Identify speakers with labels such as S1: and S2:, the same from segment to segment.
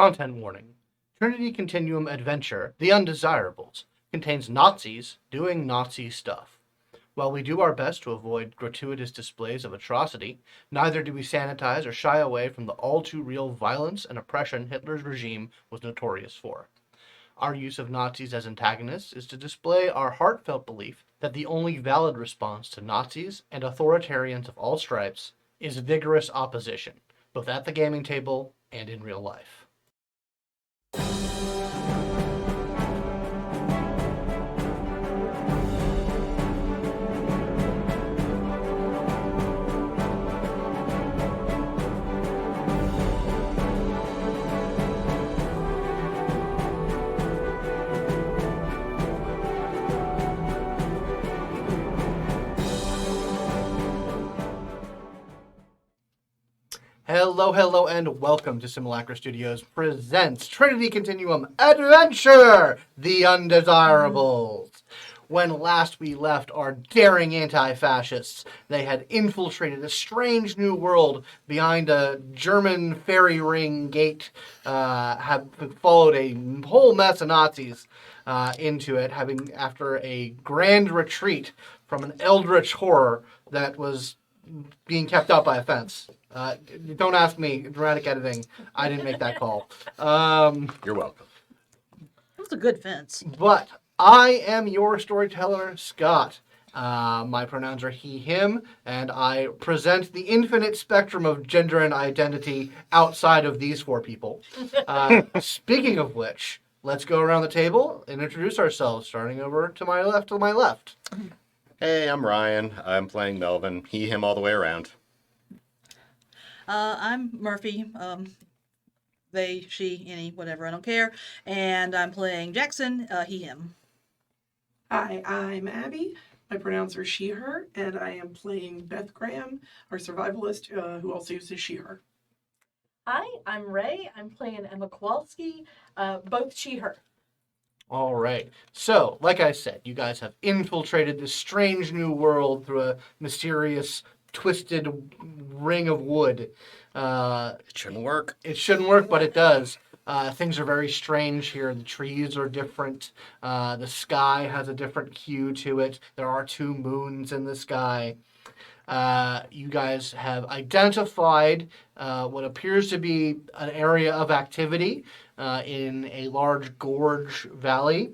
S1: Content warning. Trinity Continuum Adventure, The Undesirables, contains Nazis doing Nazi stuff. While we do our best to avoid gratuitous displays of atrocity, neither do we sanitize or shy away from the all-too-real violence and oppression Hitler's regime was notorious for. Our use of Nazis as antagonists is to display our heartfelt belief that the only valid response to Nazis and authoritarians of all stripes is vigorous opposition, both at the gaming table and in real life. Hello, and welcome to Simulacra Studios presents Trinity Continuum Adventure, The Undesirables. When last we left our daring anti-fascists, they had infiltrated a strange new world behind a German fairy ring gate, have followed a whole mess of Nazis into it, after a grand retreat from an eldritch horror that was being kept up by a fence. Don't ask me, dramatic editing. I didn't make that call.
S2: You're welcome.
S3: That was a good fence.
S1: But I am your storyteller, Scott. My pronouns are he, him, and I present the infinite spectrum of gender and identity outside of these four people. Speaking of which, let's go around the table and introduce ourselves, starting over to my left.
S2: Hey, I'm Ryan. I'm playing Melvin. He, him, all the way around.
S3: I'm Murphy. They, she, any, whatever, I don't care. And I'm playing Jackson, he, him.
S4: Hi, I'm Abby. My pronouns are she, her, and I am playing Beth Graham, our survivalist, who also uses she, her.
S5: Hi, I'm Ray. I'm playing Emma Kowalski, both she, her.
S1: All right. So, like I said, you guys have infiltrated this strange new world through a mysterious, twisted ring of wood.
S2: It shouldn't work.
S1: It shouldn't work, but it does. Things are very strange here. The trees are different. The sky has a different hue to it. There are two moons in the sky. You guys have identified what appears to be an area of activity in a large gorge valley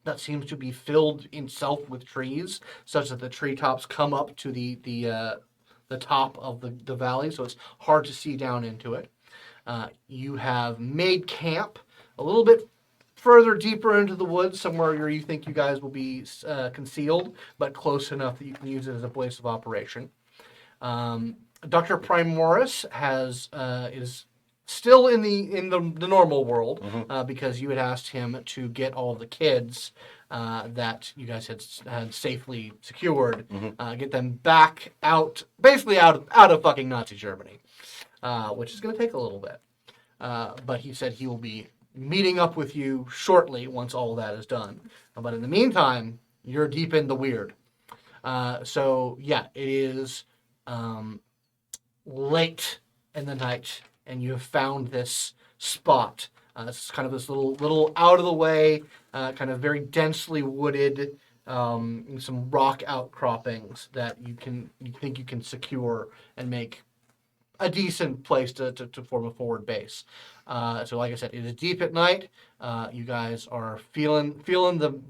S1: that seems to be filled itself with trees, such that the treetops come up to the top of the valley, so it's hard to see down into it. You have made camp a little bit further deeper into the woods, somewhere where you think you guys will be concealed, but close enough that you can use it as a place of operation. Dr. Primoris is still in the normal world, because you had asked him to get all of the kids that you guys had safely secured, get them back out of fucking Nazi Germany, which is going to take a little bit. But he said he will be meeting up with you shortly once all of that is done. But in the meantime, you're deep in the weird. So yeah, it is late in the night, and you have found this spot. It's kind of this little out of the way, kind of very densely wooded, some rock outcroppings that you think you can secure and make a decent place to form a forward base. So like I said, it is deep at night. You guys are feeling the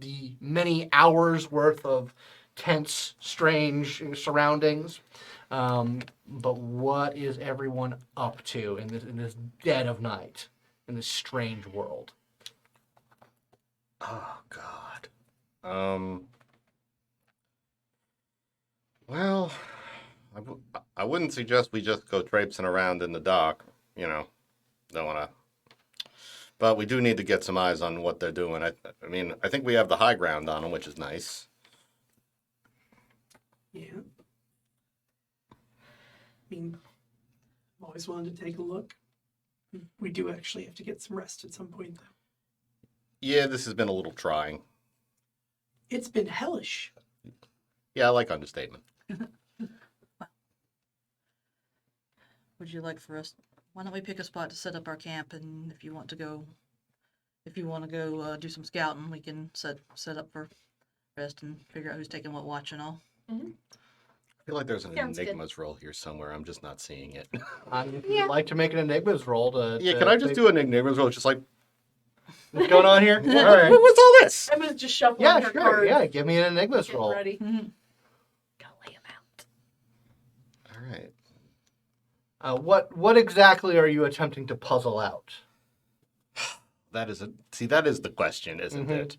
S1: many hours worth of tense, strange surroundings. But what is everyone up to in this dead of night, in this strange world?
S2: Oh, God. Well, I wouldn't suggest we just go traipsing around in the dark. Don't want to. But we do need to get some eyes on what they're doing. I think we have the high ground on them, which is nice.
S4: Yeah. I've always wanted to take a look. We do actually have to get some rest at some point, though.
S2: Yeah, this has been a little trying.
S4: It's been hellish.
S2: Yeah, I like understatement.
S3: Would you like for us why don't we pick a spot to set up our camp, and if you want to go do some scouting, we can set up for rest and figure out who's taking what watch and all.
S2: I feel like there's an
S5: Sounds good.
S2: Enigmas roll here somewhere. I'm just not seeing it.
S1: I'd like to make an Enigmas roll to.
S2: Yeah, can I just do an Enigmas roll? Just like,
S1: What's going on here? All right.
S2: what's all this?
S5: Emma's just shuffling
S1: Yeah,
S5: her
S1: sure.
S5: cards.
S1: Yeah, give me an Enigmas
S5: Getting
S1: roll.
S5: ready.
S3: Mhm.
S5: Gotta lay 'em out.
S2: All right.
S1: What exactly are you attempting to puzzle out?
S2: That is the question, isn't
S1: Mhm.
S2: it?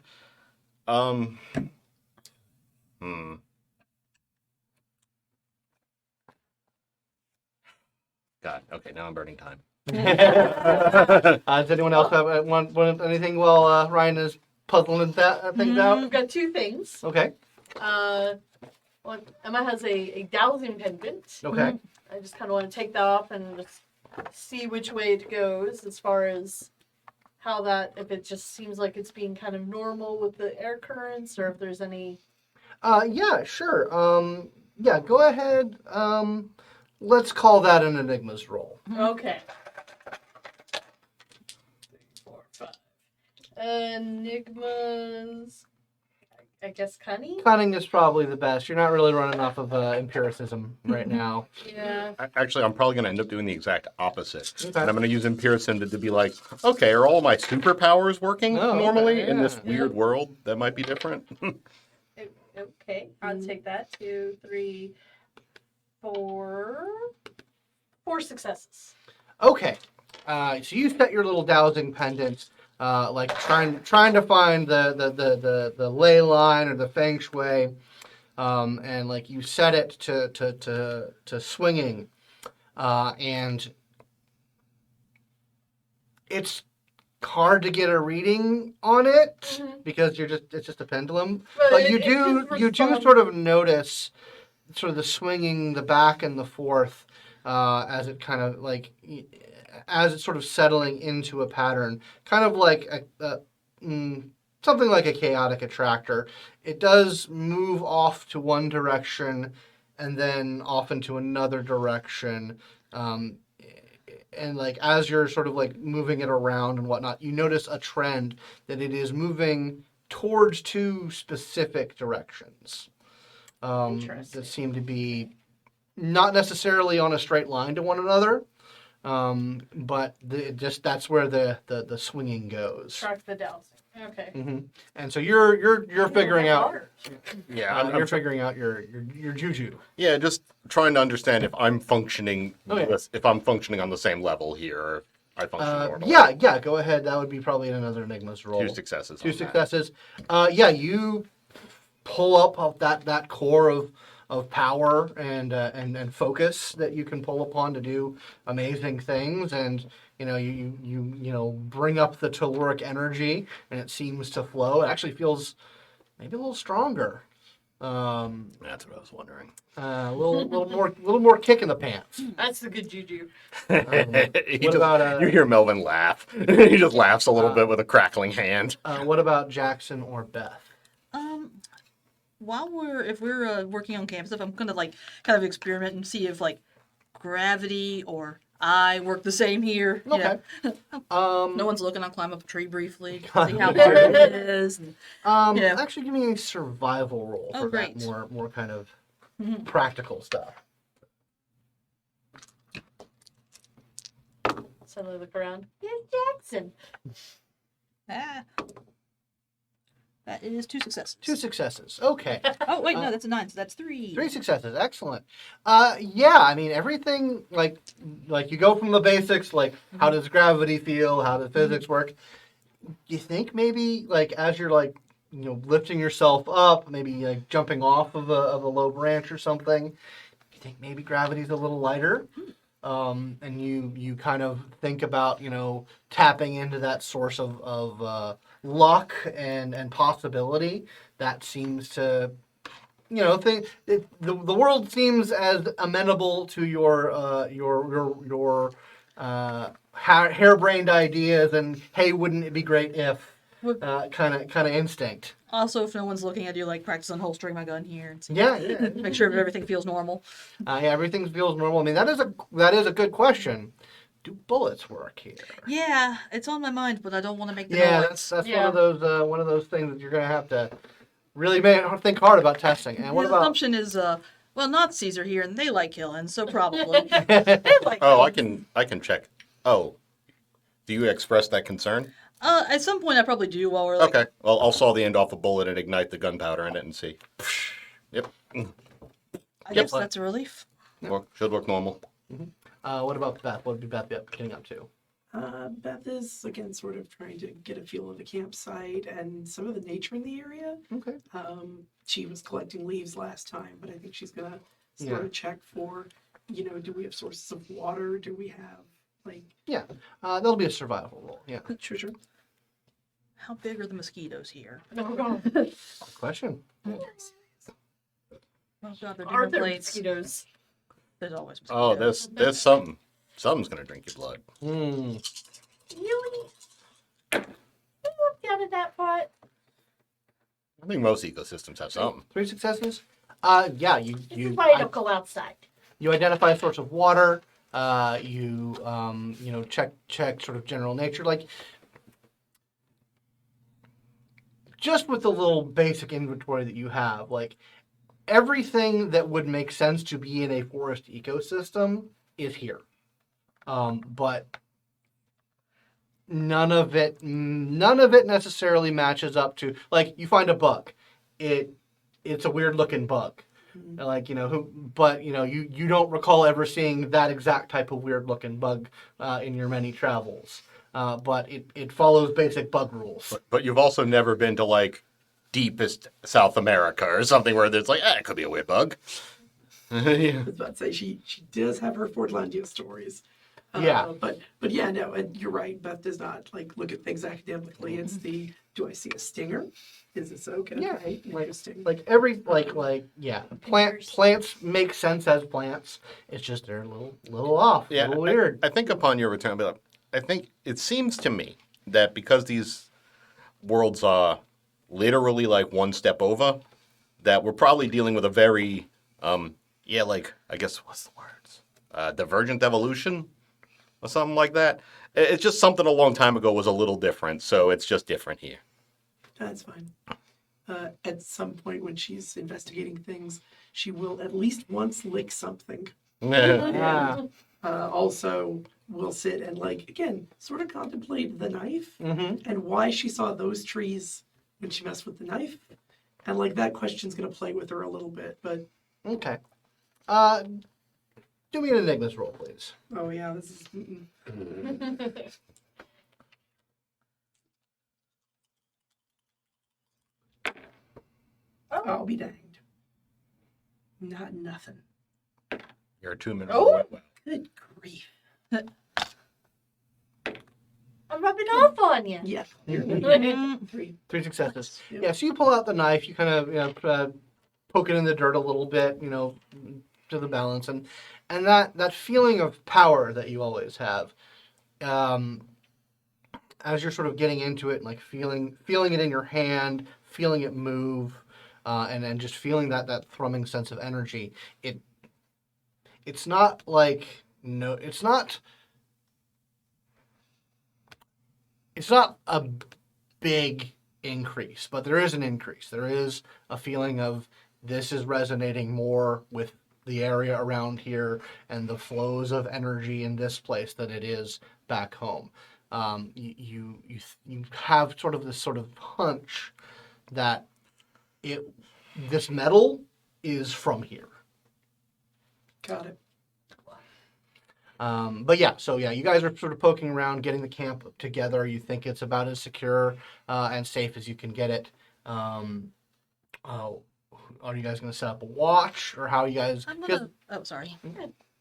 S2: God. Okay, now I'm burning time.
S1: Does anyone else have want anything while Ryan is puzzling things out?
S5: I've got two things.
S1: Okay.
S5: Well, Emma has a dowsing pendant.
S1: Okay.
S5: I just kind of want to take that off and just see which way it goes as far as how that, if it just seems like it's being kind of normal with the air currents or if there's any.
S1: Yeah, sure. Yeah, go ahead. Let's call that an Enigmas roll.
S5: Okay. 3, 4, 5. Enigmas. I guess cunning?
S1: Cunning is probably the best. You're not really running off of empiricism right now.
S5: Yeah.
S2: Actually, I'm probably going to end up doing the exact opposite.
S1: Okay.
S2: And I'm going to use empiricism to be like, okay, are all my superpowers working
S1: Oh, okay,
S2: normally in this
S1: yeah.
S2: weird world that might be different?
S5: Okay. I'll take that. 2, 3, 4. 4 successes.
S1: Okay. So you set your little dowsing pendant, like trying to find the ley line or the feng shui, and like you set it to swinging, and it's hard to get a reading on it
S5: Mhm.
S1: because it's just a pendulum.
S5: But
S1: But you
S5: it
S1: do
S5: responds.
S1: sort of notice sort of the swinging, the back and the forth, as it kind of like as it's sort of settling into a pattern, kind of like something like a chaotic attractor. It does move off to one direction and then off into another direction. And like as you're sort of like moving it around and whatnot, you notice a trend that it is moving towards two specific directions.
S5: Interesting.
S1: That seem to be not necessarily on a straight line to one another, but that's where the swinging goes.
S5: Track the dowsing. Okay.
S1: hmm And so you're figuring out
S2: Yeah,
S1: you're figuring out your juju.
S2: yeah, just trying to understand if I'm functioning
S1: Okay.
S2: if I'm functioning on the same level here, or if I function normally.
S1: Yeah. Go ahead. That would be probably another Enigmas roll.
S2: 2 successes.
S1: Two
S2: on that.
S1: successes. Yeah, you pull up of that core of power and focus that you can pull upon to do amazing things, and you bring up the telluric energy, and it seems to flow. It actually feels maybe a little stronger.
S2: That's what I was wondering.
S1: A little more kick in the pants.
S5: That's the good juju.
S2: You hear Melvin laugh. He just laughs a little bit with a crackling hand.
S1: What about Jackson or Beth?
S3: If we're working on camp stuff, I'm gonna like kind of experiment and see if like gravity or I work the same here. You
S1: Okay.
S3: know. No one's looking. I'll climb up a tree briefly, see how hard it is. And, Yeah.
S1: Actually, give me a survival roll
S3: Oh,
S1: for
S3: great.
S1: that more kind of
S3: Mhm.
S1: practical stuff.
S5: Suddenly look around. Here's Jackson.
S3: That is 2 successes.
S1: 2 successes. Okay.
S3: Oh wait, no, that's a 9, so that's 3.
S1: 3 successes. Excellent. Yeah, I mean everything like you go from the basics, like how does gravity feel, how does physics work. You think maybe like as you're like lifting yourself up, maybe like jumping off of a low branch or something, you think maybe gravity's a little lighter. And you kind of think about tapping into that source of luck and possibility that seems to the world seems as amenable to your harebrained ideas and hey, wouldn't it be great if kind of instinct.
S3: Also, if no one's looking at you, like practice on holstering my gun here and see.
S1: Yeah.
S3: Make sure everything feels normal.
S1: Everything feels normal. I mean, that is a good question. do bullets work here?
S3: Yeah, it's on my mind, but I don't want to make the
S1: Yeah,
S3: noise.
S1: that's
S5: Yeah.
S1: one of those things that you're gonna have to really think hard about testing. And what
S3: His
S1: about?
S3: assumption is, well, Nazis are here and they like killing, so probably.
S5: They like
S2: Oh, I
S5: things.
S2: can check. Oh, do you express that concern?
S3: At some point, I probably do while we're like.
S2: Okay. Well, I'll saw the end off a bullet and ignite the gunpowder in it and see. Yep.
S3: I guess that's a relief.
S2: Should work normal.
S1: What about Beth? What would be Beth getting up to?
S4: Beth is again sort of trying to get a feel of the campsite and some of the nature in the area.
S1: Okay.
S4: She was collecting leaves last time, but I think she's gonna sort of check for, do we have sources of water? Do we have
S1: That'll be a survival roll. Yeah.
S4: Sure.
S3: How big are the mosquitoes here?
S1: Good question.
S3: Oh god, they're
S5: Are
S3: different
S5: there
S3: plates.
S5: mosquitoes?
S3: There's always
S2: Oh,
S3: mosquitoes.
S2: there's something. Something's gonna drink your blood.
S1: Hmm.
S5: Really? You looked out of that pot?
S2: I think most ecosystems have something.
S1: 3 successes. Yeah.
S5: This
S1: You
S5: is why I don't go outside.
S1: you identify a source of water. Check sort of general nature, like just with the little basic inventory that you have, like everything that would make sense to be in a forest ecosystem is here. But none of it necessarily matches up to, like, you find a bug. It's a weird looking bug. Like, you don't recall ever seeing that exact type of weird looking bug in your many travels. But it follows basic bug rules.
S2: But you've also never been to like deepest South America or something where there's like, it could be a weird bug.
S4: I was about to say she does have her Fordlandia stories.
S1: Yeah.
S4: But yeah, no, and you're right. Beth does not like look at things academically. It's the, do I see a stinger? Is this okay?
S1: Yeah,
S4: Interesting.
S1: Plants make sense as plants. It's just they're a little off, a little weird.
S2: I think upon your return, I think it seems to me that because these worlds are literally like one step over, that we're probably dealing with a very, I guess, what's the words? Divergent evolution or something like that. It's just something a long time ago was a little different, so it's just different here.
S4: That's fine. At some point when she's investigating things, she will at least once lick something.
S1: Yeah.
S4: Also, will sit and again, sort of contemplate the knife
S1: Mm-hmm.
S4: and why she saw those trees when she messed with the knife. And that question's going to play with her a little bit. But,
S1: Okay. Do me an Enigmas roll, please.
S4: oh yeah, this is... I'll be danged. Not nothing.
S2: You're a 2-minute.
S5: Oh.
S4: Good grief.
S5: I'm rubbing off on you.
S4: Yeah.
S3: Mm,
S4: 3.
S1: 3 successes.
S4: Yep.
S1: Yeah, so you pull out the knife, you kind of poke it in the dirt a little bit, to the balance, and that feeling of power that you always have, as you're sort of getting into it, like feeling it in your hand, feeling it move, and just feeling that thrumming sense of energy. It's not like it's not a big increase, but there is an increase. There is a feeling of this is resonating more with the area around here and the flows of energy in this place than it is back home. You have sort of this sort of hunch that this metal is from here.
S4: Got it.
S1: But yeah, you guys are sort of poking around, getting the camp together. You think it's about as secure and safe as you can get it. Are you guys going to set up a watch, or how are you guys?
S3: I'm gonna. Oh, sorry.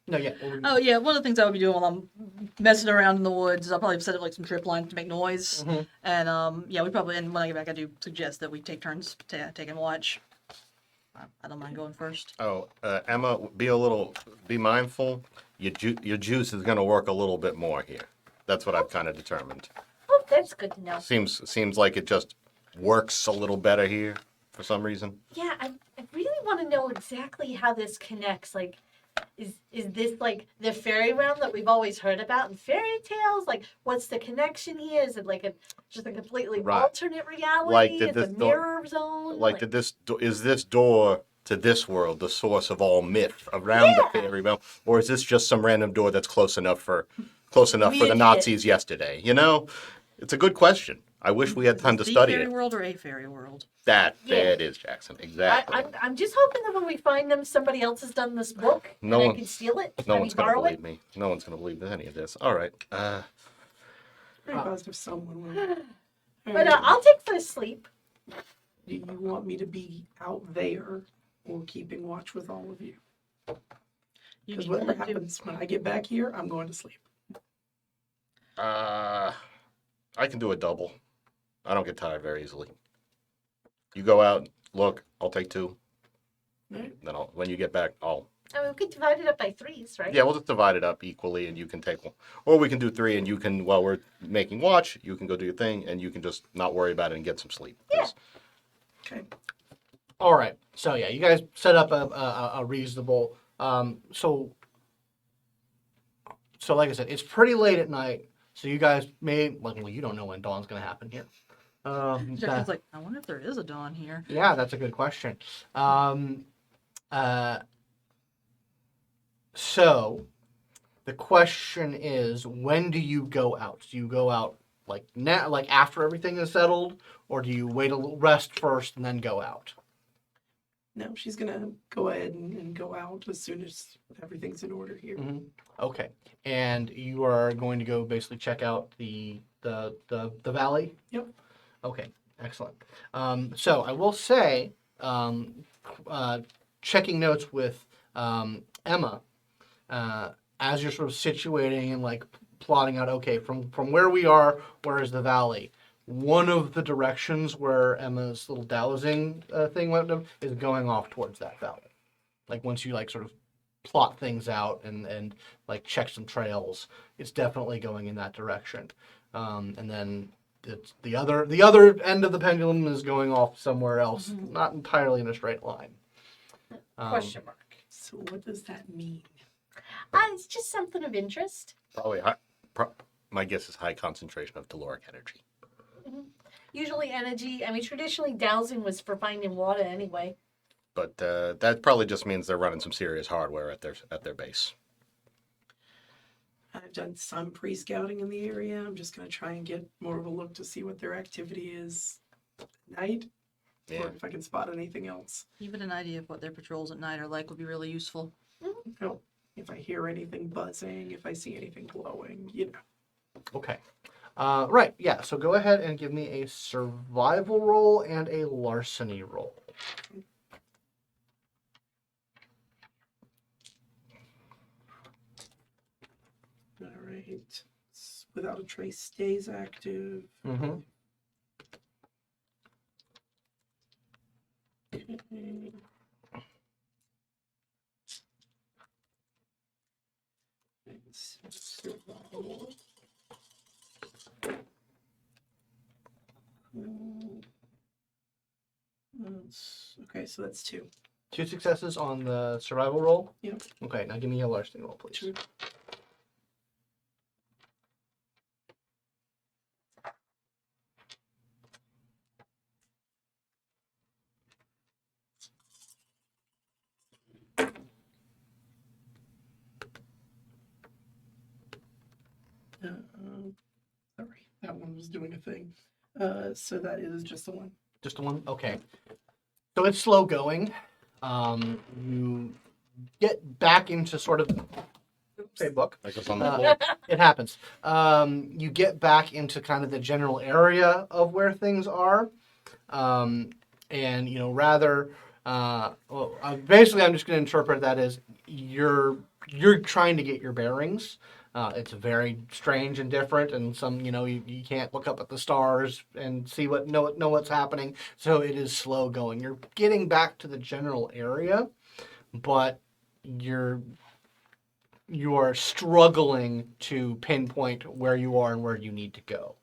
S1: No, yeah.
S3: Oh yeah, one of the things I would be doing while I'm messing around in the woods is I'll probably set up some trip lines to make noise.
S1: Mhm.
S3: And we probably, and when I get back, I do suggest that we take turns taking watch. I don't mind going first.
S2: Oh, Emma, be mindful. Your juice is going to work a little bit more here. That's what I've kind of determined.
S5: Oh, that's good to know.
S2: Seems like it just works a little better here for some reason.
S5: Yeah, I really want to know exactly how this connects. Like, is this like the fairy realm that we've always heard about in fairy tales? Like, what's the connection here? Is it like just a completely
S2: Right.
S5: alternate reality?
S2: Like, did
S5: it's
S2: this
S5: a
S2: door-
S5: mirror zone?
S2: Like, is this door to this world the source of all myth around the fairy realm, or is this just some random door that's close enough for the Nazis yesterday? You know, it's a good question. I wish we had time to
S3: The
S2: study
S3: fairy
S2: it.
S3: world or a fairy world?
S2: There
S5: Yeah.
S2: it is, Jackson. Exactly.
S5: I'm just hoping that when we find them, somebody else has done this book
S2: No
S5: and
S2: one-
S5: I can steal it.
S2: No
S5: Maybe
S2: one's gonna
S5: borrow
S2: believe
S5: it.
S2: me. No one's gonna believe any of this. All right.
S4: Pretty positive someone will.
S5: But I'll take first sleep.
S4: Do you want me to be out there or keeping watch with all of you?
S3: You
S4: Because
S3: can
S4: whatever
S3: do-
S4: happens when I get back here, I'm going to sleep.
S2: I can do a double. I don't get tired very easily. You go out, look. I'll take 2.
S4: Right.
S2: Then when you get back, I'll.
S5: I mean, we could divide it up by 3s, right?
S2: Yeah, we'll just divide it up equally, and you can take one, or we can do 3, and you can, while we're making watch, you can go do your thing, and you can just not worry about it and get some sleep. 'Cause
S4: Okay.
S1: All right. So yeah, you guys set up a reasonable. So like I said, it's pretty late at night. So you guys well, you don't know when dawn's going to happen here.
S3: Jackson's like, I wonder if there is a dawn here.
S1: Yeah, that's a good question. So the question is, when do you go out? Do you go out like now, like after everything is settled, or do you wait a little rest first and then go out?
S4: No, she's gonna go ahead and go out as soon as everything's in order here.
S1: Okay, and you are going to go basically check out the valley.
S4: Yep.
S1: Okay, excellent. So I will say, checking notes with Emma, as you're sort of situating and like plotting out, okay, from where we are, where is the valley? One of the directions where Emma's little dowsing thing went is going off towards that valley. Like once you like sort of plot things out and like check some trails, it's definitely going in that direction. And then it's the other end of the pendulum is going off somewhere else, not entirely in a straight line.
S5: Question mark.
S4: So what does that mean?
S5: It's just something of interest.
S2: Probably my guess is high concentration of caloric energy.
S5: Usually energy. I mean, traditionally dowsing was for finding water anyway.
S2: But that probably just means they're running some serious hardware at their base.
S4: I've done some pre-scouting in the area. I'm just gonna try and get more of a look to see what their activity is at night,
S2: Yeah.
S4: or if I can spot anything else.
S3: Even an idea of what their patrols at night are like would be really useful.
S4: No, if I hear anything buzzing, if I see anything glowing, you know.
S1: Okay. Right, yeah, so go ahead and give me a survival roll and a larceny roll.
S4: All right. Without a trace stays active.
S1: Mm-hmm.
S4: Okay. Survival. Okay, so that's 2.
S1: 2 successes on the survival roll?
S4: Yep.
S1: Okay, now give me a larceny roll, please.
S4: Sure. Sorry, that one was doing a thing. So that is just the one.
S1: Just one? Okay. So it's slow going. You get back into sort of... Hey, book.
S2: Like it's on the floor.
S1: It happens. You get back into kind of the general area of where things are. And, you know, rather... basically, I'm just going to interpret that as you're trying to get your bearings. It's very strange and different, and some, you know, you can't look up at the stars and see know what's happening. So it is slow going. You're getting back to the general area, but you are struggling to pinpoint where you are and where you need to go.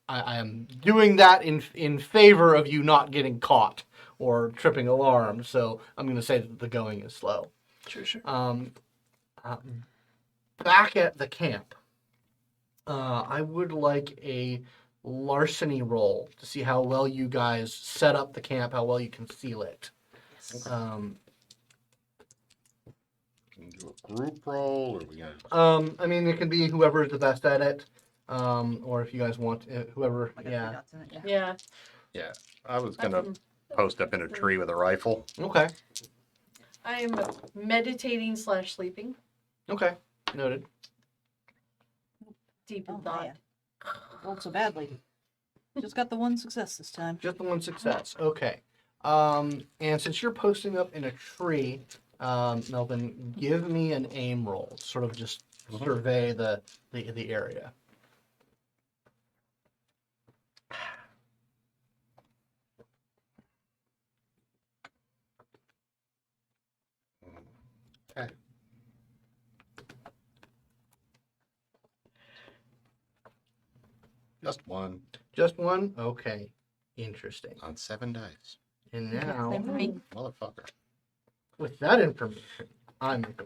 S1: I am doing that in favor of you not getting caught or tripping alarms. So I'm going to say that the going is slow.
S4: Sure.
S1: Back at the camp, I would like a larceny roll to see how well you guys set up the camp, how well you conceal it.
S2: Can we do a group roll, or we gonna?
S1: I mean, it can be whoever is the best at it, or if you guys want whoever.
S3: I got
S1: Yeah.
S3: three dots in it, yeah.
S5: Yeah.
S2: Yeah, I was
S5: I
S2: gonna
S5: can-
S2: post up in a tree with a rifle.
S1: Okay.
S5: I'm meditating / sleeping.
S1: Okay. Noted.
S5: Deep in
S3: Oh,
S5: thought.
S3: man. Rolled so badly. Just got the one success this time.
S1: Just the one success. Okay. And since you're posting up in a tree, Melvin, give me an aim roll. Sort of just survey the area.
S2: Okay. Just one
S1: Just one? Okay. Interesting.
S2: on 7 dice.
S1: And
S3: Same
S1: now,
S3: for me.
S2: Motherfucker.
S1: with that information, I'm going to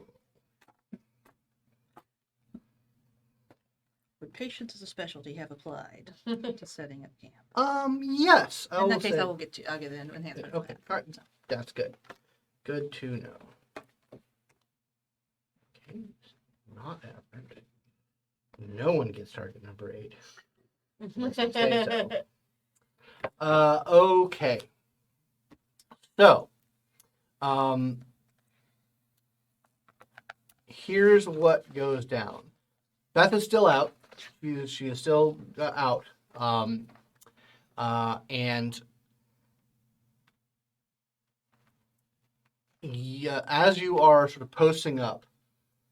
S3: Would patience as a specialty have applied to setting up camp?
S1: yes. I
S3: In
S1: will
S3: that case,
S1: say,
S3: I'll get an enhancement. for
S1: Okay,
S3: that.
S1: all right. That's good. Good to know. Okay, not average. No one gets target number 8. Unless you say so. Okay. So, here's what goes down. Beth is still out. She is still out. And yeah, as you are sort of posting up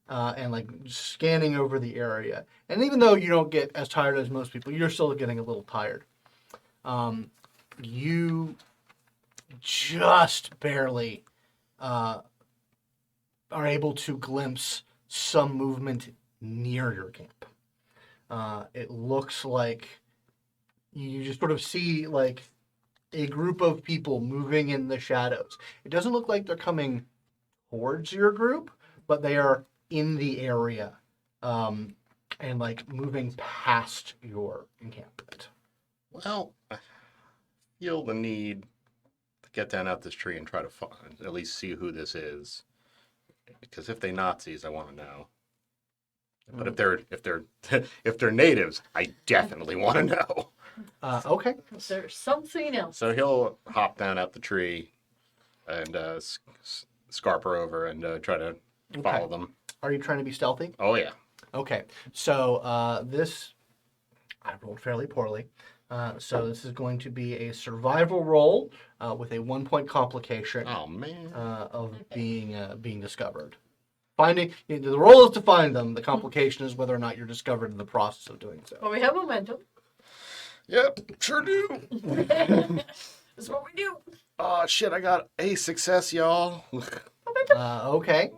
S1: and like scanning over the area, and even though you don't get as tired as most people, you're still getting a little tired. You just barely are able to glimpse some movement near your camp. It looks like you just sort of see like a group of people moving in the shadows. It doesn't look like they're coming towards your group, but they are in the area and like moving past your encampment.
S2: Well, I feel the need to get down out this tree and try to find, at least see who this is. Because if they Nazis, I want to know. But if they're natives, I definitely want to know.
S1: Okay.
S5: There's something else.
S2: So he'll hop down out the tree and scarper over and try to follow them.
S1: Are you trying to be stealthy?
S2: Oh yeah.
S1: Okay. So this, I rolled fairly poorly. So this is going to be a survival roll with a 1-point complication
S2: Oh man.
S1: of being discovered. Finding the roll is to find them. The complication is whether or not you're discovered in the process of doing so.
S5: Well, we have momentum.
S2: Yep, sure do.
S5: That's what we do.
S2: Oh shit! I got a success, y'all.
S1: Okay.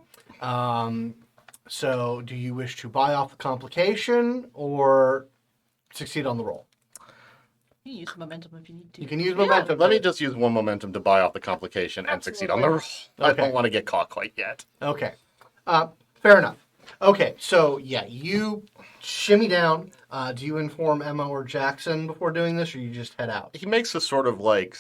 S1: So do you wish to buy off the complication or succeed on the roll?
S3: You can use momentum if you need to.
S1: You can use momentum.
S2: Let me just use one momentum to buy off the complication and succeed on the roll. I
S1: Okay.
S2: don't want to get caught quite yet.
S1: Okay. Fair enough. Okay, so yeah, you shimmy down. Do you inform Emma or Jackson before doing this, or you just head out?
S2: He makes a sort of like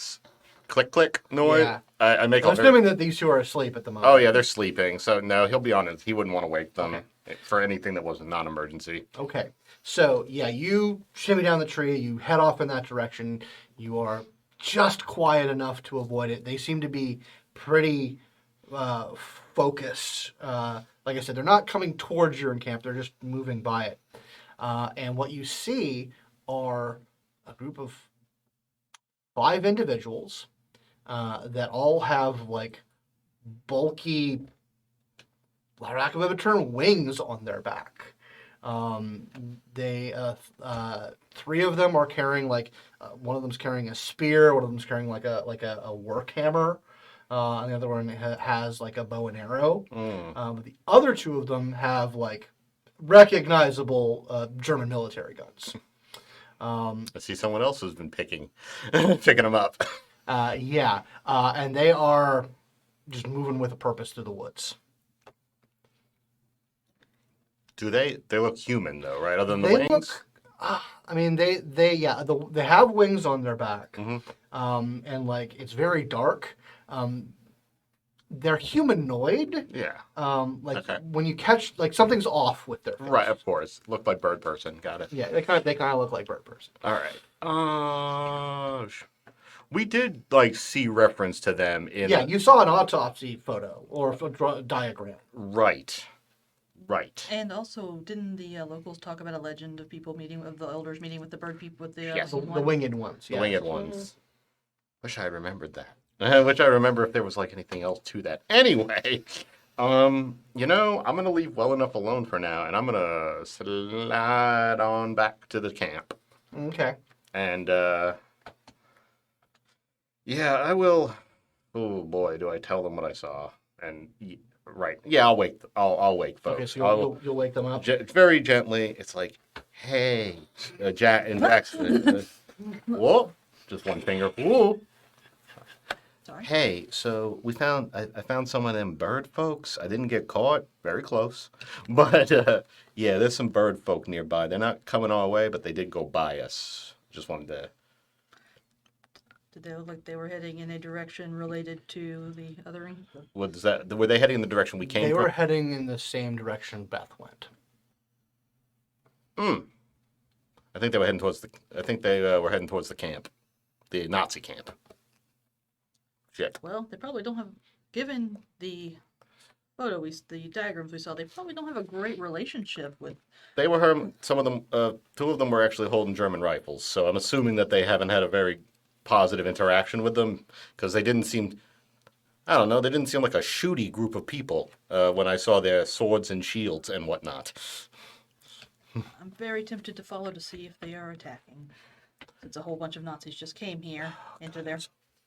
S2: click click noise.
S1: Yeah.
S2: I make
S1: I'm
S2: a
S1: assuming that these two are asleep at the moment.
S2: Oh yeah, they're sleeping. So no, he'll be on it. He wouldn't want to wake them for anything that wasn't non-emergency.
S1: Okay. So yeah, you shimmy down the tree. You head off in that direction. You are just quiet enough to avoid it. They seem to be pretty focused. Like I said, they're not coming towards your encamp. They're just moving by it. And what you see are a group of 5 individuals that all have like bulky, for lack of a better term, wings on their back. They 3 of them are carrying like one of them's carrying a spear, one of them's carrying like a work hammer, and the other one has like a bow and arrow. But the other 2 of them have like recognizable German military guns.
S2: I see someone else who's been picking them up.
S1: And they are just moving with a purpose through the woods.
S2: Do they look human though, right? Other than the
S1: They
S2: wings?
S1: I mean, they have wings on their back,
S2: Mhm.
S1: and like it's very dark. They're humanoid.
S2: Yeah.
S1: Okay. When you catch like something's off with their face.
S2: Right, of course. Look like bird person. Got it.
S1: Yeah, they kind of look like bird person.
S2: All right. We did like see reference to them in.
S1: Yeah, you saw an autopsy photo or a diagram.
S2: Right.
S3: And also, didn't the locals talk about a legend of people of the elders meeting with the bird people with the
S2: Yes.
S1: The
S3: one?
S1: winged ones.
S2: The
S1: Yeah.
S2: winged ones. Wish I remembered that. I wish I remember if there was like anything else to that. Anyway, I'm gonna leave well enough alone for now, and I'm gonna slide on back to the camp.
S1: Okay.
S2: And yeah, I will. Oh boy, do I tell them what I saw? And right, yeah, I'll wake. I'll wake folks.
S1: Okay, so you'll wake them up.
S2: Very gently. It's like, hey, Jackson. Whoa, just one finger. Whoa.
S3: Sorry.
S2: Hey, so I found some of them bird folks. I didn't get caught. Very close. But yeah, there's some bird folk nearby. They're not coming our way, but they did go by us. Just wanted to.
S3: Did they look like they were heading in a direction related to the othering?
S2: Was that? Were they heading in the direction we came
S1: They
S2: from?
S1: were heading in the same direction Beth went.
S2: I think they were heading towards were heading towards the camp, the Nazi camp. Shit.
S3: Well, they probably don't have, given the the diagrams we saw, they probably don't have a great relationship with.
S2: They were some of them. Two of them were actually holding German rifles, so I'm assuming that they haven't had a very positive interaction with them because they didn't seem. I don't know. They didn't seem like a shooty group of people when I saw their swords and shields and whatnot.
S3: I'm very tempted to follow to see if they are attacking, since a whole bunch of Nazis just came here into their.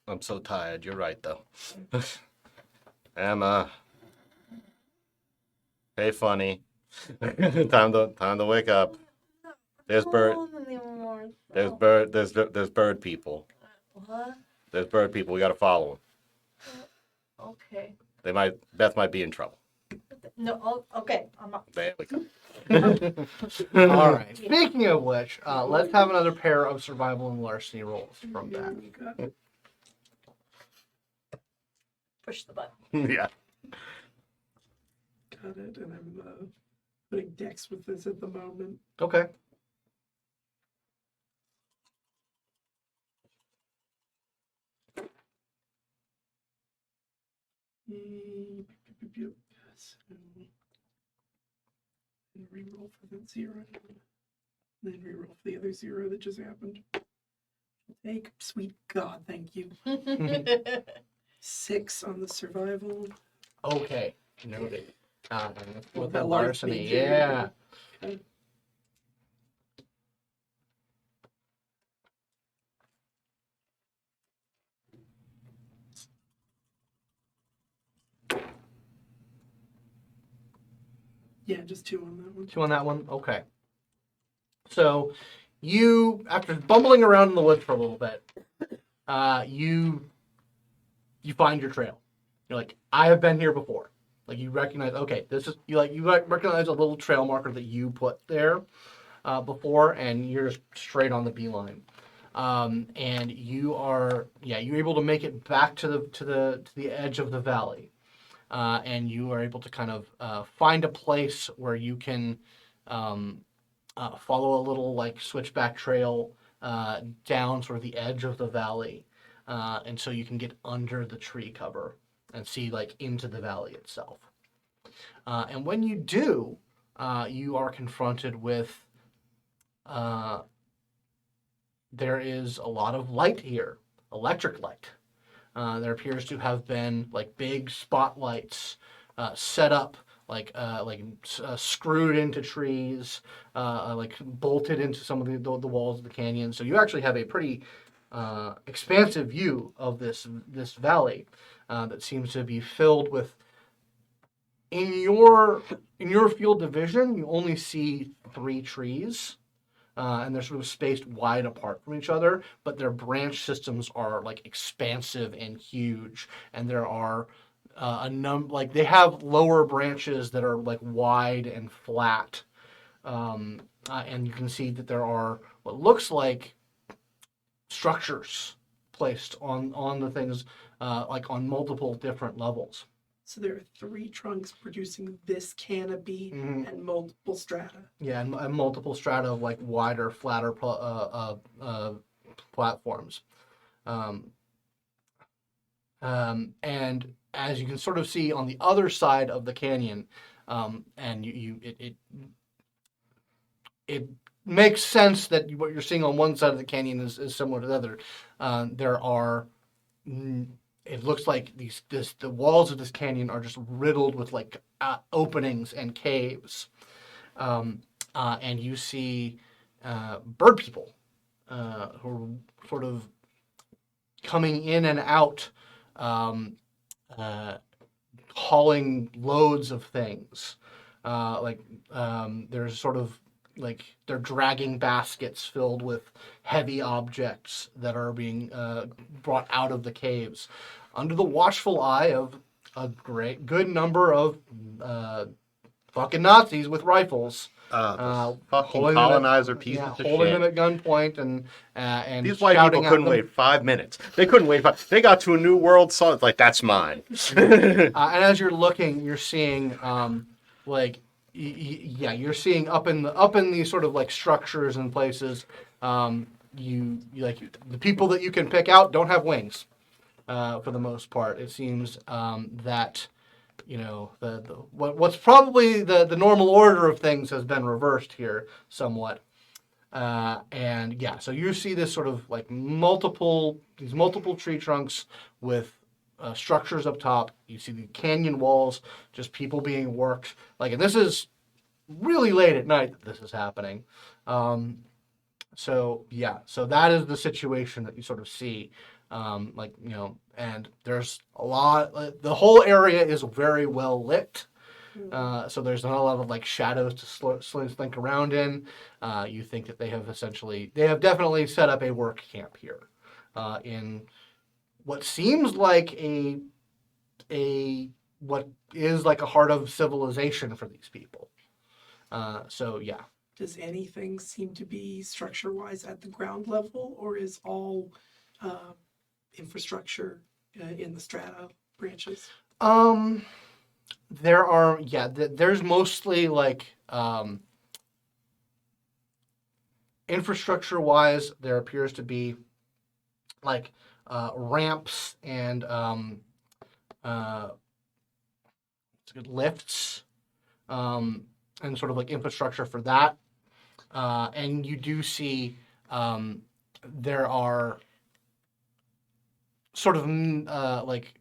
S2: I'm so tired. You're right, though. Emma. Hey, funny. time to wake up. There's bird. There's bird people.
S5: What?
S2: There's bird people. We gotta follow them.
S5: Okay.
S2: Beth might be in trouble.
S5: No. Okay. I'm not.
S2: There we go.
S1: All right. Speaking of which, let's have another pair of survival and larceny rolls from Beth.
S5: Push the button.
S2: Yeah.
S4: Got it, and I'm putting Dex with this at the moment.
S1: Okay.
S4: So, and reroll for that 0. Then reroll for the other 0 that just happened. Take, sweet God, thank you. 6 on the survival.
S1: Okay. Noted. With
S4: that
S1: that larceny,
S4: larceny,
S1: yeah.
S4: Okay. Yeah, just 2 on that one.
S1: 2 on that one? Okay. So, you, after bumbling around in the woods for a little bit, you find your trail. You're like, I have been here before. Like, you recognize, okay, this is, you recognize a little trail marker that you put there before, and you're just straight on the beeline. And you're able to make it back to the edge of the valley. And you are able to kind of find a place where you can follow a little like switchback trail down sort of the edge of the valley, and so you can get under the tree cover and see like into the valley itself. And when you do, you are confronted with there is a lot of light here, electric light. There appears to have been like big spotlights set up, screwed into trees, like bolted into some of the walls of the canyon. So you actually have a pretty expansive view of this valley that seems to be filled with. In your field of vision, you only see 3 trees. and they're sort of spaced wide apart from each other, but their branch systems are like expansive and huge, and there are like they have lower branches that are like wide and flat, and you can see that there are what looks like structures placed on the things, like on multiple different levels.
S4: So there are 3 trunks producing this canopy
S1: Mhm.
S4: and multiple strata.
S1: Yeah, and multiple strata of like wider, flatter platforms. And as you can sort of see on the other side of the canyon, and it makes sense that what you're seeing on one side of the canyon is similar to the other. There are, it looks like the walls of this canyon are just riddled with like openings and caves, and you see bird people who are sort of coming in and out, hauling loads of things. There's sort of like they're dragging baskets filled with heavy objects that are being brought out of the caves under the watchful eye of a good number of fucking Nazis with rifles.
S2: Fucking
S1: Holding them
S2: colonizer pieces of
S1: holding them
S2: shit.
S1: at gunpoint and
S2: These white
S1: shouting
S2: people
S1: at
S2: couldn't
S1: them.
S2: wait 5 minutes. They couldn't wait. They got to a new world, so it's like, that's mine.
S1: And as you're looking, you're seeing you're seeing up in these sort of like structures and places. You like the people that you can pick out don't have wings, for the most part. It seems that what's probably the normal order of things has been reversed here somewhat. And yeah, so you see this sort of like multiple tree trunks with structures up top. You see the canyon walls, just people being worked. And this is really late at night that this is happening. So that is the situation that you sort of see. And there's a lot. The whole area is very well lit. So there's not a lot of like shadows to slink around in. You think that they have definitely set up a work camp here, in what seems like what is like a heart of civilization for these people. So yeah.
S4: Does anything seem to be structure-wise at the ground level, or is all infrastructure in the strata branches?
S1: There's mostly like infrastructure-wise, there appears to be like ramps and lifts, and sort of like infrastructure for that. And you do see there are sort of like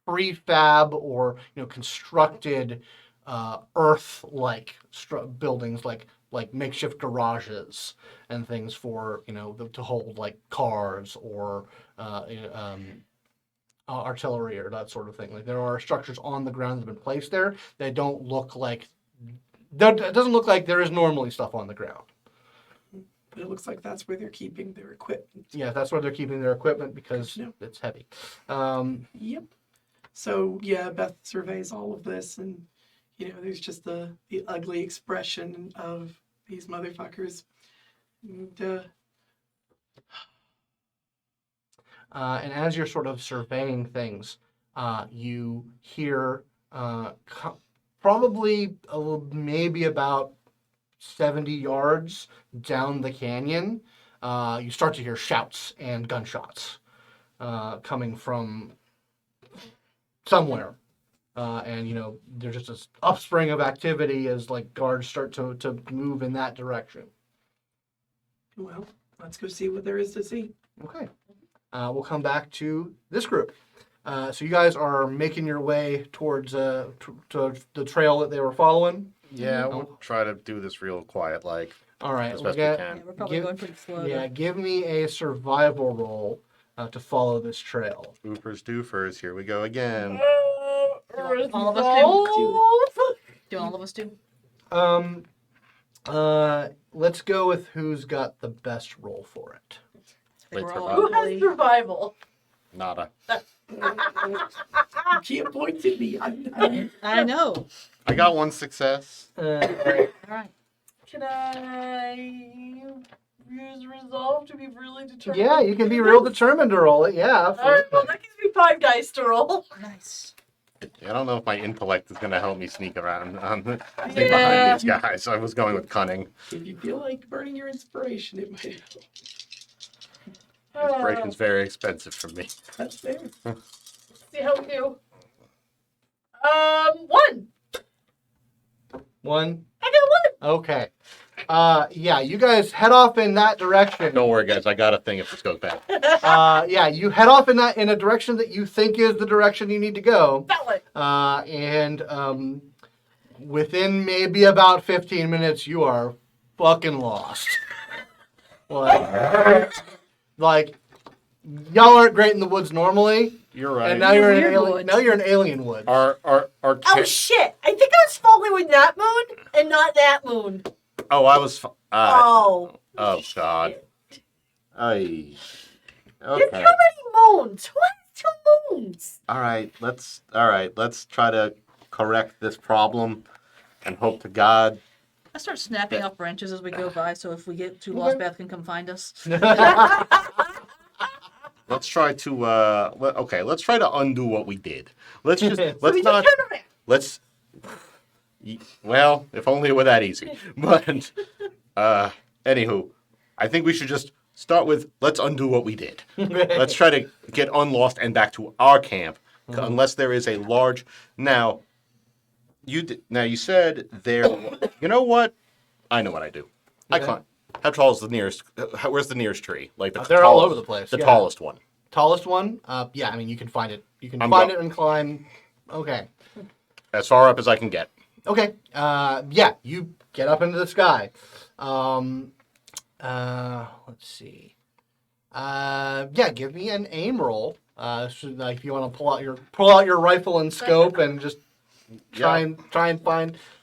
S1: prefab or constructed earth-like buildings, like makeshift garages and things for to hold like cars or artillery or that sort of thing. Like there are structures on the ground that have been placed there that don't look like. It doesn't look like there is normally stuff on the ground.
S4: But it looks like that's where they're keeping their equipment.
S1: Yeah, that's where they're keeping their equipment because it's heavy.
S4: Yep. So yeah, Beth surveys all of this, and there's just the ugly expression of these motherfuckers.
S1: And as you're sort of surveying things, you hear probably maybe about 70 yards down the canyon, you start to hear shouts and gunshots coming from somewhere. And there's just this upspring of activity as like guards start to move in that direction.
S4: Well, let's go see what there is to see.
S1: Okay. We'll come back to this group. So you guys are making your way towards to the trail that they were following.
S2: Yeah, we'll try to do this real quiet, like
S1: All right.
S2: as
S1: we'll
S2: best
S1: get-
S2: we
S3: Yeah,
S2: can.
S3: we're probably going pretty slow.
S1: Yeah, give me a survival roll to follow this trail.
S2: Oofers doofers, here we go again.
S3: All of us do. Do all of us do?
S1: Let's go with who's got the best roll for it.
S3: I think
S2: Wait,
S3: we're all
S2: survival.
S5: Who has
S3: equally-
S5: survival?
S2: Nada.
S4: You can't point to me.
S3: I know.
S2: I got one success.
S3: All right.
S5: Can I use resolve to be really determined?
S1: Yeah, you can be real determined to roll it. Yeah,
S5: Alright, well,
S1: absolutely.
S5: that gives me 5 dice to roll.
S3: Nice.
S2: I don't know if my intellect is going to help me sneak around stay
S5: Yeah.
S2: behind these guys. I was going with cunning.
S4: If you feel like burning your inspiration, it might help.
S2: Inspiration's very expensive for me.
S4: That's fair.
S5: See how we do. 1.
S1: One.
S5: I got 1.
S1: Okay. Yeah, you guys head off in that direction.
S2: Don't worry, guys. I got a thing if this goes bad.
S1: Yeah, you head off in a direction that you think is the direction you need to go.
S5: That way.
S1: And within maybe about 15 minutes, you are fucking lost. Like y'all aren't great in the woods normally,
S2: You're right.
S1: and now you're in
S3: Weird
S1: alien.
S3: woods.
S1: Now you're in alien woods.
S2: Our
S5: Oh shit! I think I was following that moon and not that moon.
S2: Oh, I was.
S5: Oh.
S2: Oh God. Ay.
S5: There's
S2: Okay.
S5: too many moons. Who has 2 moons?
S2: All right. Let's try to correct this problem, and hope to God.
S3: I start snapping off branches as we go by, so if we get too lost, Beth can come find us.
S2: Let's try to. Let's try to undo what we did. Let's just.
S1: So
S2: Let's
S5: We
S2: not.
S5: just turn around.
S2: Let's. Well, if only it were that easy. But, anywho, I think we should just start with let's undo what we did. Let's try to get unlost and back to our camp, unless there is a large. Now, you said there. You know what? I know what I do. I
S1: Okay.
S2: climb. How tall is the nearest? Where's the nearest tree? Like the
S1: They're all
S2: tallest-
S1: over the place,
S2: The
S1: yeah.
S2: tallest one.
S1: Tallest one? Yeah, I mean you can find it. You can
S2: I'm
S1: find
S2: go-
S1: it and climb. Okay.
S2: As far up as I can get.
S1: Okay. Yeah, you get up into the sky. Let's see. Yeah, give me an aim roll. So, like, if you want to pull out your rifle and scope and just try and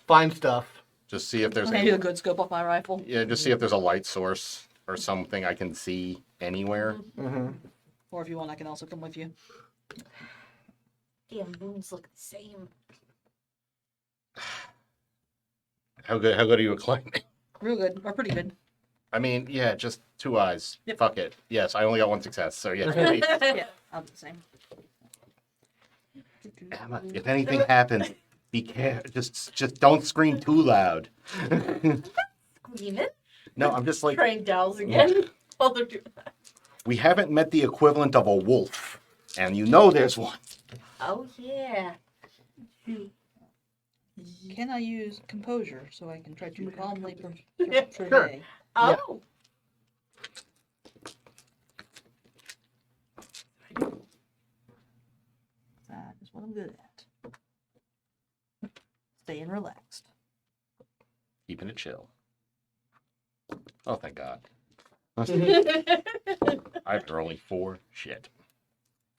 S1: find stuff.
S2: Just see if there's
S3: I do a good scope off my rifle.
S2: Yeah, just see if there's a light source or something I can see anywhere.
S1: Mm-hmm.
S3: Or if you want, I can also come with you.
S5: Damn, moons look the same.
S2: How good are you at climbing?
S3: Real good, or pretty good.
S2: I mean, yeah, just 2 eyes.
S3: Yep.
S2: Fuck it. Yes, I only got 1 success, so yeah.
S3: Yeah, I'll do the same.
S2: Emma, if anything happens, be careful. Just don't scream too loud.
S5: Screaming.
S2: No, I'm just like,
S5: Praying dowels again. While they're doing that.
S2: we haven't met the equivalent of a wolf, and you know there's one.
S5: Oh yeah.
S3: Can I use composure so I can try to calmly
S5: Yeah,
S3: survey?
S5: Oh.
S3: That is what I'm good at. Staying relaxed.
S2: Keeping it chill. Oh, thank God. After only 4, shit.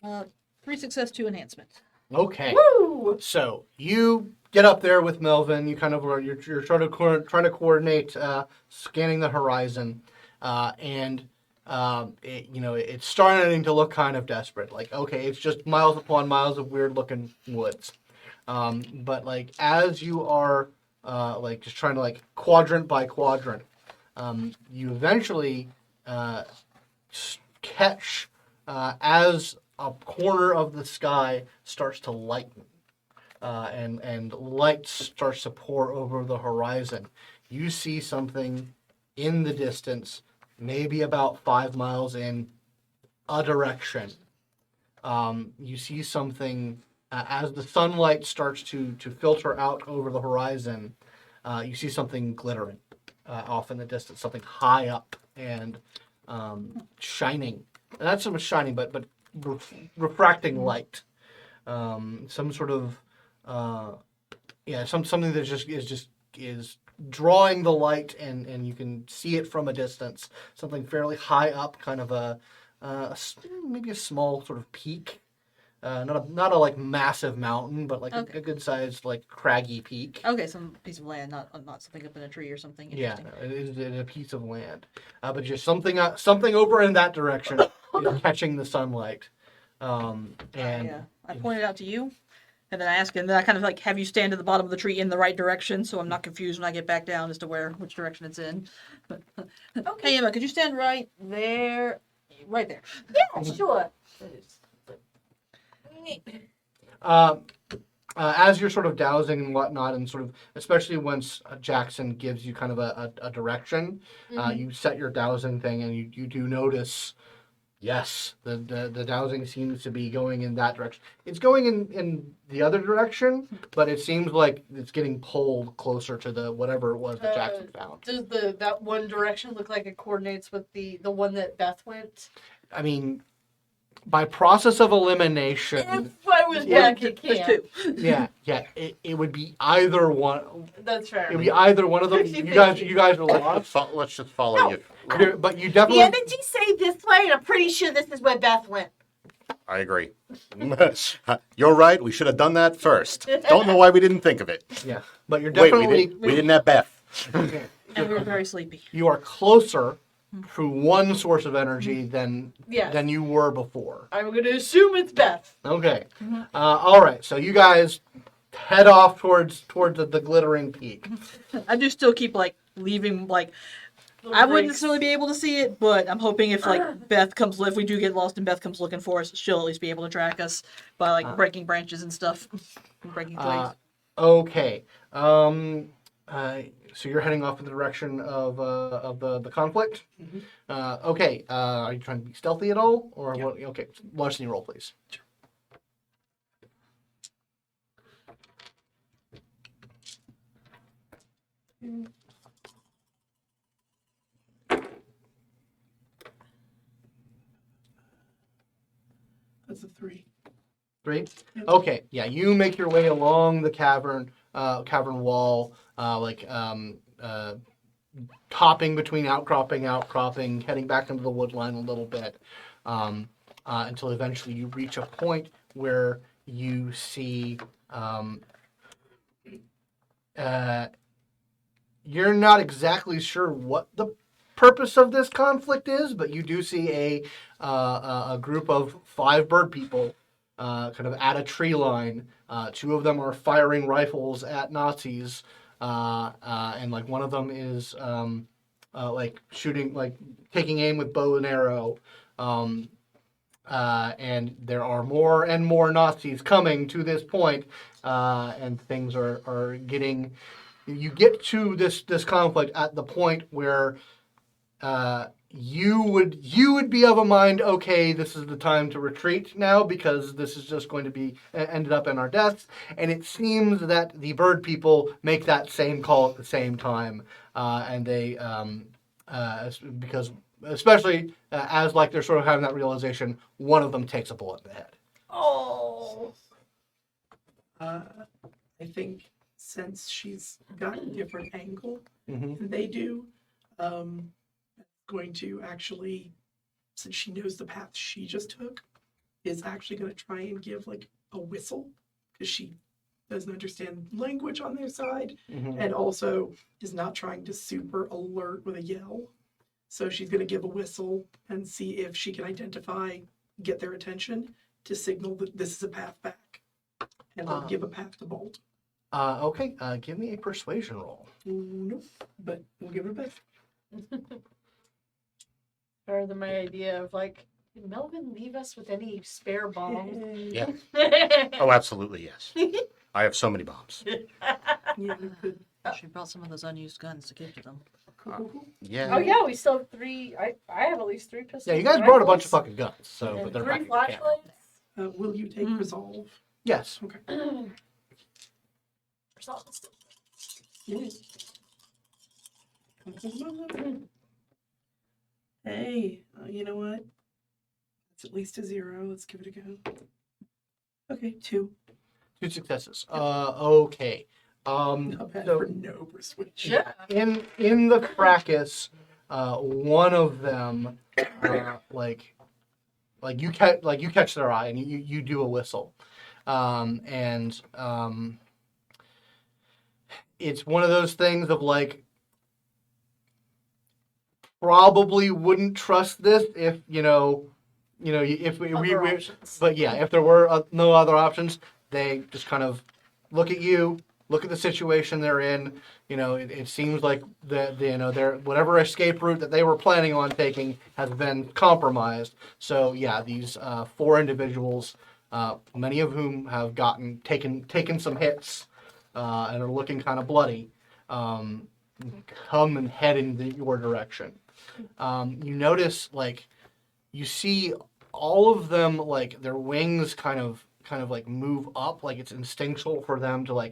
S3: 3 success, 2 enhancement.
S1: Okay.
S5: Woo!
S1: So you get up there with Melvin. You kind of you're trying to coordinate scanning the horizon, and it's starting to look kind of desperate. Like, okay, it's just miles upon miles of weird looking woods, but like as you are like just trying to like quadrant by quadrant, you eventually catch as a corner of the sky starts to lighten, and light starts to pour over the horizon. You see something in the distance, maybe about 5 miles in a direction. You see something as the sunlight starts to filter out over the horizon. You see something glittering off in the distance, something high up and shining. And not so much shining, but refracting light. Some sort of something that is drawing the light, and you can see it from a distance. Something fairly high up, kind of maybe a small sort of peak not a like massive mountain, but like
S3: Okay.
S1: a good sized like craggy peak.
S3: Okay, some piece of land, not something up in a tree or something.
S1: Yeah,
S3: Interesting.
S1: it is a piece of land, but just something over in that direction is catching the sunlight, and
S3: I pointed out to you, and then I asked, and then I kind of like have you stand at the bottom of the tree in the right direction, so I'm not confused when I get back down as to which direction it's in. Hey Emma, could you stand right there, right there?
S5: Yeah, sure.
S1: as you're sort of dowsing and whatnot, and sort of, especially once Jackson gives you kind of a direction, you set your dowsing thing, and you do notice, yes, the dowsing seems to be going in that direction. It's going in the other direction, but it seems like it's getting pulled closer to the whatever it was that Jackson found.
S5: Does that one direction look like it coordinates with the one that Beth went?
S1: I mean, by process of elimination,
S5: If I was
S1: Yeah,
S5: back at
S3: There's
S5: camp.
S3: two.
S1: yeah, it would be either one.
S5: That's fair.
S1: It would be either one of them.
S5: 50-50.
S1: You guys are lost.
S2: Let's just follow you.
S1: But you
S5: The
S1: definitely.
S5: energy say this way, and I'm pretty sure this is where Beth went.
S2: I agree. You're right. We should have done that first. Don't know why we didn't think of it.
S1: Yeah, but you're
S2: Wait,
S1: definitely.
S2: we didn't have Beth.
S3: And we were very sleepy.
S1: You are closer to one source of energy than
S5: Yes.
S1: you were before.
S5: I'm going to assume it's Beth.
S1: Okay. All right. So you guys head off towards the glittering peak.
S3: I do still keep like leaving like.
S5: Little
S3: I wouldn't
S5: breaks.
S3: necessarily be able to see it, but I'm hoping if like Beth comes, if we do get lost and Beth comes looking for us, she'll at least be able to track us by like breaking branches and stuff, breaking twigs.
S1: Okay. So you're heading off in the direction of the conflict. Okay. Are you trying to be stealthy at all, or what? Okay. Larceny roll, please.
S4: That's a 3.
S1: 3. Okay. Yeah. You make your way along the cavern wall, hopping between outcropping, heading back into the wood line a little bit, until eventually you reach a point where you see. You're not exactly sure what the purpose of this conflict is, but you do see a group of 5 bird people kind of at a tree line. 2 of them are firing rifles at Nazis, and like one of them is like shooting, like taking aim with bow and arrow. And there are more and more Nazis coming to this point, and things are getting. You get to this conflict at the point where you would be of a mind, okay, this is the time to retreat now, because this is just going to be ended up in our deaths. And it seems that the bird people make that same call at the same time, and they because especially as like they're sort of having that realization, one of them takes a bullet in the head.
S5: Oh.
S4: I think since she's got a different angle
S1: Mm-hmm.
S4: than they do, going to actually, since she knows the path she just took, is actually going to try and give like a whistle, because she doesn't understand language on their side,
S1: Mm-hmm.
S4: and also is not trying to super alert with a yell. So she's going to give a whistle and see if she can identify, get their attention to signal that this is a path back, and they'll give a path to Bolt.
S1: Okay, give me a persuasion roll.
S4: Nope, but we'll give it a best.
S5: Better than my idea of like, did Melvin leave us with any spare bombs?
S2: Yeah. Oh, absolutely, yes. I have so many bombs.
S4: Yeah, we could.
S3: She brought some of those unused guns to give to them.
S4: Cool.
S2: Yeah.
S5: Oh yeah, we still have 3. I have at least 3 pistols.
S1: Yeah, you guys
S5: and
S1: brought a bunch of
S5: rifles,
S1: fucking guns, so
S5: and
S1: but they're
S5: 3
S1: back in the camp.
S5: flashlights.
S4: Will you take resolve?
S1: Yes.
S4: Okay. Hey, you know what? It's at least a 0. Let's give it a go. Okay, 2.
S1: 2 successes. Okay.
S4: Not bad
S1: So
S4: for no persuasion.
S5: Yeah.
S1: in the fracas, one of them, like you catch their eye and you do a whistle, and it's one of those things of like probably wouldn't trust this if if
S5: Other options.
S1: but yeah, if there were no other options, they just kind of look at you, look at the situation they're in. It seems like their whatever escape route that they were planning on taking has been compromised. So yeah, these 4 individuals, many of whom have taken some hits and are looking kind of bloody, come and head in your direction. You notice you see all of them their wings kind of like move up, like it's instinctual for them to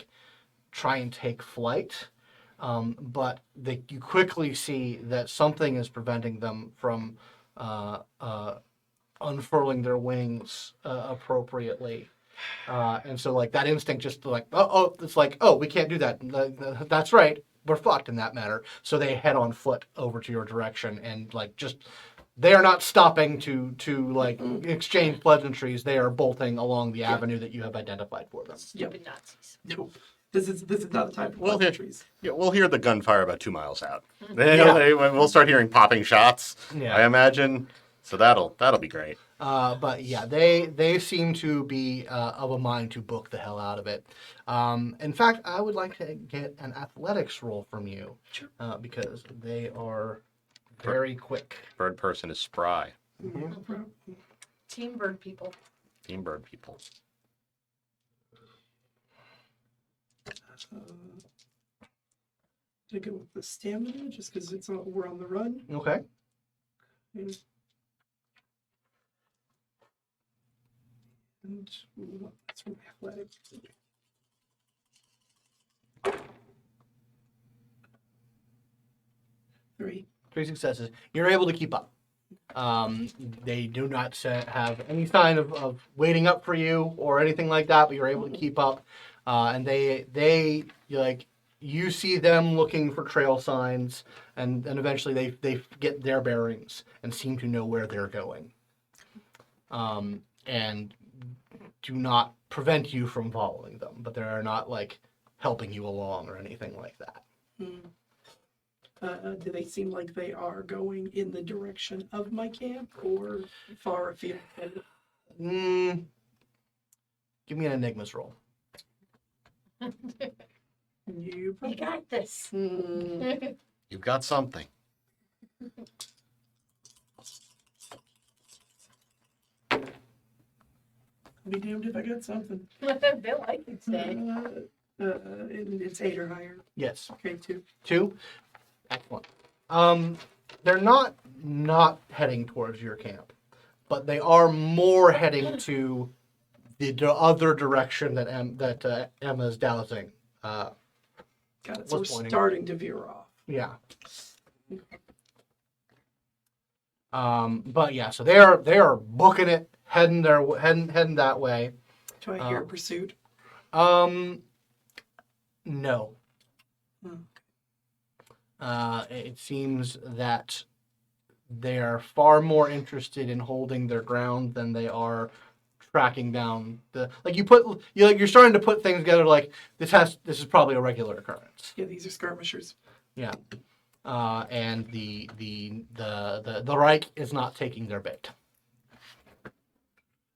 S1: try and take flight. But you quickly see that something is preventing them from unfurling their wings appropriately. And so that instinct just it's we can't do that. That's right. We're fucked in that matter. So they head on foot over to your direction and they are not stopping to exchange pleasantries. They are bolting along the avenue that you have identified for them.
S5: Stupid Nazis.
S4: Nope. This is not the time for
S2: Well,
S4: pleasantries.
S2: Yeah, we'll hear the gunfire about 2 miles out.
S1: Yeah.
S2: We'll start hearing popping shots.
S1: Yeah.
S2: I imagine. So that'll be great.
S1: But yeah, they seem to be of a mind to book the hell out of it. In fact, I would like to get an athletics roll from you, because they are very quick.
S2: Bird person is spry.
S4: No problem.
S5: Team bird people.
S2: Team bird people.
S4: To go with the stamina, just because we're on the run.
S1: Okay.
S4: And that's from athletics. 3.
S1: 3 successes. You're able to keep up. They do not have any sign of waiting up for you or anything like that, but you're able to keep up. And they you see them looking for trail signs, and eventually they get their bearings and seem to know where they're going. And do not prevent you from following them, but they're not helping you along or anything like that.
S4: Do they seem like they are going in the direction of my camp or far afield?
S1: Give me an Enigmas roll.
S4: You
S5: You got this.
S2: You've got something.
S4: be damned if I got something.
S5: They like it today.
S4: And it's 8 or higher.
S1: Yes.
S4: Okay, 2.
S1: 2? Excellent. They're not heading towards your camp, but they are more heading to the other direction that Emma's dowsing.
S4: Got it. So we're
S1: Was pointing.
S4: starting to veer off.
S1: Yeah. But yeah, so they are booking it, heading that way.
S4: Do I hear pursuit?
S1: No.
S4: Hmm.
S1: It seems that they are far more interested in holding their ground than they are tracking down you're starting to put things together this is probably a regular occurrence.
S4: Yeah, these are skirmishers.
S1: Yeah. And the Reich is not taking their bait.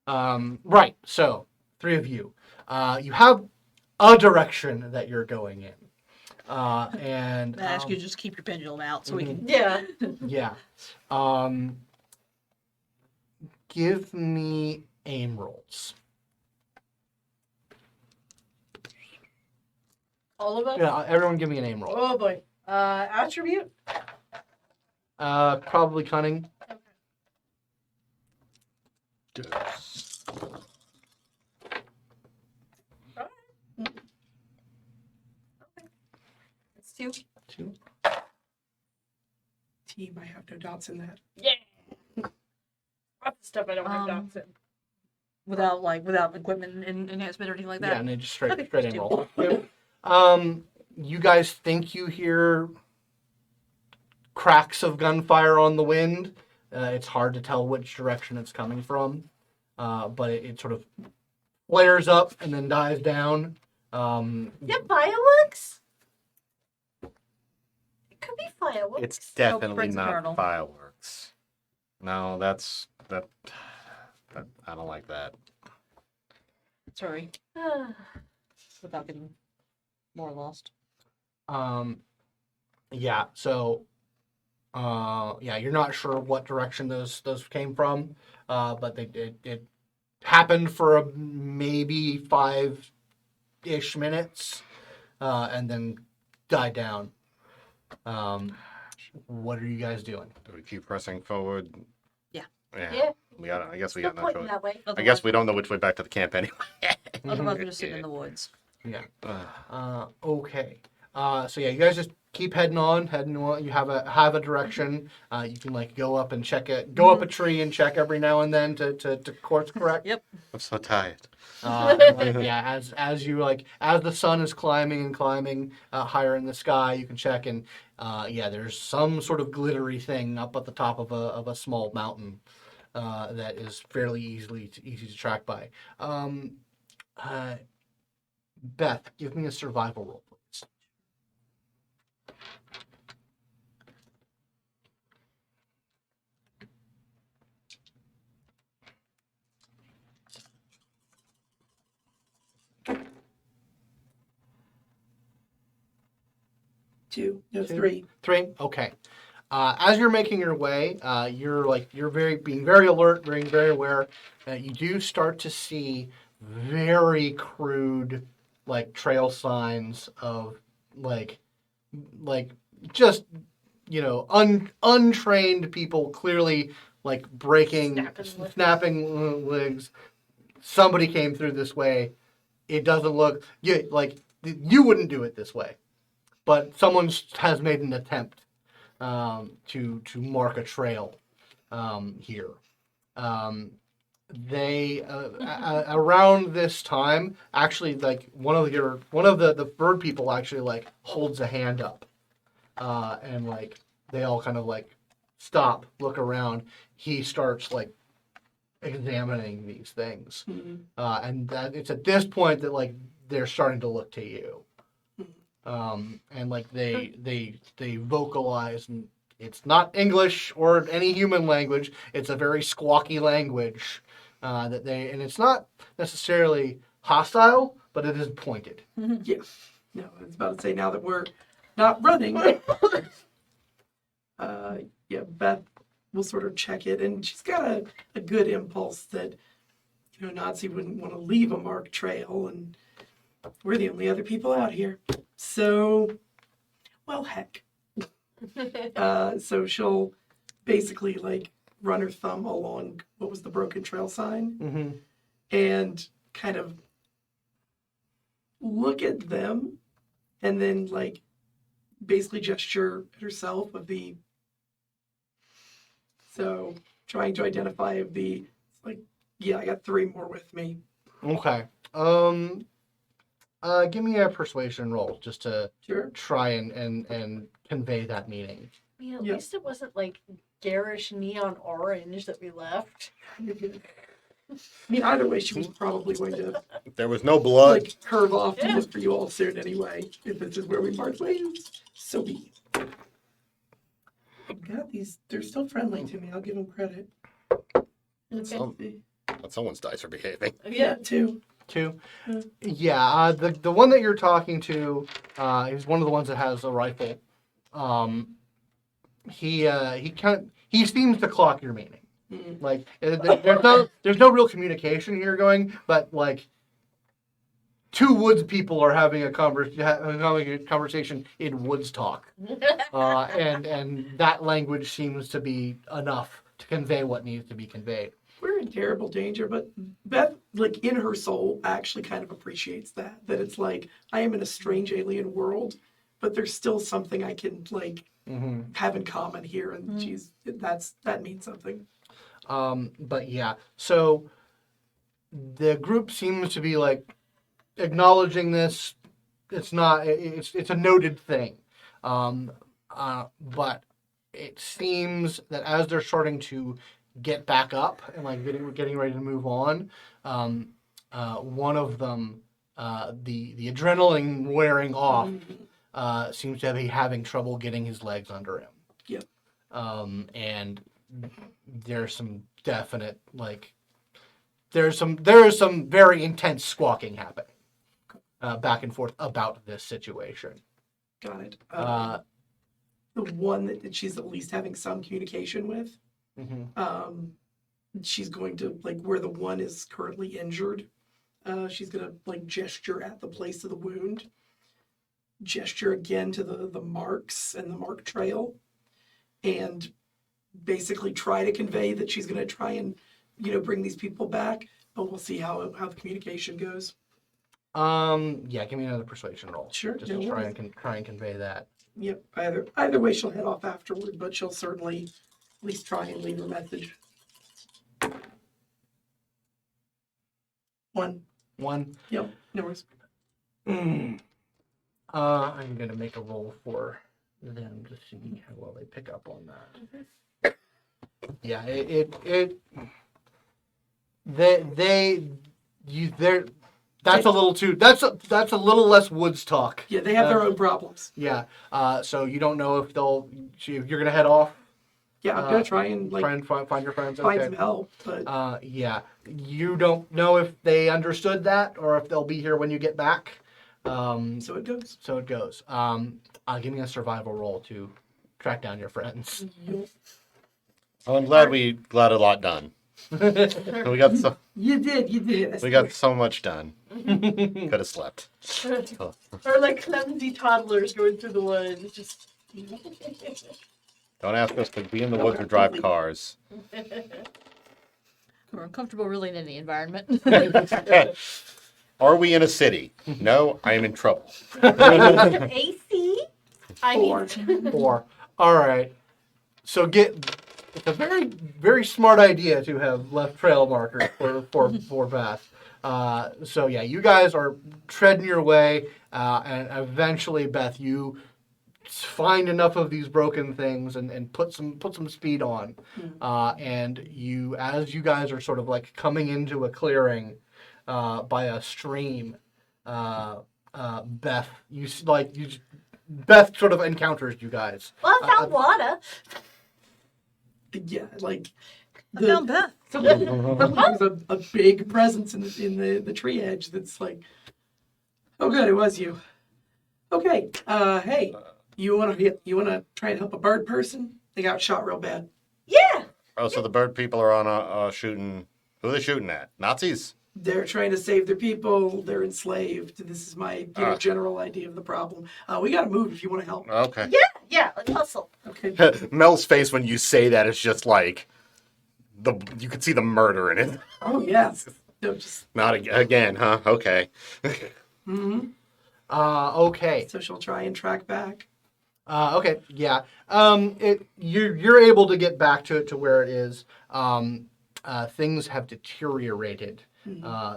S1: Right. So 3 of you, you have a direction that you're going in. And
S3: I ask you to just keep your pendulum out so we can.
S5: Yeah.
S1: yeah. Give me aim rolls.
S5: All of us?
S1: Yeah, everyone give me an aim roll.
S5: Oh boy. Attribute?
S1: Probably cunning.
S5: It's 2.
S1: 2.
S4: Team, I have no doubts in that.
S5: Yeah. Lots of stuff I don't have
S3: Um,
S5: dots in.
S3: Without equipment enhancement or anything like
S1: Yeah,
S3: that.
S1: and they just straight
S3: Okay,
S1: aim
S3: just
S1: roll. You guys think you hear cracks of gunfire on the wind, It's hard to tell which direction it's coming from, but it sort of flares up and then dies down.
S5: Yeah, fireworks? It could be fireworks.
S2: It's definitely
S3: Briggs
S2: not
S3: Eternal.
S2: fireworks. No, that. I don't like that.
S3: Sorry, without getting more lost.
S1: Yeah. So, yeah, you're not sure what direction those came from, but it happened for maybe 5-ish minutes, and then died down. What are you guys doing?
S2: Do we keep pressing forward?
S3: Yeah.
S5: Yeah.
S2: I guess we
S5: No
S2: got no
S5: pointing
S2: choice.
S5: that way.
S2: I guess we don't know which way back to the camp anyway.
S3: Otherwise, we're just sitting in the woods.
S1: Yeah. Okay. So yeah, you guys just keep heading on. You have a direction. You can like go up and check it. Go up a tree and check every now and then to course correct.
S3: Yep.
S2: I'm so tired.
S1: Yeah, as the sun is climbing higher in the sky, you can check and yeah, there's some sort of glittery thing up at the top of a small mountain that is fairly easy to track by. Beth, give me a survival roll, please.
S4: Two. No,
S1: Two.
S4: three.
S1: 3. Okay. As you're making your way, you're being very alert, being very aware. You do start to see very crude like trail signs of like just untrained people clearly like breaking, snapping legs. Somebody came through this way. It doesn't look like you wouldn't do it this way, but someone has made an attempt to mark a trail here. They around this time, actually, like one of the bird people actually like holds a hand up, and like they all kind of like stop, look around. He starts like examining these things, and that it's at this point that like they're starting to look to you. And like they vocalize, and it's not English or any human language. It's a very squawky language and it's not necessarily hostile, but it is pointed.
S4: Yeah. No, I was about to say now that we're not running. Yeah, Beth will sort of check it, and she's got a good impulse that Nazi wouldn't want to leave a marked trail, and we're the only other people out here. So, well, heck. So she'll basically like run her thumb along what was the broken trail sign and kind of look at them and then like basically gesture at herself of the, so trying to identify of the, like, yeah, I got 3 more with me.
S1: Okay. Give me a persuasion roll just to
S4: Sure.
S1: try and convey that meaning.
S5: Yeah, at
S4: Yeah.
S5: least it wasn't like garish neon orange that we left.
S4: I mean, either way, she was probably going to
S2: There was no blood.
S4: like curve off to look for you all soon anyway. If this is where we part ways, so be it. I've got these. They're still friendly to me. I'll give them credit.
S5: Okay.
S2: Someone's dice are behaving.
S4: Yeah, 2.
S1: 2.
S4: Yeah.
S1: Yeah. The one that you're talking to is one of the ones that has a rifle. He seems to clock your meaning.
S4: Mm.
S1: Like there's no real communication here going, but like 2 woods people are having a conversation in woods talk, and that language seems to be enough to convey what needs to be conveyed.
S4: We're in terrible danger, but Beth, like in her soul, actually kind of appreciates that. That it's like I am in a strange alien world, but there's still something I can like have in common here, and that means something.
S1: But yeah, so the group seems to be like acknowledging this. It's not. It's a noted thing, but it seems that as they're starting to get back up and like getting ready to move on, one of them, the adrenaline wearing off, seems to be having trouble getting his legs under him.
S4: Yep.
S1: And there's some definite there is some very intense squawking happening back and forth about this situation.
S4: Got it. The one that she's at least having some communication with, she's going to, like, where the one is currently injured, she's going to, like, gesture at the place of the wound, gesture again to the marks and the mark trail, and basically try to convey that she's going to try and, bring these people back, but we'll see how the communication goes.
S1: Yeah, give me another persuasion roll.
S4: Sure,
S1: Just
S4: no
S1: to try
S4: worries.
S1: and try and convey that.
S4: Yep, either way she'll head off afterward, but she'll certainly at least try and leave a message. 1. Yep, no worries.
S1: I'm gonna make a roll for them to see how well they pick up on that. Yeah, that's a little too. That's a little less woods talk.
S4: Yeah, they have their own problems.
S1: Yeah. So you don't know if you're gonna head off.
S4: Yeah, I'm gonna try and
S1: Find your friends.
S4: find
S1: Okay.
S4: some help, but
S1: Yeah. You don't know if they understood that or if they'll be here when you get back.
S4: so it goes.
S1: So it goes. Give me a survival roll to track down your friends.
S2: Well, I'm glad we got a lot done. We got so
S4: You did.
S2: we got so much done. Could have slept.
S5: Or like clumsy toddlers going through the woods. Just.
S2: Don't ask us to be in the woods or drive cars.
S3: We're uncomfortable really in any environment.
S2: Are we in a city? No, I am in trouble.
S5: AC? I
S4: Four.
S5: mean.
S1: 4. All right. So it's a very, very smart idea to have left trail markers for Beth. So yeah, you guys are treading your way, and eventually, Beth, you find enough of these broken things and put some speed on. And as you guys are sort of like coming into a clearing by a stream, Beth, Beth sort of encounters you guys.
S5: Well, I found water.
S4: Yeah, like
S3: I found Beth.
S4: there's a big presence in the tree edge that's like, oh good, it was you. Okay, hey, you wanna try and help a bird person? They got shot real bad.
S5: Yeah.
S2: Oh, so the bird people are on shooting. Who are they shooting at? Nazis?
S4: They're trying to save their people. They're enslaved. This is my general idea of the problem. We gotta move if you want to help.
S2: Okay.
S5: Yeah. Let's hustle.
S4: Okay.
S2: Mel's face when you say that is just like you can see the murder in it.
S4: Oh yes. No, just
S2: Not again, huh? Okay.
S1: Okay.
S4: so she'll try and track back.
S1: Okay. Yeah. You're able to get back to where it is. Things have deteriorated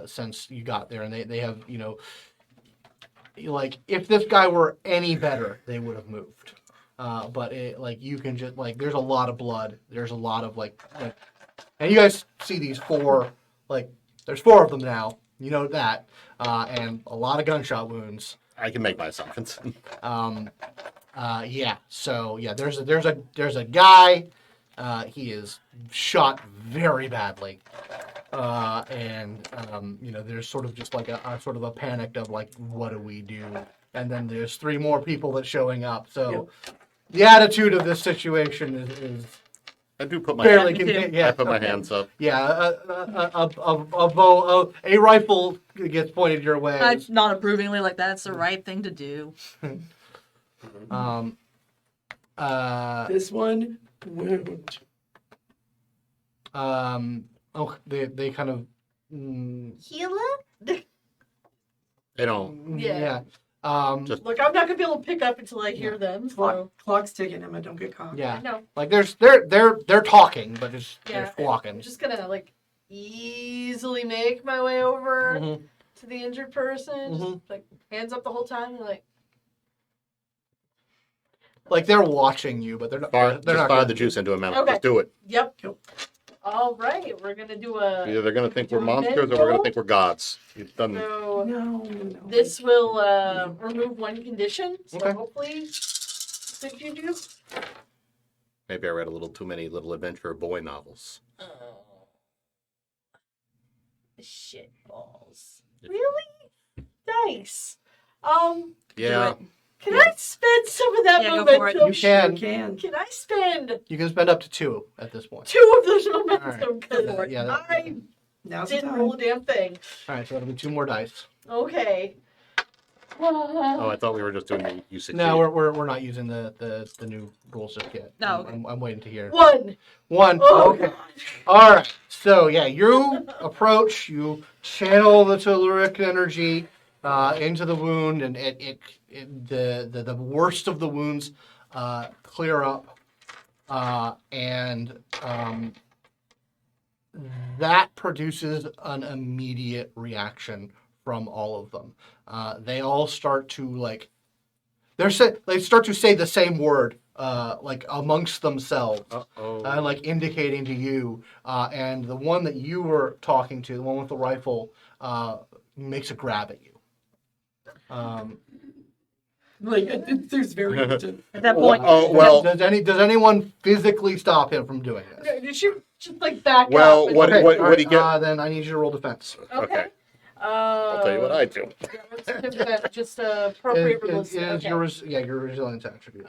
S1: since you got there, and they have, like if this guy were any better, they would have moved. But you can just there's a lot of blood. There's a lot of and you guys see these 4 there's 4 of them now. You know that, and a lot of gunshot wounds.
S2: I can make my assumptions.
S1: Yeah. So yeah, there's a guy. He is shot very badly, and there's sort of just a sort of a panic of what do we do? And then there's 3 more people that's showing up. So the attitude of this situation is
S2: I do put my
S1: fairly
S3: me too.
S1: contained.
S2: I put my hands up.
S1: Yeah, a rifle gets pointed your way.
S3: Not approvingly, that's the right thing to do.
S4: This one wound.
S1: They kind of
S5: Healer?
S2: They don't.
S1: yeah.
S5: Look, I'm not gonna be able to pick up until I hear them. So.
S4: Clock's ticking, Emma. Don't get caught.
S1: Yeah.
S5: No.
S1: They're talking, but they're
S5: I'm
S1: squawking.
S5: just gonna easily make my way over
S1: Mhm.
S5: to the injured person. Just hands up the whole time and
S1: Like they're watching you, but they're not.
S2: Fire,
S1: They're
S2: just
S1: not
S2: fire
S1: gonna
S2: the juice into a mouth.
S5: Okay.
S2: Just do it.
S5: Yep.
S4: Yep.
S5: All right, we're gonna do a.
S2: Either they're gonna think
S5: Do
S2: we're
S5: a
S2: monsters or we're
S5: mental?
S2: gonna think we're gods. You've done.
S5: So
S4: No.
S5: this will remove one condition. So
S2: Okay.
S5: hopefully, did you do?
S2: Maybe I read a little too many little adventure boy novels.
S5: Oh. Shit balls. Really? Nice.
S2: Yeah.
S5: Can I spend some of that
S3: Yeah, go for it.
S5: momentum?
S1: You can.
S4: Can.
S5: Can I spend
S1: You can spend up to 2 at this point.
S5: 2 of those momentum?
S1: All
S5: Because
S1: right. Yeah, that-
S5: I
S4: Now's the
S5: didn't roll a
S4: time.
S5: damn thing.
S1: All right, so that'll be 2 more dice.
S5: Okay.
S2: Oh, I thought we were just doing the you succeed.
S1: No, we're not using the new rules just yet.
S3: No, okay.
S1: I'm waiting to hear.
S5: 1.
S1: 1.
S5: Oh,
S1: Okay.
S5: God.
S1: All right. So yeah, you approach, you channel the telluric energy into the wound, and the worst of the wounds clear up, and that produces an immediate reaction from all of them. They all start to they start to say the same word, like amongst themselves.
S2: Uh-oh.
S1: Like indicating to you, and the one that you were talking to, the one with the rifle, makes a grab at you.
S4: There's very little.
S3: At that point,
S2: Oh, well,
S1: does anyone physically stop him from doing this?
S5: Okay, did you just like back
S2: Well,
S5: up? and-
S2: what-
S1: Okay,
S2: what
S1: all
S2: do you get?
S1: Then I need you to roll defense.
S2: okay. I'll tell you what I do.
S5: Yeah, let's give that just appropriate
S1: Is
S5: okay.
S1: your resilience attribute.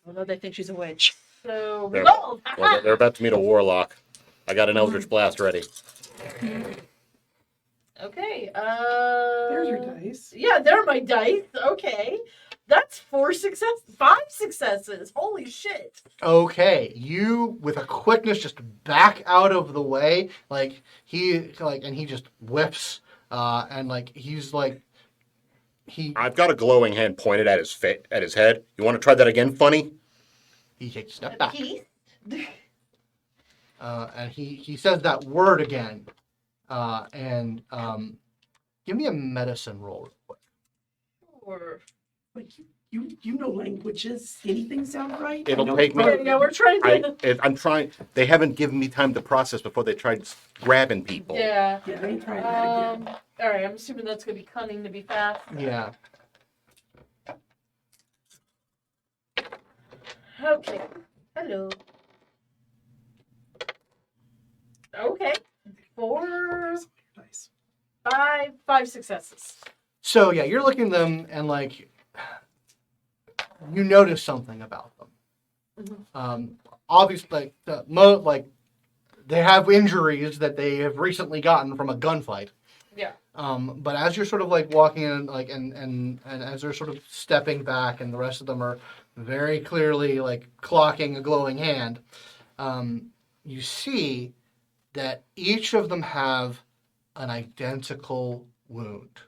S3: although they think she's a witch.
S5: So
S2: There.
S5: resolve.
S2: Well, they're about to meet a warlock. I got an Eldritch Blast ready.
S5: Okay.
S4: There's your dice.
S5: Yeah, there are my dice. Okay, that's 5 successes. Holy shit!
S1: Okay, you with a quickness just back out of the way, and he just whiffs, and he
S2: I've got a glowing hand pointed at his head. You want to try that again, funny?
S1: he takes a step
S5: A
S1: back,
S5: piece.
S1: and he says that word again, and give me a medicine roll real quick.
S5: Or
S4: Like you know languages. Anything sound right?
S2: It'll
S4: I know
S2: take me-
S4: it's
S5: yeah, we're trying to.
S2: I'm trying. They haven't given me time to process before they tried grabbing people.
S5: Yeah.
S4: Yeah, I ain't trying that again.
S5: All right. I'm assuming that's gonna be cunning to be fast.
S1: Yeah.
S5: Okay. Hello. Okay. 4,
S4: Nice.
S5: 5 successes.
S1: So yeah, you're looking at them and you notice something about them. Obviously, they have injuries that they have recently gotten from a gunfight.
S5: Yeah.
S1: But as you're sort of walking in, and as they're sort of stepping back, and the rest of them are very clearly clocking a glowing hand, you see that each of them have an identical wound,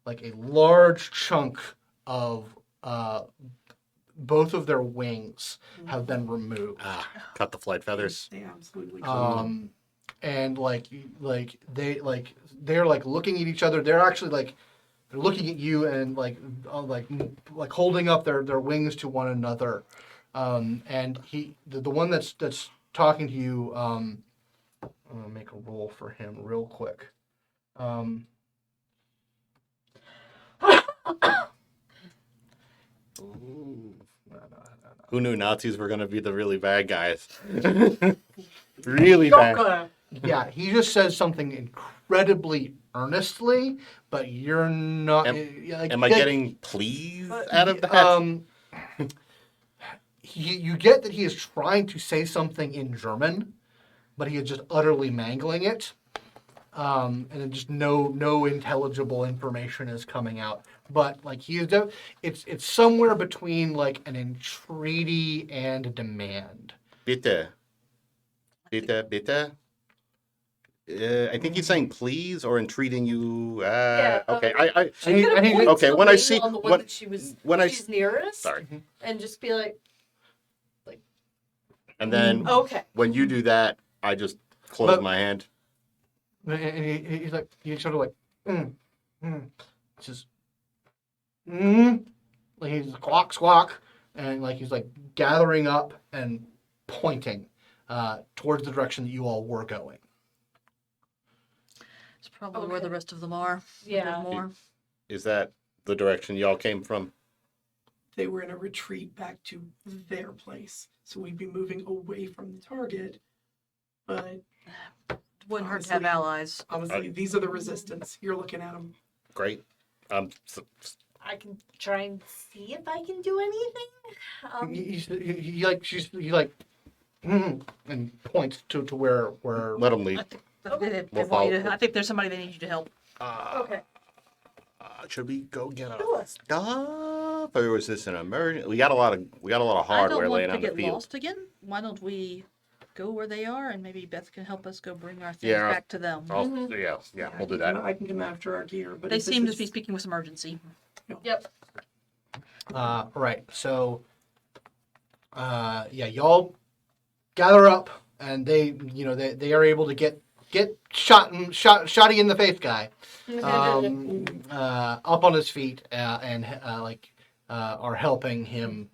S1: like a large chunk of both of their wings have been removed.
S2: Cut the flight feathers.
S4: They absolutely.
S1: And they're looking at each other. They're actually they're looking at you and holding up their wings to one another. And the one that's talking to you, I'm gonna make a roll for him real quick.
S2: Who knew Nazis were going to be the really bad guys? Really bad.
S5: Shocker.
S1: Yeah, he just says something incredibly earnestly, but you're not.
S2: Am I getting please out of that?
S1: You get that he is trying to say something in German, but he is just utterly mangling it, and it just no intelligible information is coming out. But it's somewhere between an entreaty and a demand.
S2: Bitte. Bitte, bitte. I think he's saying please or entreating you. Okay, I
S5: She could have pointed
S2: okay,
S5: the
S2: when I
S5: wing
S2: see-
S5: on the one
S2: when-
S5: that she's
S2: when
S5: nearest,
S2: sorry.
S5: and just be like,
S2: And then
S5: okay,
S2: when you do that, I just close
S1: But-
S2: my hand.
S1: And he's sort of just he's squawk squawk, and like he's like gathering up and pointing towards the direction that you all were going.
S3: It's probably where the
S5: Okay.
S3: rest of them are.
S5: Yeah.
S3: There's more.
S2: Is that the direction y'all came from?
S4: They were in a retreat back to their place. So we'd be moving away from the target. But
S3: Wouldn't hurt to have
S4: Honestly,
S3: allies.
S4: honestly, these are the resistance. You're looking at them.
S2: Great.
S5: I can try and see if I can do anything.
S1: He like and points to where
S2: Let them lead.
S3: I think they
S2: We'll
S3: want you
S2: follow.
S3: to, I think there's somebody they need you to help.
S5: Okay.
S2: Should we go get
S5: Do
S2: our
S5: us.
S2: stuff, or was this an emergency? We got a lot of
S3: I
S2: hardware
S3: don't
S2: laying
S3: want
S2: on
S3: to
S2: the
S3: get
S2: field.
S3: lost again. Why don't we go where they are, and maybe Beth can help us go bring our things
S2: Yeah.
S3: back to them.
S2: Yeah, we'll do that.
S4: I can come after our gear. But
S3: They
S4: if
S3: seem
S4: this
S3: to be
S4: is-
S3: speaking with some urgency.
S5: Yep.
S1: right. So y'all gather up, and they are able to get shotty in the face guy up on his feet and are helping him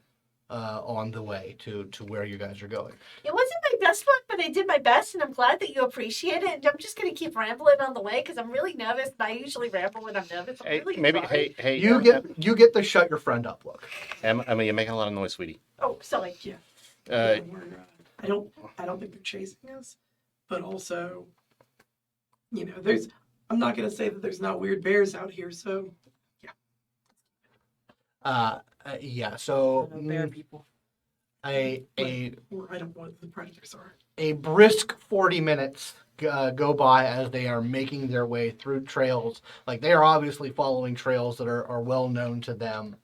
S1: on the way to where you guys are going.
S5: It wasn't my best one, but I did my best, and I'm glad that you appreciate it. And I'm just gonna keep rambling on the way because I'm really nervous. And I usually ramble when I'm nervous. I'm really sorry.
S2: hey,
S1: You get the shut your friend up look.
S2: Emma, you're making a lot of noise, sweetie.
S5: Oh, sorry.
S2: Uh,
S4: I don't think they're chasing us, but also, I'm not gonna say that there's not weird bears out here. So
S1: So
S3: Bear people.
S1: a
S4: or I don't know what the predators are.
S1: a brisk 40 minutes go by as they are making their way through trails. Like, they are obviously following trails that are well known to them.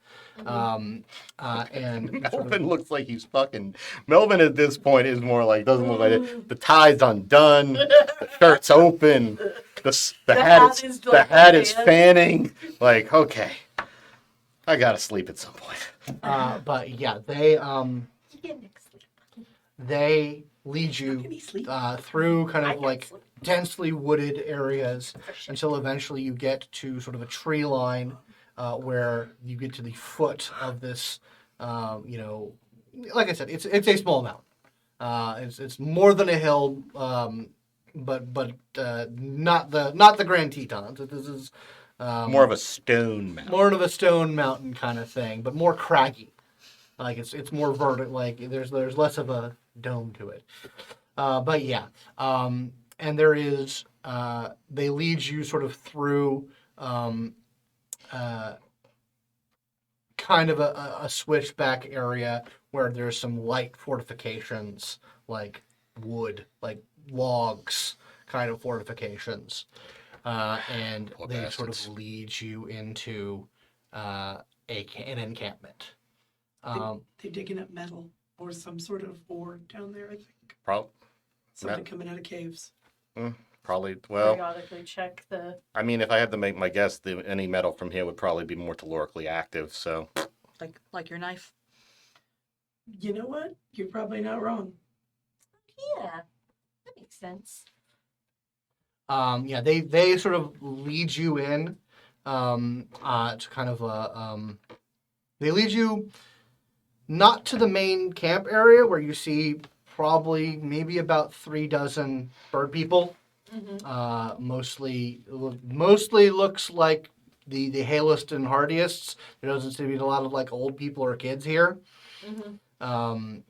S1: And
S2: Melvin looks like he's fucking. Melvin at this point is more like, doesn't look like it. The tie's undone, the shirt's open, the hat is fanning. Like, okay, I gotta sleep at some point.
S1: but yeah, they
S5: Yeah, next week.
S1: they lead you
S4: Can he sleep?
S1: through kind
S5: I
S1: of
S5: can
S1: like
S5: sleep
S1: densely wooded areas
S5: for sure.
S1: until eventually you get to sort of a tree line where you get to the foot of this, like I said, it's a small mountain. It's more than a hill, but not the Grand Tetons. This is
S2: More of a stone mountain.
S1: more of a stone mountain kind of thing, but more craggy. Like it's more vertical. Like there's less of a dome to it. But yeah, and there is they lead you sort of through kind of a switchback area where there's some light fortifications, like wood, like logs, kind of fortifications, and
S2: Poor
S1: they sort
S2: bastards.
S1: of lead you into an encampment.
S4: They digging up metal or some sort of ore down there. I think
S2: Met-
S4: something coming out of caves.
S2: Probably. Well,
S5: Periodically check the.
S2: I mean, if I had to make my guess, any metal from here would probably be more calorically active. So
S3: Like your knife.
S4: You know what? You're probably not wrong.
S5: Yeah, that makes sense.
S1: Yeah, they sort of lead you in to kind of they lead you not to the main camp area where you see probably maybe about 36 bird people. Mostly looks like the halest and hardiest. There doesn't seem to be a lot of like old people or kids here. And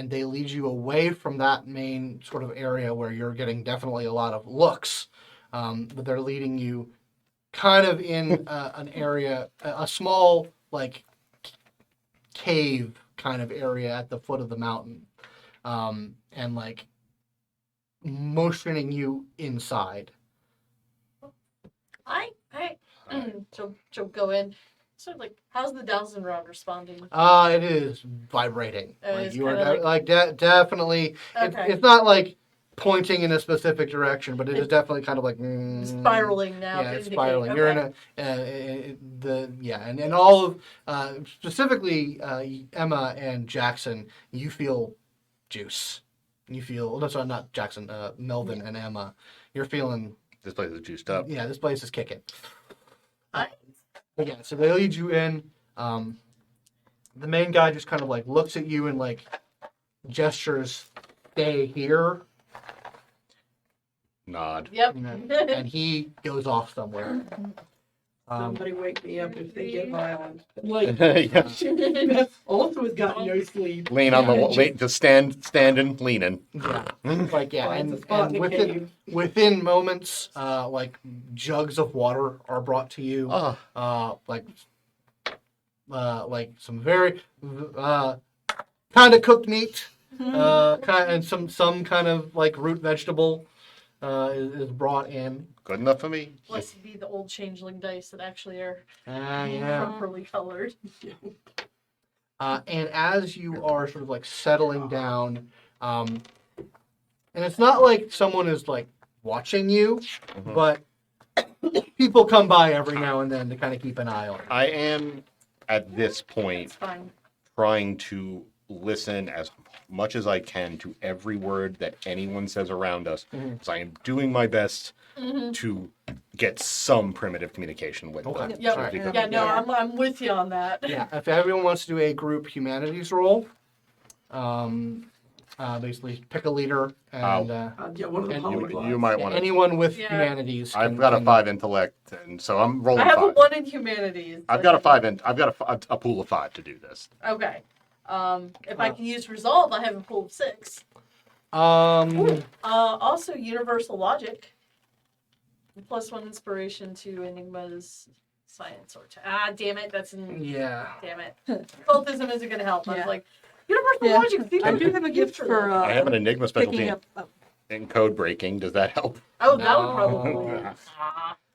S1: they lead you away from that main sort of area where you're getting definitely a lot of looks. But they're leading you kind of in an area, a small like cave kind of area at the foot of the mountain, and like motioning you inside.
S5: She'll go in. So like, how's the Dowson rod responding?
S1: It is vibrating. Like
S5: It's
S1: you are
S5: kinda like-
S1: definitely.
S5: Okay.
S1: It's not like pointing in a specific direction, but it is definitely kind of like
S5: Spiraling now.
S1: Yeah,
S5: to
S1: it's
S5: indicate-
S1: spiraling. You're in
S5: okay.
S1: and all of specifically Emma and Jackson. You feel juice. You feel that's not Jackson. Melvin and Emma. You're feeling.
S2: this place is juiced up.
S1: Yeah, this place is kicking.
S5: Nice.
S1: But yeah, so they lead you in. the main guy just kind of like looks at you and like gestures, "Stay here,"
S2: Nod.
S5: Yep.
S1: and he goes off somewhere.
S4: Somebody wake me up if they get violent. Like,
S2: Yeah.
S4: Beth also has got no sleep.
S2: Lean on the
S4: Yeah,
S2: wall. Just standing, leaning.
S1: Yeah, like yeah,
S4: Finds
S1: and,
S4: a spot
S1: and
S4: in the
S1: within
S4: cave.
S1: within moments, like jugs of water are brought to you.
S2: Oh,
S1: Like some very kind of cooked meat, and some kind of like root vegetable is brought in.
S2: good enough for me.
S5: Blessed be the old changeling dice that actually are
S1: Yeah.
S5: properly colored.
S1: And as you are sort of like settling down, and it's not like someone is like watching you,
S2: Mhm.
S1: but people come by every now and then to kind of keep an eye on you.
S2: I am at this point
S5: It's fine.
S2: trying to listen as much as I can to every word that anyone says around us,
S1: Mhm.
S2: because I am doing my best to get some primitive communication with them.
S1: Okay.
S5: Yep.
S1: All right.
S5: Yeah, no, I'm with you on that.
S1: Yeah, if everyone wants to do a group humanities roll, basically pick a leader and
S4: Yeah, one of the
S1: And
S4: polyglots.
S2: You might want to.
S1: anyone with
S5: Yeah.
S1: humanities.
S2: I've
S1: can-
S2: got a
S1: can-
S2: 5 intellect, and so I'm rolling
S5: I have a
S2: 5.
S5: 1 in humanities.
S2: I've got a 5 in. I've got a pool of 5 to do this.
S5: Okay. If I can use resolve, I have a pool of 6.
S1: Um,
S5: Also universal logic. +1 inspiration to Enigma's science or damn it, that's in
S1: yeah.
S5: damn it. Cultism isn't gonna help. I was
S3: Yeah.
S5: like, universal
S3: Yeah.
S5: logic.
S3: I do have a gift for
S2: I have an Enigma specialty
S3: picking
S2: in,
S3: up.
S2: in code breaking. Does that help?
S5: Oh, that would
S1: No.
S5: probably.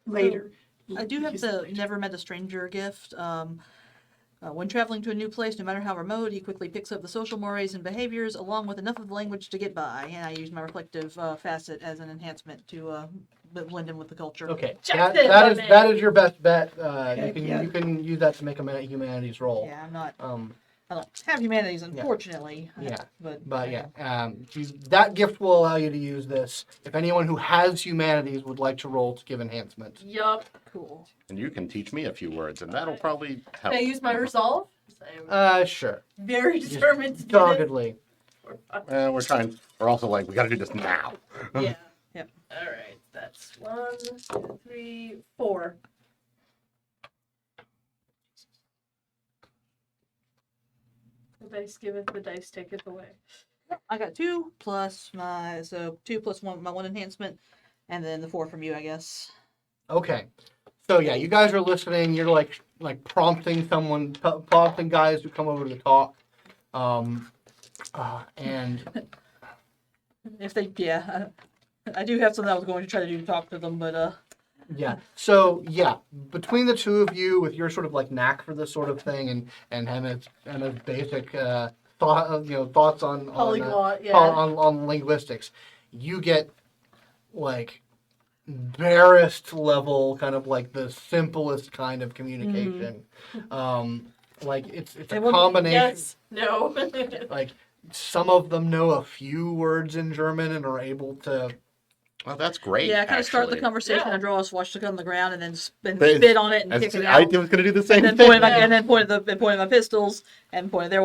S4: Later.
S3: I do have
S4: Use
S3: the
S4: it later.
S3: never met a stranger gift. When traveling to a new place, no matter how remote, he quickly picks up the social mores and behaviors along with enough of the language to get by. And I use my reflective facet as an enhancement to blend in with the culture.
S1: Okay.
S5: Just
S1: That,
S5: it,
S1: that
S5: my
S1: is
S5: man.
S1: that is your best bet. You
S4: Heck
S1: can
S4: yeah.
S1: you can use that to make a humanities roll.
S3: Yeah, I'm not.
S1: Um,
S3: I don't have humanities, unfortunately.
S1: Yeah.
S3: But
S1: yeah, that gift will allow you to use this. If anyone who has humanities would like to roll to give enhancement.
S5: Yup.
S3: cool.
S2: And you can teach me a few words, and that'll probably help.
S5: Can I use my resolve? I'm
S1: Sure.
S5: very
S1: Just
S5: determined to get it.
S1: Doggedly.
S2: We're trying. We're also like, we got to do this now.
S5: Yeah.
S3: Yep.
S5: All right. That's 1, 2, 3, 4. The dice giveth, the dice taketh away.
S3: I got 2 plus my 2 plus 1 my 1 enhancement, and then the 4 from you, I guess.
S1: Okay. So yeah, you guys are listening. You're like prompting prompting guys to come over to talk. And
S3: If they, I do have something I was going to try to do to talk to them, but
S1: yeah. So yeah, between the two of you, with your sort of like knack for this sort of thing, and Emma's basic thoughts on
S5: Polyglot, yeah.
S1: on linguistics, you get like barest level, kind of like the simplest kind of communication. Like it's a
S3: They won't-
S1: combination.
S5: Yes. No.
S1: Like some of them know a few words in German and are able to.
S2: Well, that's great.
S3: yeah, I kind of start the
S2: actually.
S3: conversation.
S5: Yeah.
S3: I draw a swastika on the ground and then
S2: But-
S3: spit on it and
S2: That's-
S3: kick it
S2: I
S3: out.
S2: was going to do the same
S3: And then
S2: thing.
S3: point at my,
S5: Yeah.
S3: and then point at my pistols and point at their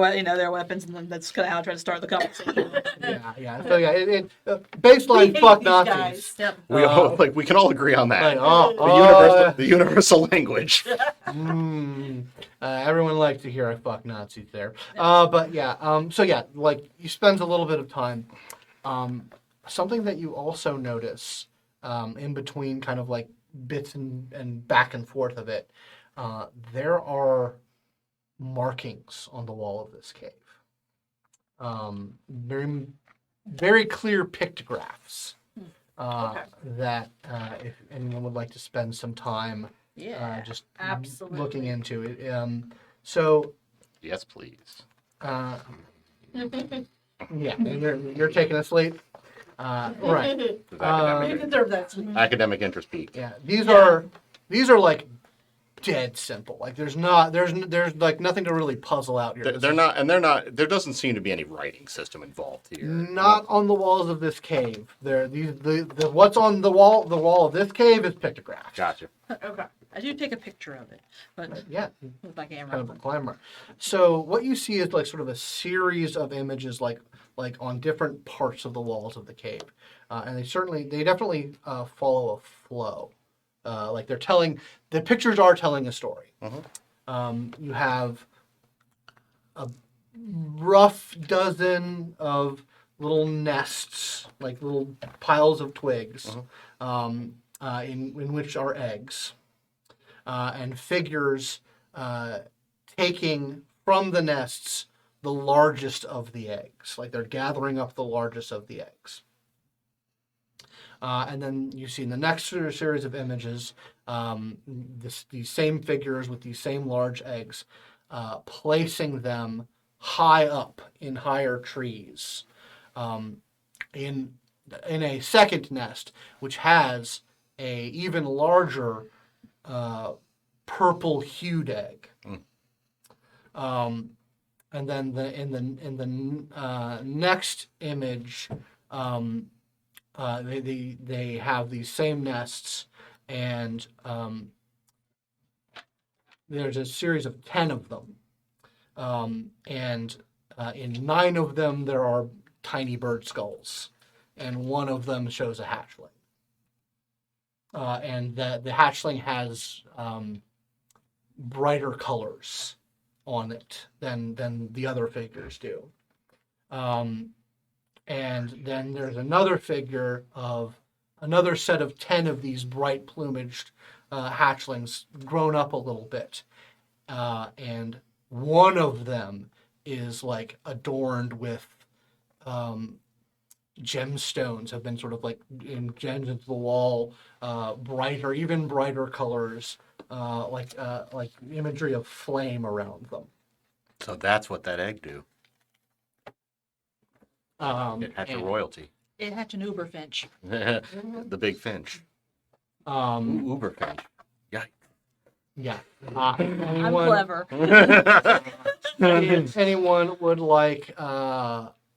S3: weapons, and then that's kind of how I try to start the conversation.
S1: Yeah. So yeah, baseline
S5: We hate
S1: fuck
S5: these
S1: Nazis.
S5: guys.
S3: Yep.
S2: We all we can all agree on that.
S1: Like,
S2: The universal language.
S1: everyone likes to hear I fuck Nazis there. But yeah, so yeah, like you spend a little bit of time. Something that you also notice in between kind of like bits and back and forth of it, there are markings on the wall of this cave. Very, very clear pictographs that if anyone would like to spend some time
S3: Yeah.
S1: just
S5: absolutely.
S1: looking into it. So,
S2: Yes, please.
S1: yeah, and you're taking a sleep. Right.
S2: This is
S5: You
S2: academic,
S5: deserve that. Sleep.
S2: academic interest peak.
S1: Yeah. These
S5: Yeah.
S1: are like dead simple. Like there's like nothing to really puzzle out here.
S2: They're not. There doesn't seem to be any writing system involved here.
S1: Not on the walls of this cave. The what's on the wall of this cave is pictographs.
S2: Gotcha.
S5: Okay.
S3: I do take a picture of it, but
S1: Yeah,
S3: with my
S1: kind
S3: camera.
S1: of a climber. So what you see is like sort of a series of images, like on different parts of the walls of the cave, and they definitely follow a flow. Like the pictures are telling a story. You have a rough dozen of little nests, like little piles of twigs, in which are eggs, and figures taking from the nests the largest of the eggs. Like they're gathering up the largest of the eggs. And then you see in the next series of images these same figures with these same large eggs, placing them high up in higher trees, in a second nest, which has a even larger purple hued egg. And then in the next image, they have these same nests, and there's a series of 10 of them, and in 9 of them there are tiny bird skulls, and one of them shows a hatchling. And the hatchling has brighter colors on it than the other figures do. And then there's another figure of another set of 10 of these bright plumaged hatchlings grown up a little bit. And one of them is like adorned with gemstones, have been sort of like gemmed into the wall, even brighter colors, like imagery of flame around them.
S2: So that's what that egg do. It hatch a
S1: and,
S2: royalty.
S3: It hatched an uber finch.
S2: The big finch. Uber finch. Yeah.
S1: Yeah.
S3: I'm clever.
S1: If anyone would like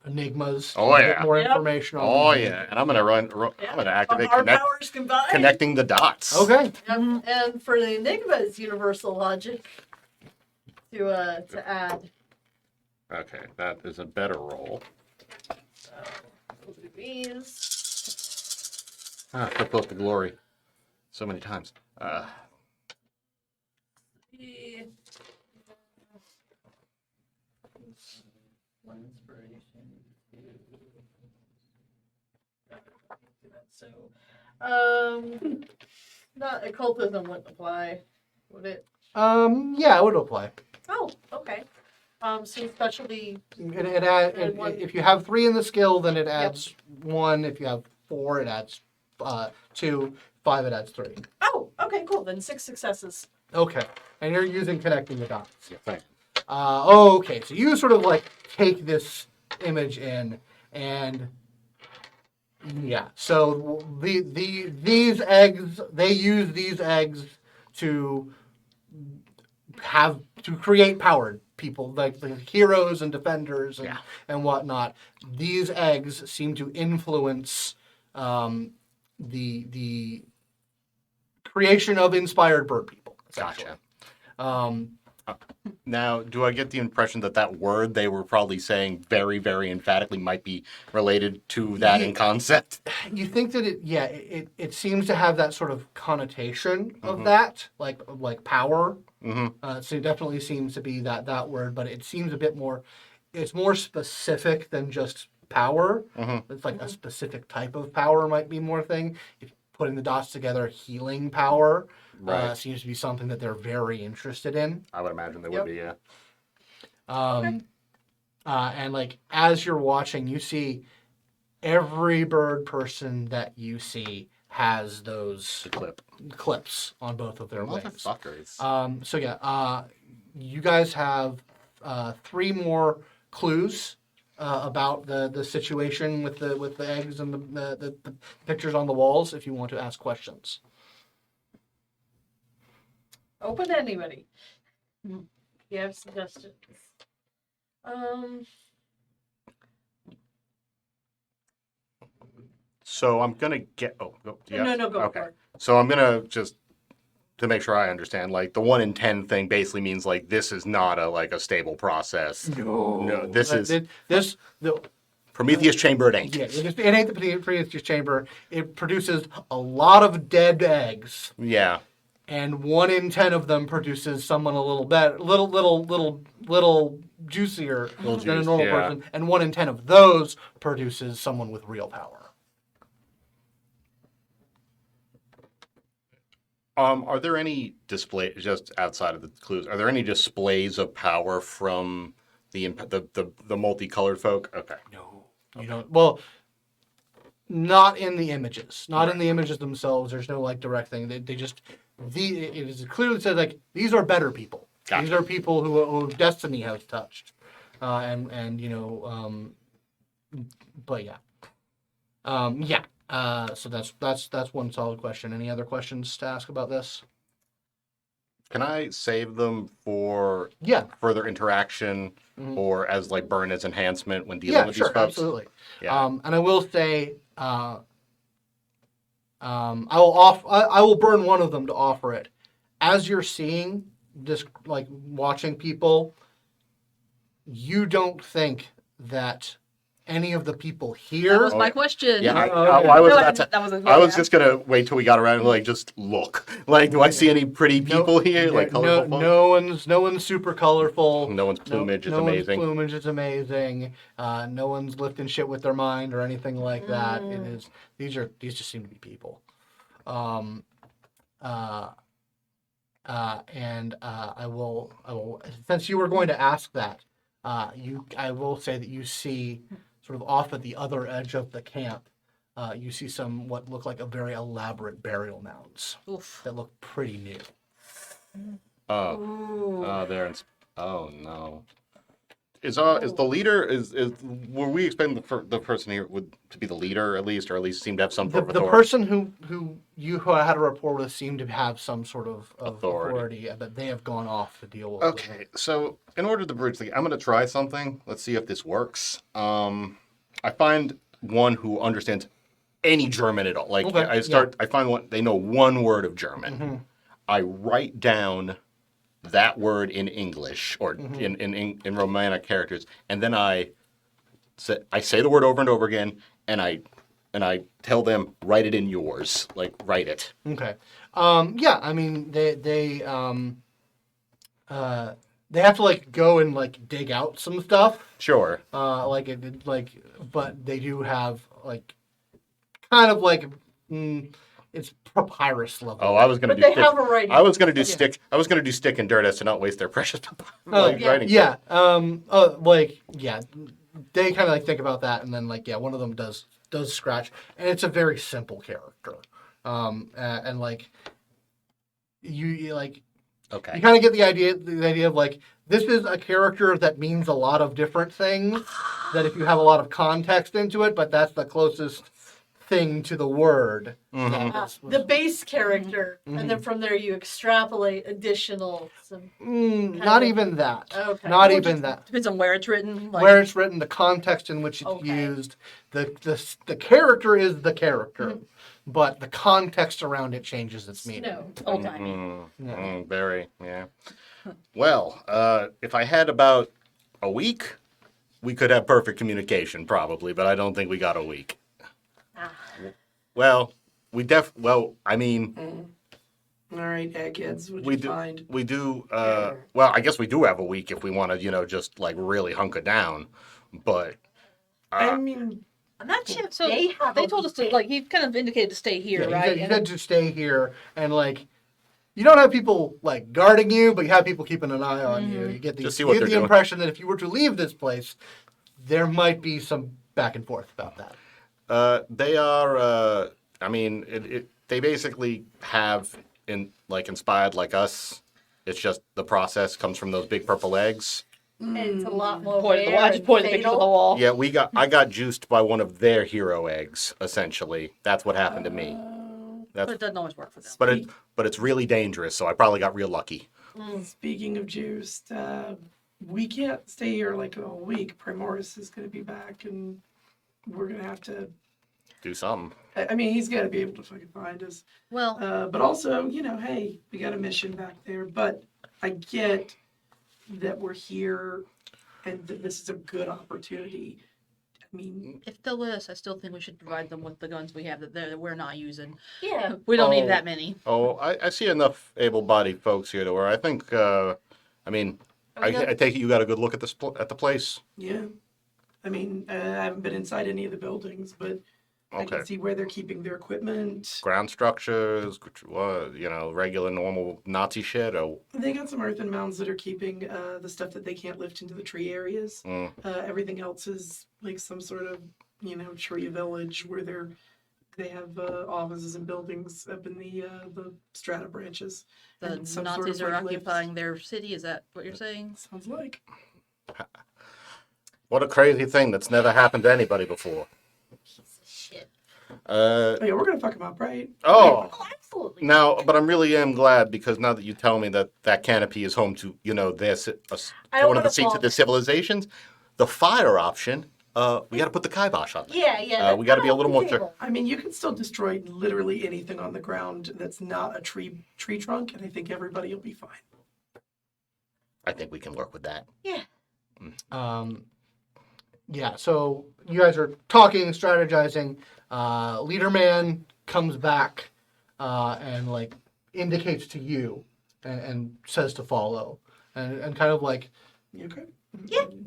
S1: enigmas,
S2: Oh,
S1: a
S2: yeah.
S1: bit more
S5: Yep.
S1: information on
S2: Oh
S1: them.
S2: yeah, and I'm gonna I'm gonna activate
S5: Our powers combined.
S2: connecting the dots.
S1: Okay.
S5: Yep. And for the enigmas, universal logic to add.
S2: Okay, that is a better roll.
S5: So we'll do these.
S2: So close to glory. So many times.
S5: One inspiration. So, not occultism wouldn't apply, would it?
S1: Yeah, it would apply.
S5: Oh, okay. So specialty.
S1: If you have 3 in the skill, then it adds 1. If you have 4, it adds 2. 5, it adds 3.
S5: Oh, okay, cool. Then 6 successes.
S1: Okay, and you're using connecting the dots.
S2: Yeah, thanks.
S1: Okay, so you sort of like take this image in, and yeah, so these eggs, they use these eggs to create powered people, like the heroes and defenders and whatnot. These eggs seem to influence the creation of inspired bird people.
S2: Gotcha.
S1: Um,
S2: Now, do I get the impression that that word they were probably saying very, very emphatically might be related to that in concept?
S1: You think that it seems to have that sort of connotation of that, like power. So it definitely seems to be that word, but it seems a bit more. It's more specific than just power. It's like a specific type of power might be more thing. If putting the dots together, healing power seems to be something that they're very interested in.
S2: I would imagine they would be, yeah.
S1: And like as you're watching, you see every bird person that you see has those clips on both of their wings.
S2: Motherfuckers.
S1: So yeah, you guys have 3 more clues about the situation with the eggs and the pictures on the walls. If you want to ask questions.
S5: Open to anybody. You have suggestions.
S2: So I'm gonna get. Oh, yeah.
S5: No, go
S2: okay.
S5: for it.
S2: So I'm gonna just to make sure I understand, like the 1 in 10 thing basically means like this is not a stable process. No, this is
S1: the
S2: Prometheus chamber. It ain't.
S1: yeah, it ain't the Prometheus chamber. It produces a lot of dead eggs,
S2: Yeah.
S1: and 1 in 10 of them produces someone a little better, little juicier than a
S2: juice,
S1: normal
S2: yeah.
S1: person, and 1 in 10 of those produces someone with real power.
S2: Are there any display just outside of the clues? Are there any displays of power from the multicolored folk? Okay.
S1: No, you don't. Well, not in the images. Not in the images themselves. There's no like direct thing. They just it is clearly said like these are better people.
S2: Gotcha.
S1: These are people who destiny has touched, and but yeah, yeah. So that's one solid question. Any other questions to ask about this?
S2: Can I save them for
S1: Yeah.
S2: further interaction or as like burn as enhancement when dealing
S1: Yeah,
S2: with
S1: sure,
S2: these folks?
S1: absolutely.
S2: Yeah.
S1: And I will say, I will burn one of them to offer it. As you're seeing this, like watching people, you don't think that any of the people here.
S3: That was my question.
S2: Yeah, I
S1: Okay.
S2: was
S3: No,
S2: about to-
S3: that was
S2: I was just gonna wait till we got around and like just look. Like, do I see any pretty people here? Like colorful folks?
S1: No one's super colorful.
S2: No one's plumage is
S1: no
S2: amazing.
S1: One's plumage is amazing. No one's lifting shit with their mind or anything like that. It is these just seem to be people. And I will since you were going to ask that, I will say that you see sort of off at the other edge of the camp, you see some what look like a very elaborate burial mounds
S3: Oof.
S1: that look pretty new.
S2: Oh no. Is the leader were we expecting the person here to be the leader at least, or at least seem to have some sort of
S1: The
S2: authority?
S1: person who had a rapport with seemed to have some sort of authority, but they have gone off to deal with.
S2: Okay, so in order to bridge I'm going to try something. Let's see if this works. I find one who understands any German at all. Like
S1: Okay,
S2: I find one they know one word of German.
S1: Mm-hmm.
S2: I write down that word in English or in Romanic characters, and then I say the word over and over again, and I tell them write it in yours, like write it.
S1: Okay. Yeah, I mean they have to like go and like dig out some stuff.
S2: Sure.
S1: But they do have like kind of like it's papyrus level.
S2: Oh, I was going to
S5: But
S2: do
S5: they
S2: stick.
S5: have a writing.
S2: I was going to do stick. I was going to do stick and dirt as to not waste their precious writing.
S1: Yeah. They kind of like think about that, and then like one of them does scratch, and it's a very simple character, and like you like
S2: Okay.
S1: you kind of get the idea of like this is a character that means a lot of different things. That if you have a lot of context into it, but that's the closest thing to the word.
S5: The base character, and then from there you extrapolate additional.
S1: Not even that.
S5: Okay.
S1: Not
S5: Well,
S1: even that.
S3: Depends on where it's written. Like,
S1: Where it's written, the context in which it's
S5: Okay.
S1: used, the character is the character, but the context around it changes its meaning.
S5: No, old timey.
S2: Very. Yeah. Well, if I had about a week, we could have perfect communication, probably, but I don't think we got a week. Well, I mean,
S4: All right, eggheads, what'd
S2: we
S4: you
S2: do.
S4: find?
S2: We do. Well, I guess we do have a week if we want to, just like really hunker down. But
S4: I mean,
S5: I'm not sure.
S3: So they told us to like he kind of indicated to stay here,
S1: Yeah,
S3: right?
S1: you said to stay here, and like you don't have people like guarding you, but you have people keeping an eye on you. You get the,
S2: Just see what
S1: you get
S2: they're
S1: the
S2: doing.
S1: impression that if you were to leave this place, there might be some back and forth about that.
S2: they are. I mean, they basically have inspired like us. It's just the process comes from those big purple eggs.
S5: It's a lot more
S3: I just pointed the picture to the wall.
S2: Yeah, I got juiced by one of their hero eggs. Essentially, that's what happened to me.
S3: But it doesn't always work for them.
S2: But it's really dangerous. So I probably got real lucky.
S4: speaking of juiced, we can't stay here like a week. Primoris is going to be back, and we're going to have to
S2: Do something.
S4: I mean, he's got to be able to fucking find us.
S3: Well,
S4: But also, hey, we got a mission back there. But I get that we're here and that this is a good opportunity. I mean,
S3: if they'll let us, I still think we should provide them with the guns we have that we're not using.
S5: Yeah.
S3: We don't
S2: Oh.
S3: need that many.
S2: Oh, I see enough able-bodied folks here to where I think, I mean, I take it you got a good look at at the place?
S4: yeah. I mean, I haven't been inside any of the buildings, but I
S2: Okay.
S4: can see where they're keeping their equipment.
S2: Ground structures, regular, normal Nazi shit, or...
S4: They got some earthen mounds that are keeping the stuff that they can't lift into the tree areas.
S2: Mm.
S4: Everything else is like some sort of, tree village where they have offices and buildings up in the strata branches.
S3: The
S4: And some
S3: Nazis
S4: sort
S3: are
S4: of, like,
S3: occupying their city. Is that what you're saying?
S4: Sounds like.
S2: What a crazy thing that's never happened to anybody before.
S5: Piece of shit.
S4: Oh, yeah, we're gonna fuck them up, right?
S2: Oh,
S5: Oh, absolutely.
S2: now, but I really am glad because now that you tell me that canopy is home to,
S5: I don't
S2: one of the
S5: wanna
S2: seats of
S5: fall.
S2: the civilizations, the fire option, we got to put the kibosh on that.
S5: Yeah.
S2: We gotta be a little more
S5: table.
S4: I mean, you can still destroy literally anything on the ground that's not a tree trunk, and I think everybody will be fine.
S2: I think we can work with that.
S5: Yeah.
S1: Yeah, so you guys are talking, strategizing. Leader man comes back and like indicates to you and says to follow, and kind of like
S4: You okay?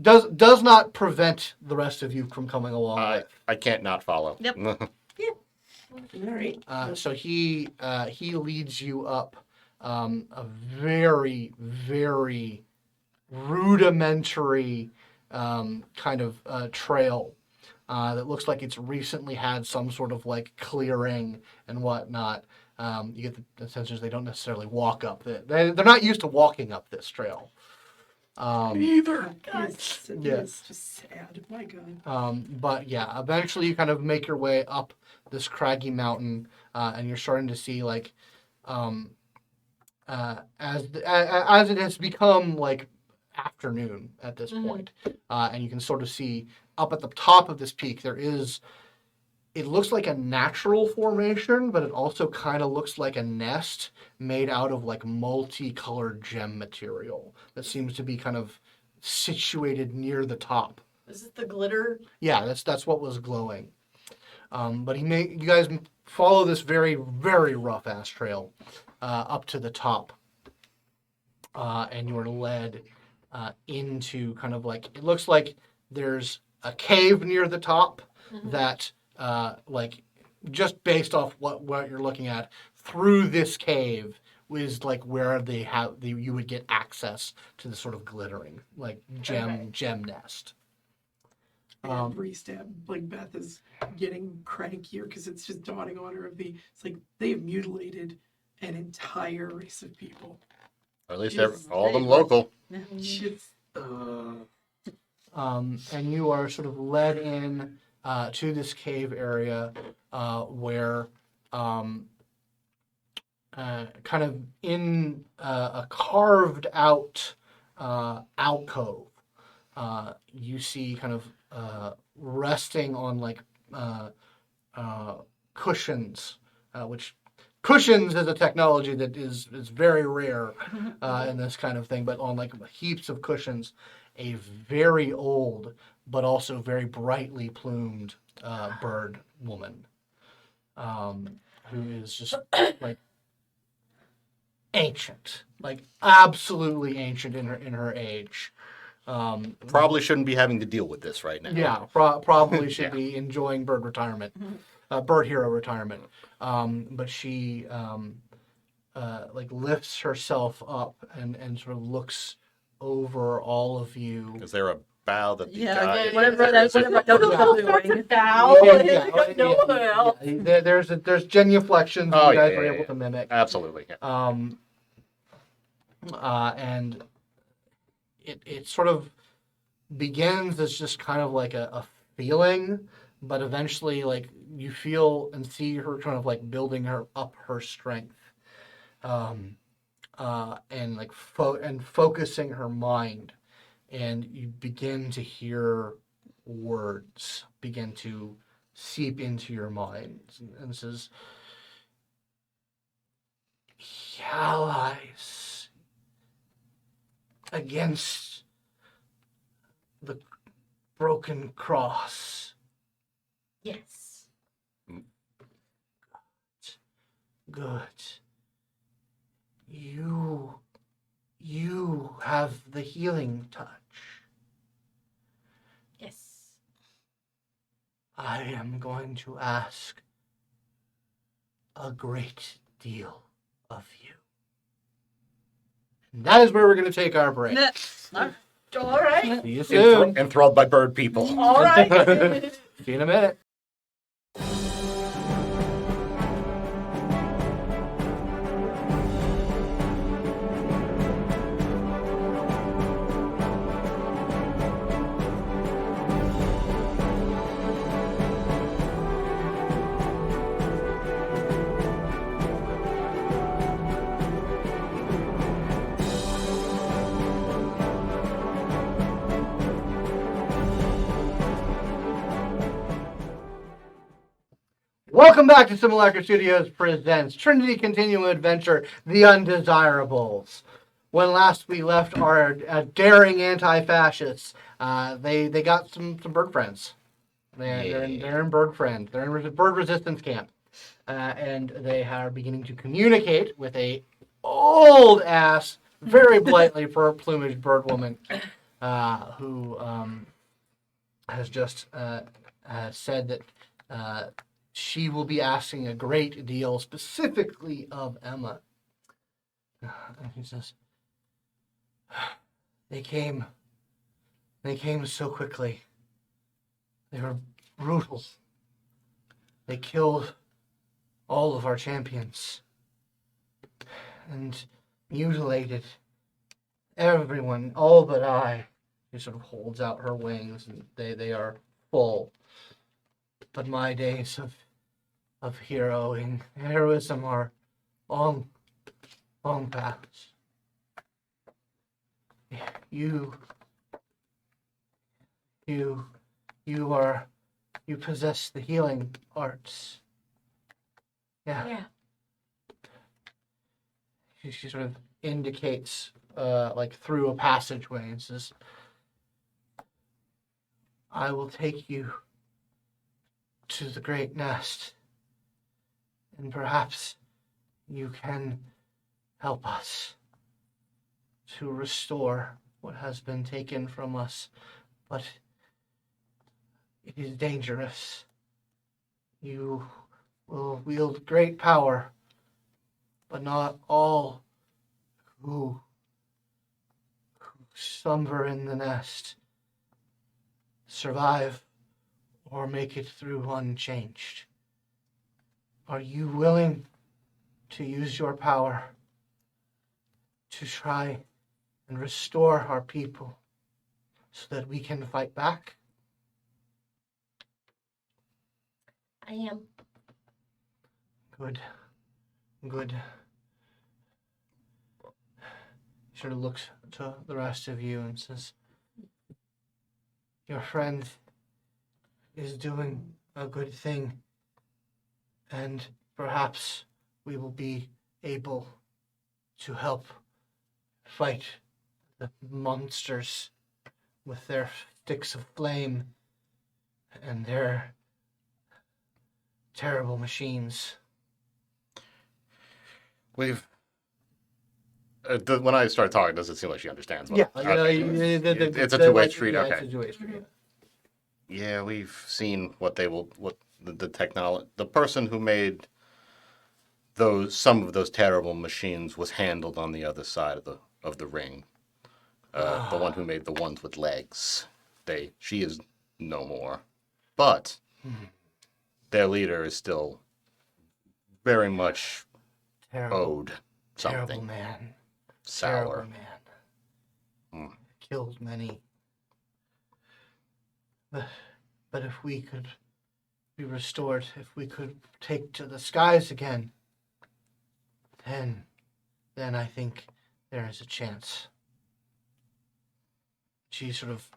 S1: does not prevent the rest of you from coming along.
S2: I can't not follow.
S3: Yep.
S4: All right.
S1: So he leads you up a very, very rudimentary kind of trail that looks like it's recently had some sort of like clearing and whatnot. You get the sense that they don't necessarily walk up. They're not used to walking up this trail.
S4: Either.
S5: God.
S4: It's just sad. My God.
S1: But yeah, eventually you kind of make your way up this craggy mountain, and you're starting to see like, as it has become like afternoon at this point, and you can sort of see up at the top of this peak it looks like a natural formation, but it also kind of looks like a nest made out of like multicolored gem material that seems to be kind of situated near the top.
S5: Is it the glitter?
S1: Yeah, that's what was glowing. But you guys follow this very, very rough ass trail up to the top, and you are led into kind of like, it looks like there's a cave near the top that like just based off what you're looking at, through this cave is like where you would get access to the sort of glittering like gem nest.
S4: Every step, like Beth is getting crankier because it's just dawning on her it's like they have mutilated an entire race of people.
S2: Or at least
S3: Jesus.
S2: all of them local.
S4: Shit's,
S1: And you are sort of led in to this cave area where kind of in a carved out alcove, you see kind of resting on like cushions, which cushions is a technology that is very rare in this kind of thing, but on like heaps of cushions, a very old but also very brightly plumed bird woman, who is just like ancient, like absolutely ancient in her age.
S2: Probably shouldn't be having to deal with this right now.
S1: Yeah, probably should be enjoying bird retirement, bird hero retirement. But she like lifts herself up and sort of looks over all of you.
S2: Is there a bow that the
S3: Yeah,
S2: guy...
S3: whatever that doing.
S5: Bow.
S1: There's genuflections that
S2: Oh,
S1: you guys
S2: yeah,
S1: are
S2: yeah,
S1: able
S2: yeah.
S1: to mimic.
S2: Absolutely. Yeah.
S1: And it sort of begins as just kind of like a feeling, but eventually like you feel and see her kind of like building her strength, and like focusing her mind, and you begin to hear words begin to seep into your mind and says, allies against the broken cross.
S5: Yes.
S1: Good. You have the healing touch.
S5: Yes.
S1: I am going to ask a great deal of you. And that is where we're going to take our break.
S5: All right.
S1: See you soon.
S2: Enthralled by bird people.
S5: All right.
S1: See you in a minute. Welcome back to Simulacra Studios presents Trinity Continuum Adventure, The Undesirables. When last we left our daring anti-fascists, they got some bird friends. They're in bird friend. They're in bird resistance camp, and they are beginning to communicate with a old ass, very blightly plumaged bird woman, who has just said that. She will be asking a great deal specifically of Emma. And he says, They came so quickly. They were brutal. They killed all of our champions and mutilated everyone, all but I. She sort of holds out her wings, and they are full. But my days of heroism are long past. You possess the healing arts. Yeah. She sort of indicates like through a passageway and says, I will take you to the great nest, and perhaps you can help us to restore what has been taken from us, but it is dangerous. You will wield great power, but not all who slumber in the nest survive or make it through unchanged. Are you willing to use your power to try and restore our people so that we can fight back?
S5: I am.
S1: Good. He sort of looks to the rest of you and says, your friend is doing a good thing, and perhaps we will be able to help fight the monsters with their sticks of flame and their terrible machines.
S2: We've. When I start talking, does it seem like she understands?
S1: Yeah,
S2: Okay. It's a
S1: the-
S2: two-way
S1: like,
S2: street.
S1: yeah,
S2: Okay.
S1: It's a two-way street.
S2: Yeah, we've seen what the technology. The person who made some of those terrible machines was handled on the other side of the ring. The one who made the ones with legs. She is no more, but their leader is still very much owed something.
S1: Terrible man.
S2: Sour.
S1: Terrible man. Killed many. But if we could be restored, if we could take to the skies again, then I think there is a chance. She sort of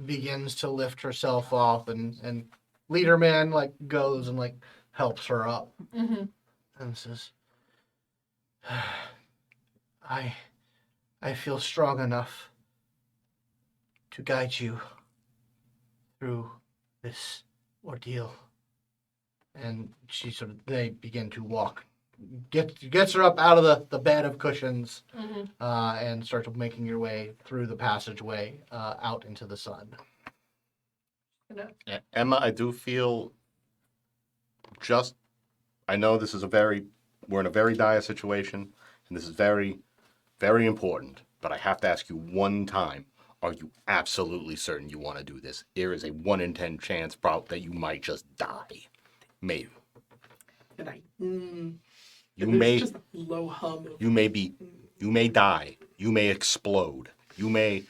S1: begins to lift herself off and leader man like goes and like helps her up
S5: Mm-hmm.
S1: and says, I feel strong enough to guide you through this ordeal. And they begin to walk. Gets her up out of the bed of cushions
S5: Mm-hmm.
S1: and starts making your way through the passageway out into the sun.
S2: Emma, I do feel I know this is we're in a very dire situation, and this is very, very important, but I have to ask you one time, are you absolutely certain you want to do this? There is a 1 in 10 chance that you might just die. Maybe.
S4: And
S2: You
S4: there's
S2: may,
S4: just a low hum of
S2: you may die. You may explode. You may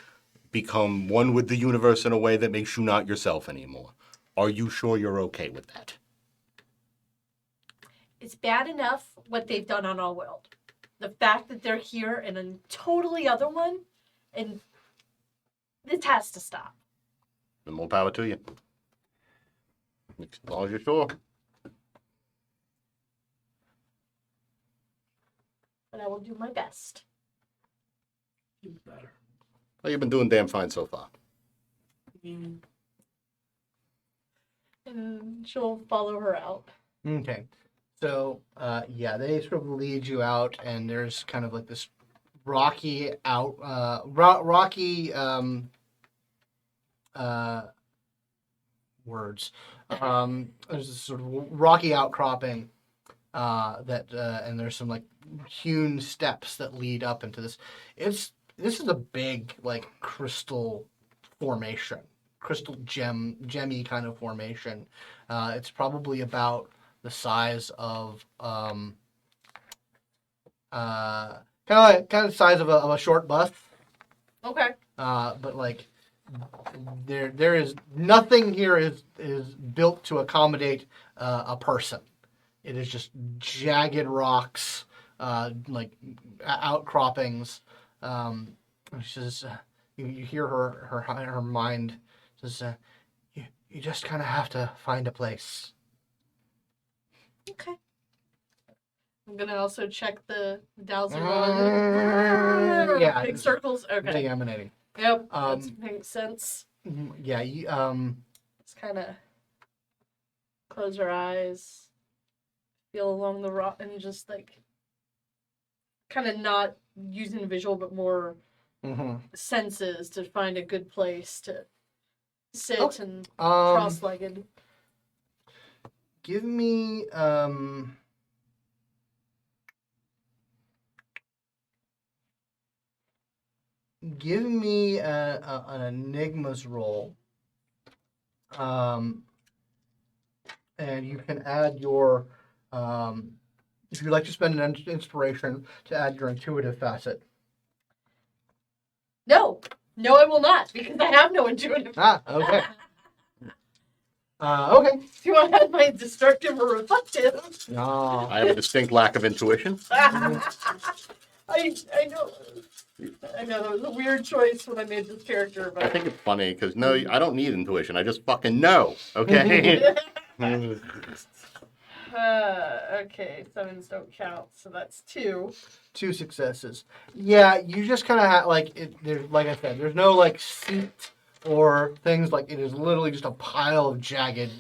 S2: become one with the universe in a way that makes you not yourself anymore. Are you sure you're okay with that?
S5: It's bad enough what they've done on our world. The fact that they're here in a totally other one, and this has to stop.
S2: Then more power to you. As long as you're sure.
S5: But I will do my best.
S4: better.
S2: Well, you've been doing damn fine so far.
S4: Mm.
S5: And she'll follow her out.
S1: Okay. So, they sort of lead you out, and there's kind of like this rocky words. There's this sort of rocky outcropping and there's some like hewn steps that lead up into this. This is a big like crystal formation, crystal gemmy kind of formation. It's probably about the size of kind of size of a short bus.
S5: Okay.
S1: But like there is nothing here is built to accommodate a person. It is just jagged rocks, like outcroppings. She says, you hear her mind says, you just kind of have to find a place.
S5: Okay. I'm gonna also check the dowser.
S1: Yeah,
S5: Big circles. Okay.
S1: Big emanating.
S5: Yep. That makes sense.
S1: Yeah, you
S5: Just kind of close her eyes, feel along the rock, and just like kind of not using visual, but more senses to find a good place to sit and cross-legged.
S1: Give me an Enigmas roll. And you can add your if you'd like to spend an inspiration to add your intuitive facet.
S5: No, I will not, because I have no intuitive.
S1: Okay. Okay.
S5: Do I have my destructive or reflective?
S1: No.
S2: I have a distinct lack of intuition.
S5: I know. I know that was a weird choice when I made this character, but
S2: I think it's funny because I don't need intuition. I just fucking know. Okay.
S5: okay, sevens don't count, so that's 2.
S1: 2 successes. Yeah, you just kind of have there's like I said, there's no like seat or things, like it is literally just a pile of jagged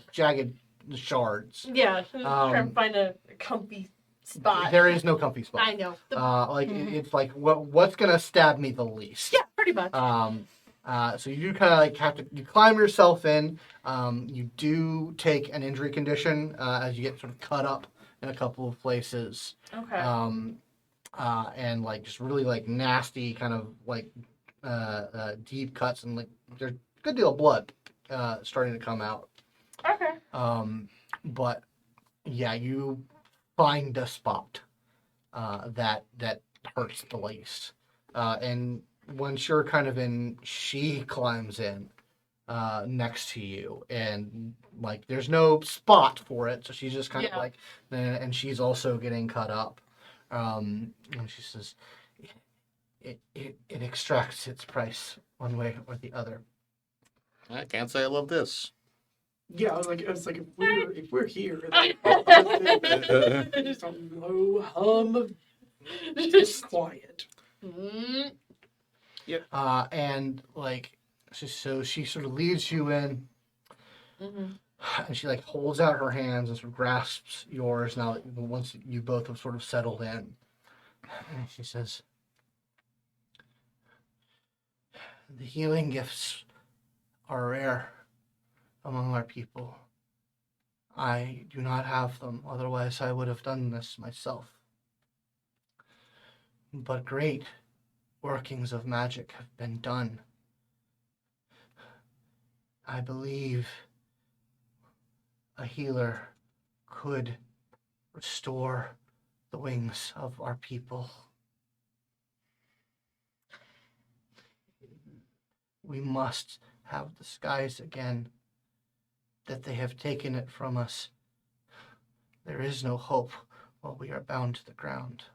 S1: shards.
S5: Yeah, trying to find a comfy spot.
S1: There is no comfy spot.
S5: I know.
S1: It's like what's gonna stab me the least.
S5: Yeah, pretty much.
S1: So you do kind of like have to climb yourself in. You do take an injury condition as you get sort of cut up in a couple of places.
S5: Okay.
S1: And like just really like nasty kind of like deep cuts, and like there's a good deal of blood starting to come out.
S5: Okay.
S1: But yeah, you find a spot that hurts the least, and once you're kind of in, she climbs in next to you, and like there's no spot for it, so she's just kind of like, and she's also getting cut up, and she says, it extracts its price one way or the other.
S2: I can't say I love this.
S4: Yeah, I was like, if we're here, then just a low hum of disquiet.
S5: Mm,
S1: And like, so she sort of leads you in,
S5: mhm.
S1: and she like holds out her hands and sort of grasps yours. Now that once you both have sort of settled in, and she says, "The healing gifts are rare among our people. I do not have them, otherwise I would have done this myself. But great workings of magic have been done. I believe a healer could restore the wings of our people. We must have the skies again, that they have taken it from us. There is no hope while we are bound to the ground."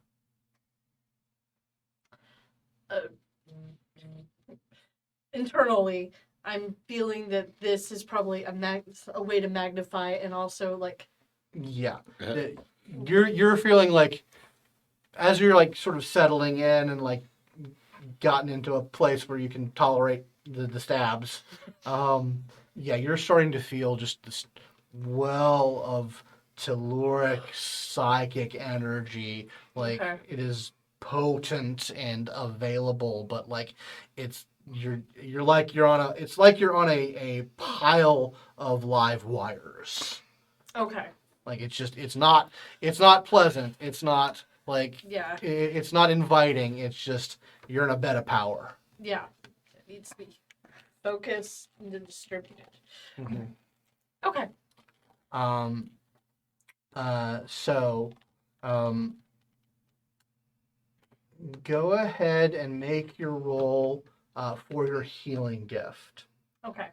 S5: Internally, I'm feeling that this is probably a way to magnify and also like.
S1: Yeah. You're feeling like, as you're like sort of settling in and like gotten into a place where you can tolerate the stabs, yeah, you're starting to feel just this well of telluric psychic energy. Like,
S5: Okay.
S1: it is potent and available, but like you're like you're on a it's like you're on a pile of live wires.
S5: Okay.
S1: Like, it's not pleasant. It's not like
S5: Yeah.
S1: it's not inviting. It's just you're in a bed of power.
S5: Yeah. It needs to be focused and then distributed.
S1: Mm-hmm.
S5: Okay.
S1: So, go ahead and make your roll for your healing gift.
S5: Okay.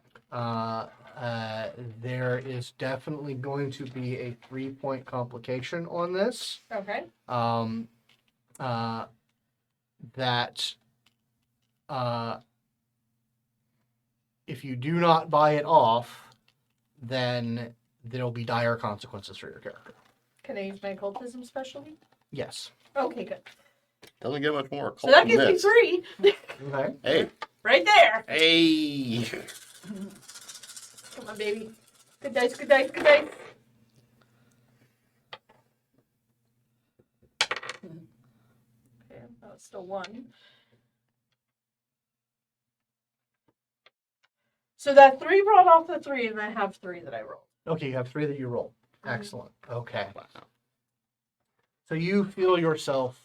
S1: There is definitely going to be a 3-point complication on this.
S5: Okay.
S1: That if you do not buy it off, then there'll be dire consequences for your character.
S5: Can I use my occultism specialty?
S1: Yes.
S5: Okay, good.
S2: Doesn't get much more
S5: So
S2: occult
S5: that
S2: than
S5: gives me
S2: this.
S5: 3.
S1: Okay.
S2: Hey,
S5: Right there.
S2: hey.
S5: Come on, baby. Good dice, good dice, good dice. Okay, that was still 1. So that 3 brought off the 3, and I have 3 that I rolled.
S1: Okay, you have 3 that you roll.
S5: Mhm.
S1: Excellent. Okay.
S2: Wow.
S1: So you feel yourself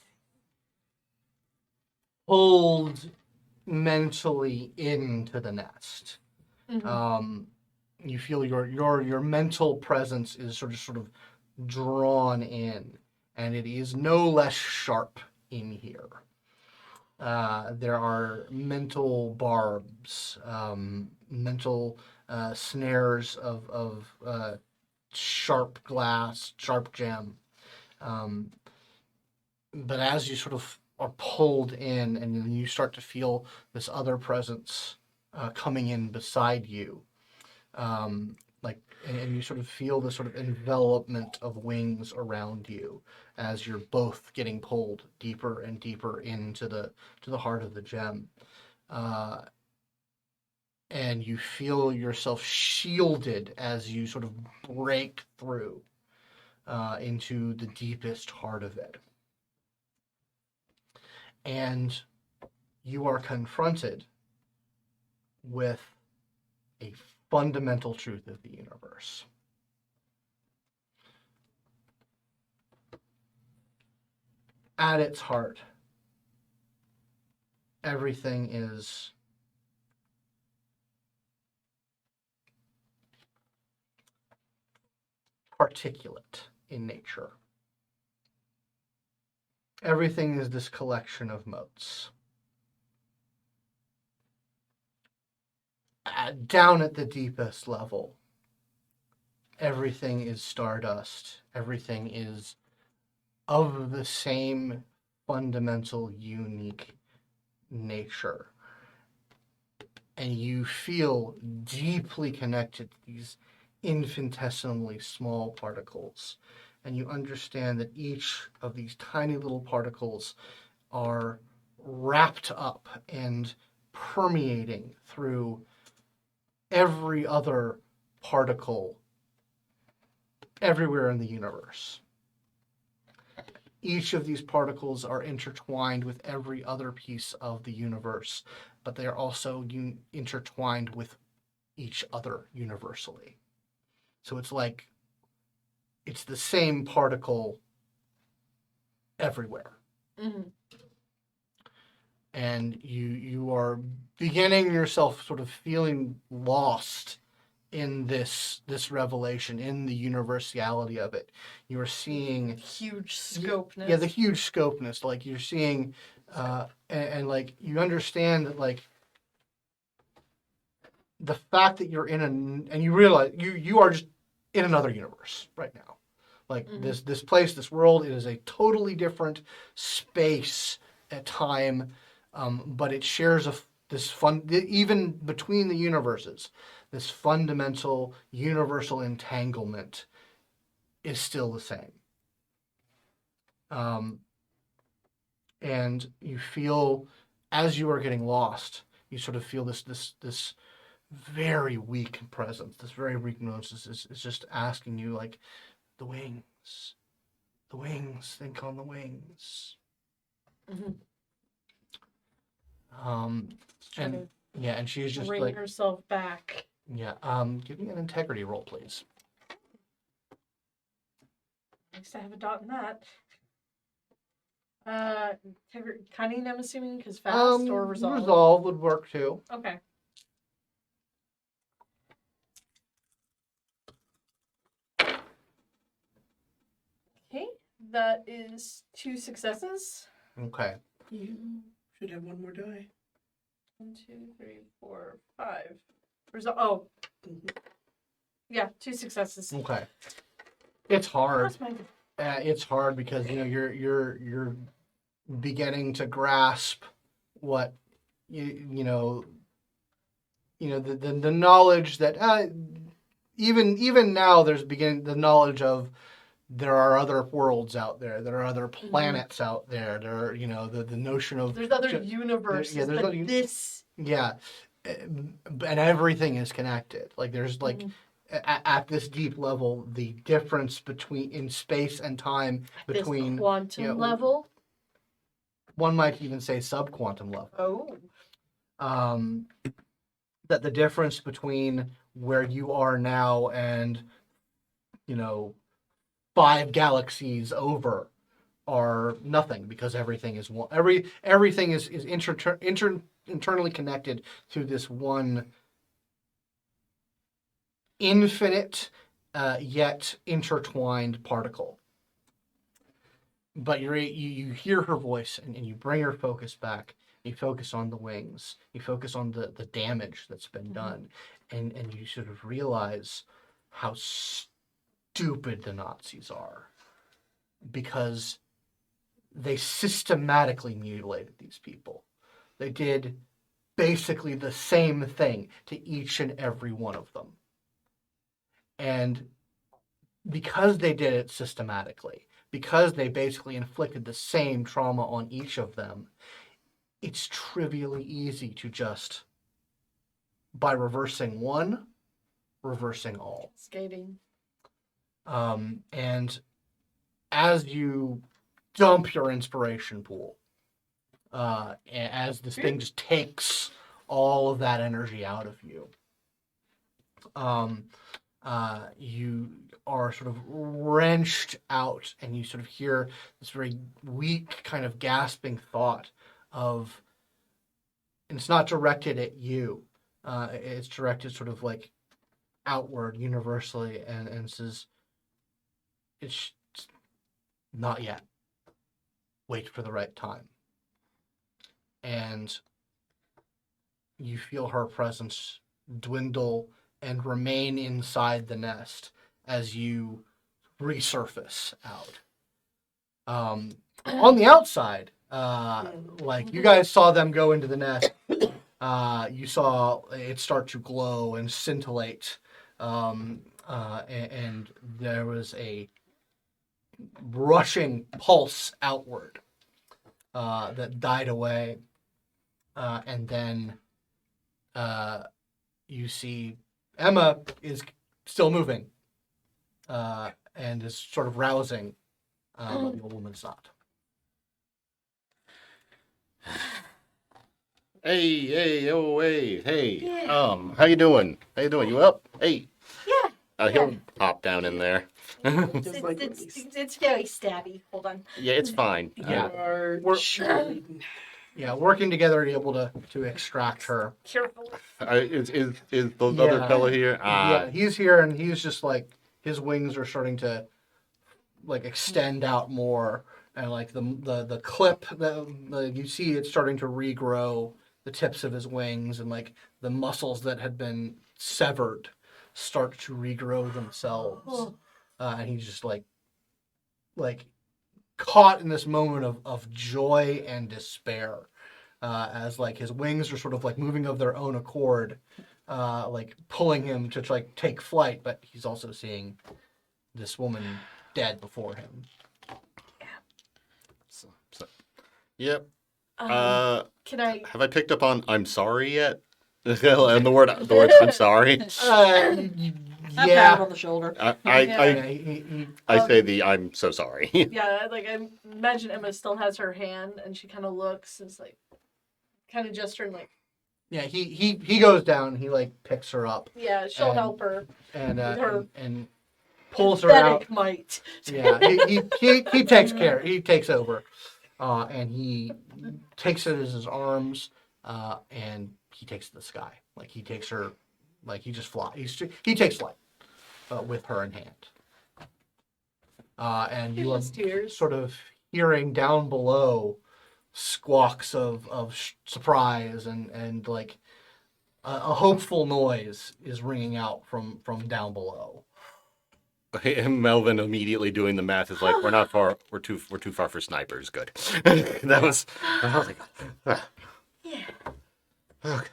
S1: pulled mentally into the nest.
S5: Mhm.
S1: You feel your mental presence is sort of drawn in, and it is no less sharp in here. There are mental barbs, mental snares of sharp glass, sharp gem. But as you sort of are pulled in, and then you start to feel this other presence coming in beside you, and you sort of feel the sort of envelopment of wings around you as you're both getting pulled deeper and deeper into the heart of the gem, and you feel yourself shielded as you sort of break through into the deepest heart of it. And you are confronted with a fundamental truth of the universe. At its heart, everything is particulate in nature. Everything is this collection of motes. Down at the deepest level, everything is stardust. Everything is of the same fundamental, unique nature. And you feel deeply connected to these infinitesimally small particles. And you understand that each of these tiny little particles are wrapped up and permeating through every other particle everywhere in the universe. Each of these particles are intertwined with every other piece of the universe, but they are also intertwined with each other universally. So it's like it's the same particle everywhere.
S5: Mm-hmm.
S1: And you are beginning yourself sort of feeling lost in this revelation, in the universality of it. You are seeing
S5: Huge scopeness.
S1: yeah, the huge scopeness. Like you're seeing, and like you understand that like the fact that you're and you realize you are just in another universe right now. Like this place, this world, it is a totally different space at time, but it shares this fun even between the universes. This fundamental universal entanglement is still the same. And you feel, as you are getting lost, you sort of feel this very weak presence, this very weak noise is just asking you, like, the wings, think on the wings. And yeah, and she's just
S5: bring
S1: like
S5: herself back.
S1: yeah. Give me an integrity roll, please.
S5: At least I have a dot in that. Cunning, I'm assuming, because fast or resolve.
S1: Resolve would work too.
S5: Okay. Okay, that is 2 successes.
S1: Okay.
S4: You should have one more die.
S5: 1, 2, 3, 4, 5. Oh. Yeah, 2 successes.
S1: Okay. It's hard.
S5: That's my...
S1: It's hard because you're beginning to grasp what you know the knowledge that even now there's beginning the knowledge of there are other worlds out there, there are other planets out there, there are the notion of
S5: there's other universes,
S1: there's
S5: but
S1: other,
S5: this
S1: and everything is connected. Like there's like at this deep level, the difference in space and time between
S5: this quantum level.
S1: One might even say subquantum level.
S5: Oh.
S1: That the difference between where you are now and 5 galaxies over are nothing, because everything is one. Everything is internally connected through this one infinite yet intertwined particle. But you hear her voice and you bring her focus back. You focus on the wings. You focus on the damage that's been done, and you sort of realize how stupid the Nazis are, because they systematically mutilated these people. They did basically the same thing to each and every one of them. And because they did it systematically, because they basically inflicted the same trauma on each of them, it's trivially easy to just, by reversing one, reversing all.
S5: Skating.
S1: And as you dump your inspiration pool, as this thing just takes all of that energy out of you, you are sort of wrenched out, and you sort of hear this very weak kind of gasping thought of, and it's not directed at you, it's directed sort of like outward universally, and says, it's not yet. Wait for the right time. And you feel her presence dwindle and remain inside the nest as you resurface out. On the outside, like you guys saw them go into the nest, you saw it start to glow and scintillate, and there was a rushing pulse outward that died away, and then you see Emma is still moving and is sort of rousing, but the old woman's not.
S2: Hey.
S5: Yeah.
S2: How you doing? You up? Hey.
S5: Yeah.
S2: He'll hop down in there.
S4: Just like
S5: It's very stabby. Hold on.
S2: Yeah, it's fine.
S1: Yeah.
S4: We're sure.
S1: Yeah, working together to be able to extract her.
S5: Carefully.
S2: Is the other
S1: Yeah.
S2: fella here?
S1: Yeah, he's here, and he's just like his wings are starting to like extend out more, and like the clip that you see it's starting to regrow the tips of his wings, and like the muscles that had been severed start to regrow themselves, and he's just like caught in this moment of joy and despair, as like his wings are sort of like moving of their own accord, like pulling him to like take flight, but he's also seeing this woman dead before him.
S2: So, yep.
S5: Can I?
S2: Have I picked up on "I'm sorry" yet? And the word "I'm sorry."
S3: Pat
S1: Yeah.
S3: him on the shoulder.
S2: I say the "I'm so sorry."
S5: Yeah, like I imagine Emma still has her hand, and she kind of looks, and is like, kind of gesturing, like,
S1: Yeah, he goes down. He like picks her up
S5: yeah, she'll
S1: And-
S5: help her.
S1: and
S5: With her
S1: and pulls her out.
S5: Pathetic might.
S1: Yeah, he takes care. He takes over, and he takes it as his arms, and he takes the sky. Like he takes her, like he just flies. He takes flight with her in hand. And you are
S5: Just tears.
S1: sort of hearing down below squawks of surprise and like a hopeful noise is ringing out from down below.
S2: Melvin immediately doing the math is like, we're not far. We're too far for snipers. Good. that was. I was like,
S5: Yeah.
S2: okay.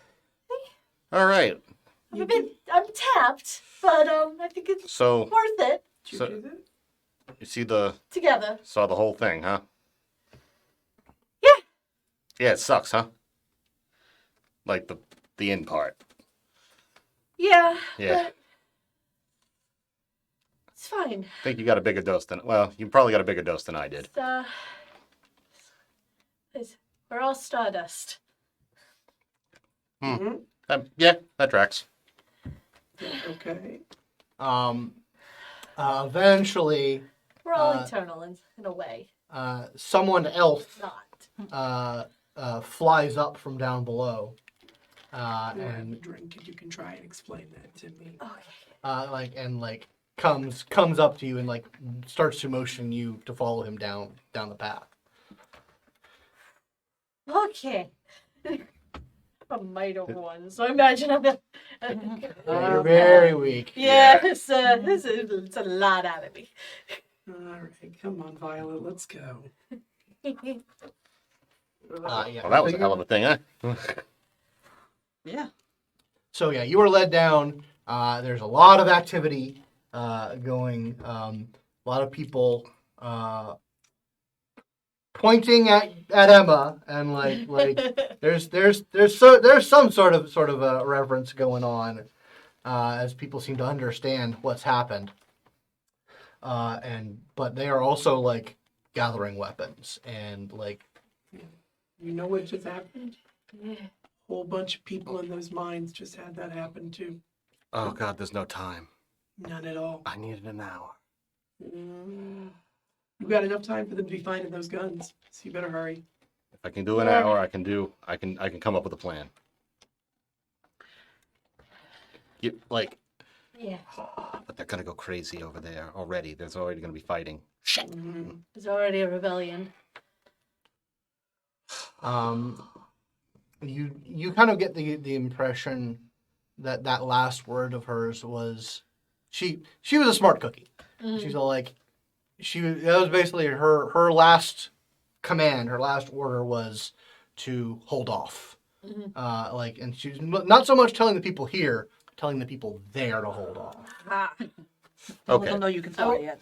S2: All right.
S5: I'm tapped, but I think it's
S2: So
S5: worth it
S4: Did you
S2: So-
S4: do that?
S2: you see
S5: together.
S2: saw the whole thing, huh?
S5: Yeah.
S2: Yeah, it sucks, huh? Like the end part.
S5: Yeah.
S2: Yeah.
S5: But it's fine.
S2: I think you got a bigger dose than. Well, you probably got a bigger dose than I did.
S5: We're all stardust.
S2: Yeah, that tracks.
S4: Okay.
S1: Eventually,
S5: We're all
S1: Uh,
S5: eternal in a way.
S1: someone else
S5: Not.
S1: flies up from down below,
S4: You have a
S1: and
S4: drink, and you can try and explain that to me.
S5: Okay.
S1: comes up to you and like starts to motion you to follow him down the path.
S5: Okay. A might of one, so I imagine I'm
S1: You're very weak.
S5: Yeah, it's a lot out of me.
S4: All right, come on, Violet, let's go.
S1: Yeah.
S2: Well, that was a hell of a thing, huh?
S3: Yeah.
S1: So yeah, you were led down. There's a lot of activity going. A lot of people pointing at Emma, and like there's some sort of a reverence going on, as people seem to understand what's happened. But they are also like gathering weapons and like.
S4: You know what just happened?
S5: Yeah.
S4: Whole bunch of people in those mines just had that happen too.
S2: Oh God, there's no time.
S4: None at all.
S2: I needed an hour.
S4: You got enough time for them to be finding those guns, so you better hurry.
S2: If I can do an hour, I can come up with a plan. Like,
S5: Yeah.
S2: but they're gonna go crazy over there already. There's already gonna be fighting. Shit.
S5: There's already a rebellion.
S1: You kind of get the impression that last word of hers was she was a smart cookie. She's all like that was basically her last command, her last order was to hold off. And she's not so much telling the people here, telling the people there to hold off.
S5: Ah.
S3: Don't let
S2: Okay.
S3: them know you can fly yet.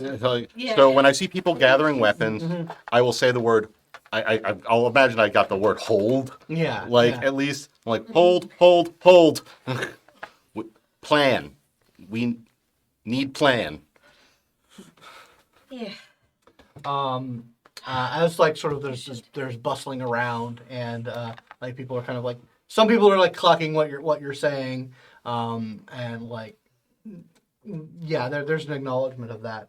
S5: Yeah.
S2: So when I see people gathering weapons,
S1: Mhm.
S2: I will say the word. I'll imagine I got the word hold.
S1: Yeah.
S2: Like
S1: yeah.
S2: at least like hold, hold, hold. Plan. We need plan.
S5: Yeah.
S1: As like sort of there's bustling around and like people are kind of like some people are like clocking what you're saying and like yeah there's an acknowledgement of that.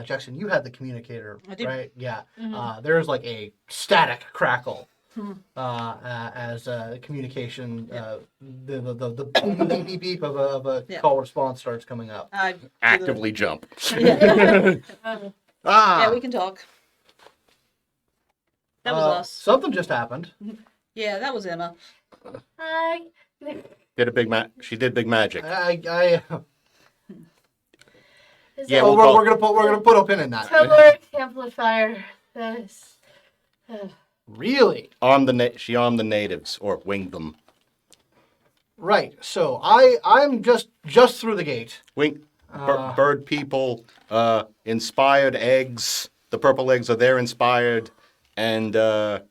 S1: Jackson, you had the communicator,
S3: I did.
S1: right? Yeah.
S5: Mhm.
S1: There's like a static crackle
S3: Mhm.
S1: as communication, the beep beep beep of a
S3: Yeah.
S1: call response starts coming up.
S3: I
S2: Actively jump.
S3: Yeah.
S2: Ah.
S3: Yeah, we can talk. That was us.
S1: Something just happened.
S3: Yeah, that was Emma.
S5: Hi.
S2: She did big magic.
S1: I
S5: Is
S2: Yeah,
S5: that
S1: oh,
S2: we'll
S1: we're
S2: call-
S1: gonna put a pin in that.
S5: caloric amplifier? That is.
S1: Really?
S2: She armed the natives or winged them.
S1: Right. So I'm just through the gate.
S2: Bird people, inspired eggs. The purple eggs are their inspired, and the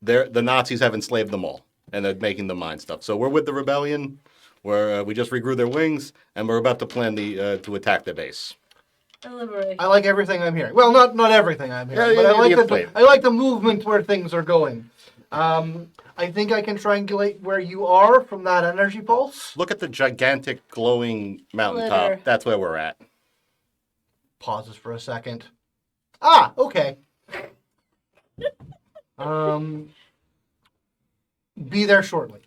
S2: Nazis have enslaved them all, and they're making them mine stuff. So we're with the rebellion, where we just regrew their wings, and we're about to plan to attack their base.
S5: Deliberate.
S1: I like everything I'm hearing. Well, not everything I'm hearing,
S2: Yeah,
S1: but
S2: yeah,
S1: I like the movement where things are going. I think I can triangulate where you are from that energy pulse.
S2: Look at the gigantic glowing mountaintop.
S5: Glitter.
S2: That's where we're at.
S1: Pauses for a second. Ah, okay. Be there shortly.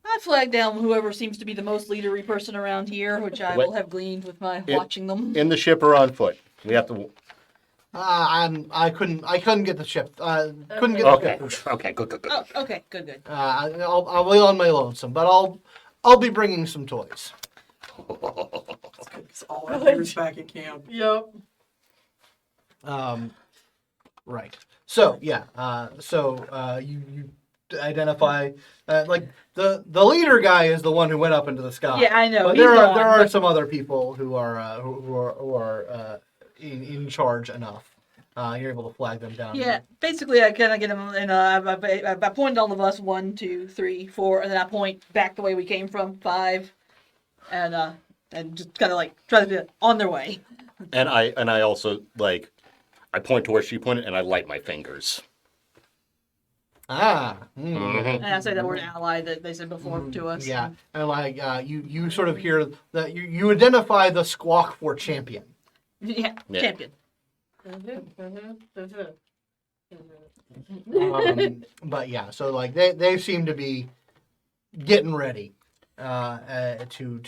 S3: I flag down whoever seems to be the most leadery person around here, which I
S2: What?
S3: will have gleaned with my
S2: It-
S3: watching them.
S2: In the ship or on foot. We have to.
S1: I couldn't get the ship. Couldn't get
S2: Okay.
S1: the ship.
S2: Okay. Good.
S3: Oh, okay, good.
S1: I'll be on my lonesome, but I'll be bringing some toys.
S4: It's all our leaders back at camp.
S5: Yep.
S1: Right. So yeah. You identify like the leader guy is the one who went up into the sky.
S3: Yeah, I know.
S1: But
S3: He's
S1: there
S3: gone,
S1: are
S3: but-
S1: some other people who are in charge enough. You're able to flag them down.
S3: Yeah, basically I kind of get them, and I point all of us 1, 2, 3, 4, and then I point back the way we came from 5, and just kind of like try to be on their way.
S2: And I also like I point to where she pointed and I light my fingers.
S1: Ah.
S3: And I say that word ally that they said before to us.
S1: Yeah, and like you sort of hear that you identify the squawk for champion.
S3: Yeah,
S2: Yeah.
S3: champion.
S1: But yeah, so like they seem to be getting ready to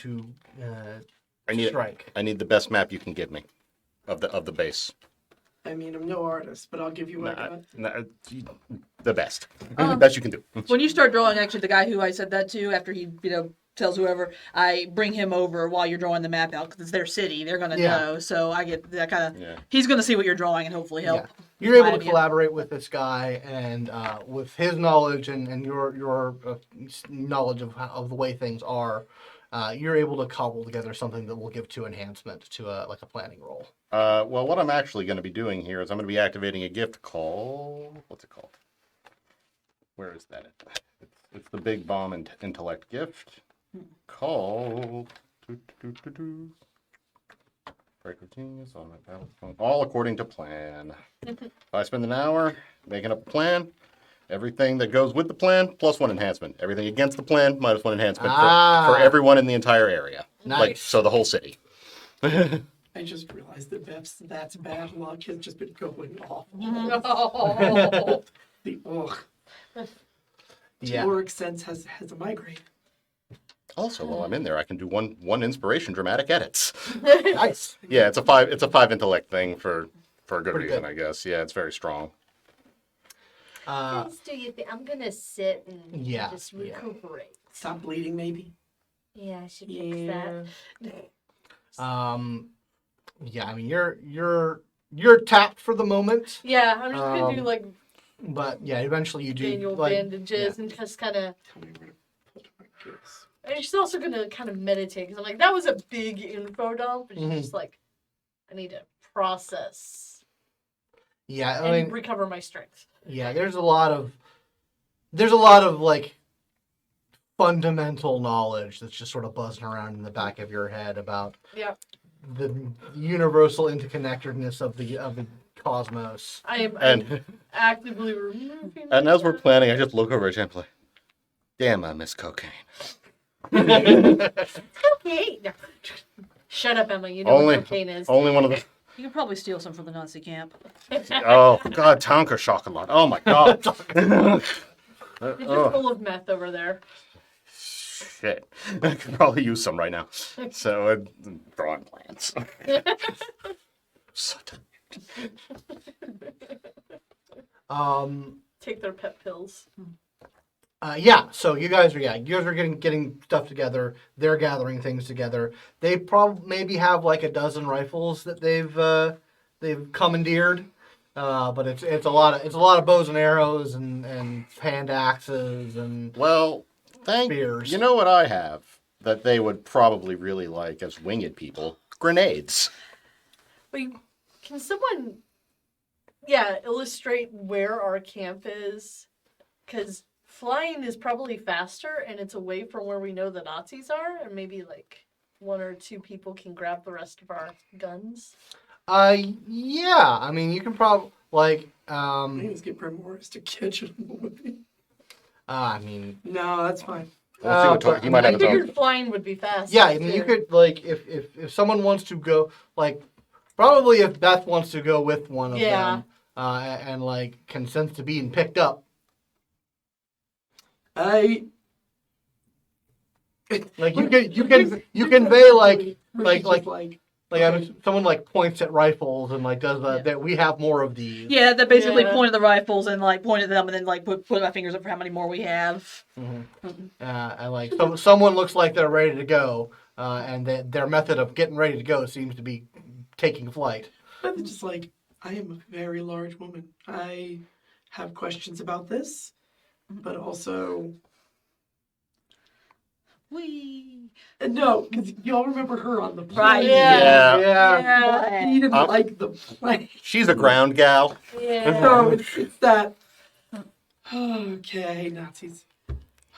S1: strike.
S2: I need the best map you can give me of the base.
S4: I mean, I'm no artist, but I'll give you what I got.
S2: The best. The best you can do.
S3: When you start drawing, actually, the guy who I said that to, after he, tells whoever, I bring him over while you're drawing the map out, because it's their city. They're going to
S1: Yeah.
S3: know. So I get that kind of,
S2: Yeah.
S3: he's going to see what you're drawing and hopefully help.
S1: Yeah. You're able to
S3: guide you.
S1: collaborate with this guy, and with his knowledge and your knowledge of the way things are, you're able to cobble together something that will give 2 enhancement to a planning roll.
S2: Well, what I'm actually going to be doing here is I'm going to be activating a gift called. What's it called? Where is that? It's the big bomb and intellect gift called. Break routines on my battle. All according to plan. If I spend an hour making up a plan, everything that goes with the plan plus 1 enhancement. Everything against the plan minus 1 enhancement for everyone in the entire area. Like
S1: Nice.
S2: so the whole city.
S4: I just realized that that's bad luck has just been going off.
S5: Oh.
S4: The ugh.
S1: Yeah.
S4: Caloric sense has a migraine.
S2: Also, while I'm in there, I can do one inspiration dramatic edits.
S1: Nice.
S2: Yeah, it's a 5 intellect thing for a good
S1: Pretty
S2: reason,
S1: good.
S2: I guess. Yeah, it's very strong.
S5: Let's do your thing. I'm gonna sit and
S1: Yeah,
S5: just
S1: yeah.
S5: recuperate.
S4: Stop bleeding, maybe.
S5: Yeah, I should fix that.
S1: Yeah, I mean you're tapped for the moment,
S5: Yeah, I'm just gonna do like
S1: but yeah, eventually you do
S5: manual
S1: like
S5: bandages and just kind of.
S4: Tell me where to put Yes.
S5: And she's also gonna kind of meditate because I'm like, that was a big info dump, and she's
S1: Mhm.
S5: just like, I need to process
S1: Yeah, I
S5: and
S1: mean,
S5: recover my strength.
S1: yeah. There's a lot of like fundamental knowledge that's just sort of buzzing around in the back of your head about
S5: Yeah,
S1: the universal interconnectedness of the cosmos.
S5: I'm
S2: And
S5: actively removing.
S2: and as we're
S5: myself.
S2: planning, I just look over at Champlin. Damn, I miss cocaine.
S5: Okay. No. Shut up, Emma. You know
S2: Only-
S5: what cocaine is.
S2: Only one of the.
S3: You can probably steal some from the Nazi camp.
S2: Oh God, Tonka chocolate. Oh my God.
S5: It's just full of meth over there.
S2: Shit. I could probably use some right now. So, drawing plans. So
S5: Take their pet pills.
S1: Yeah, so you guys are getting stuff together. They're gathering things together. They probably maybe have like a dozen rifles that they've commandeered. But it's a lot of bows and arrows and hand axes and
S2: Well,
S1: spears.
S2: you know what I have that they would probably really like as winged people? Grenades.
S5: Wait, can someone, illustrate where our camp is? Because flying is probably faster, and it's away from where we know the Nazis are, and maybe like one or two people can grab the rest of our guns.
S1: Yeah. I mean, you can probably like
S4: Let's get Primoris to catch it on the way.
S1: I mean,
S4: No, that's fine.
S2: We'll see what
S1: but-
S2: he might
S5: I
S2: have his own.
S5: figured flying would be fast.
S1: yeah. I mean, you could like if someone wants to go like probably if Beth wants to go with one of
S5: Yeah.
S1: them and like consents to being picked up.
S4: I
S1: Like you convey like someone like points at rifles and like does that we have more of these.
S3: Yeah, that basically
S5: Yeah.
S3: pointed the rifles and like pointed them and then like put my fingers up for how many more we have.
S1: And like someone looks like they're ready to go, and their method of getting ready to go seems to be taking flight.
S4: I'm just like, I am a very large woman. I have questions about this, but also
S3: Wee.
S4: no, because y'all remember her on the plane.
S3: Right.
S2: Yeah.
S1: Yeah.
S4: He didn't
S2: Uh,
S4: like the plane.
S2: She's a ground gal.
S5: Yeah.
S4: So it's that. Okay, Nazis.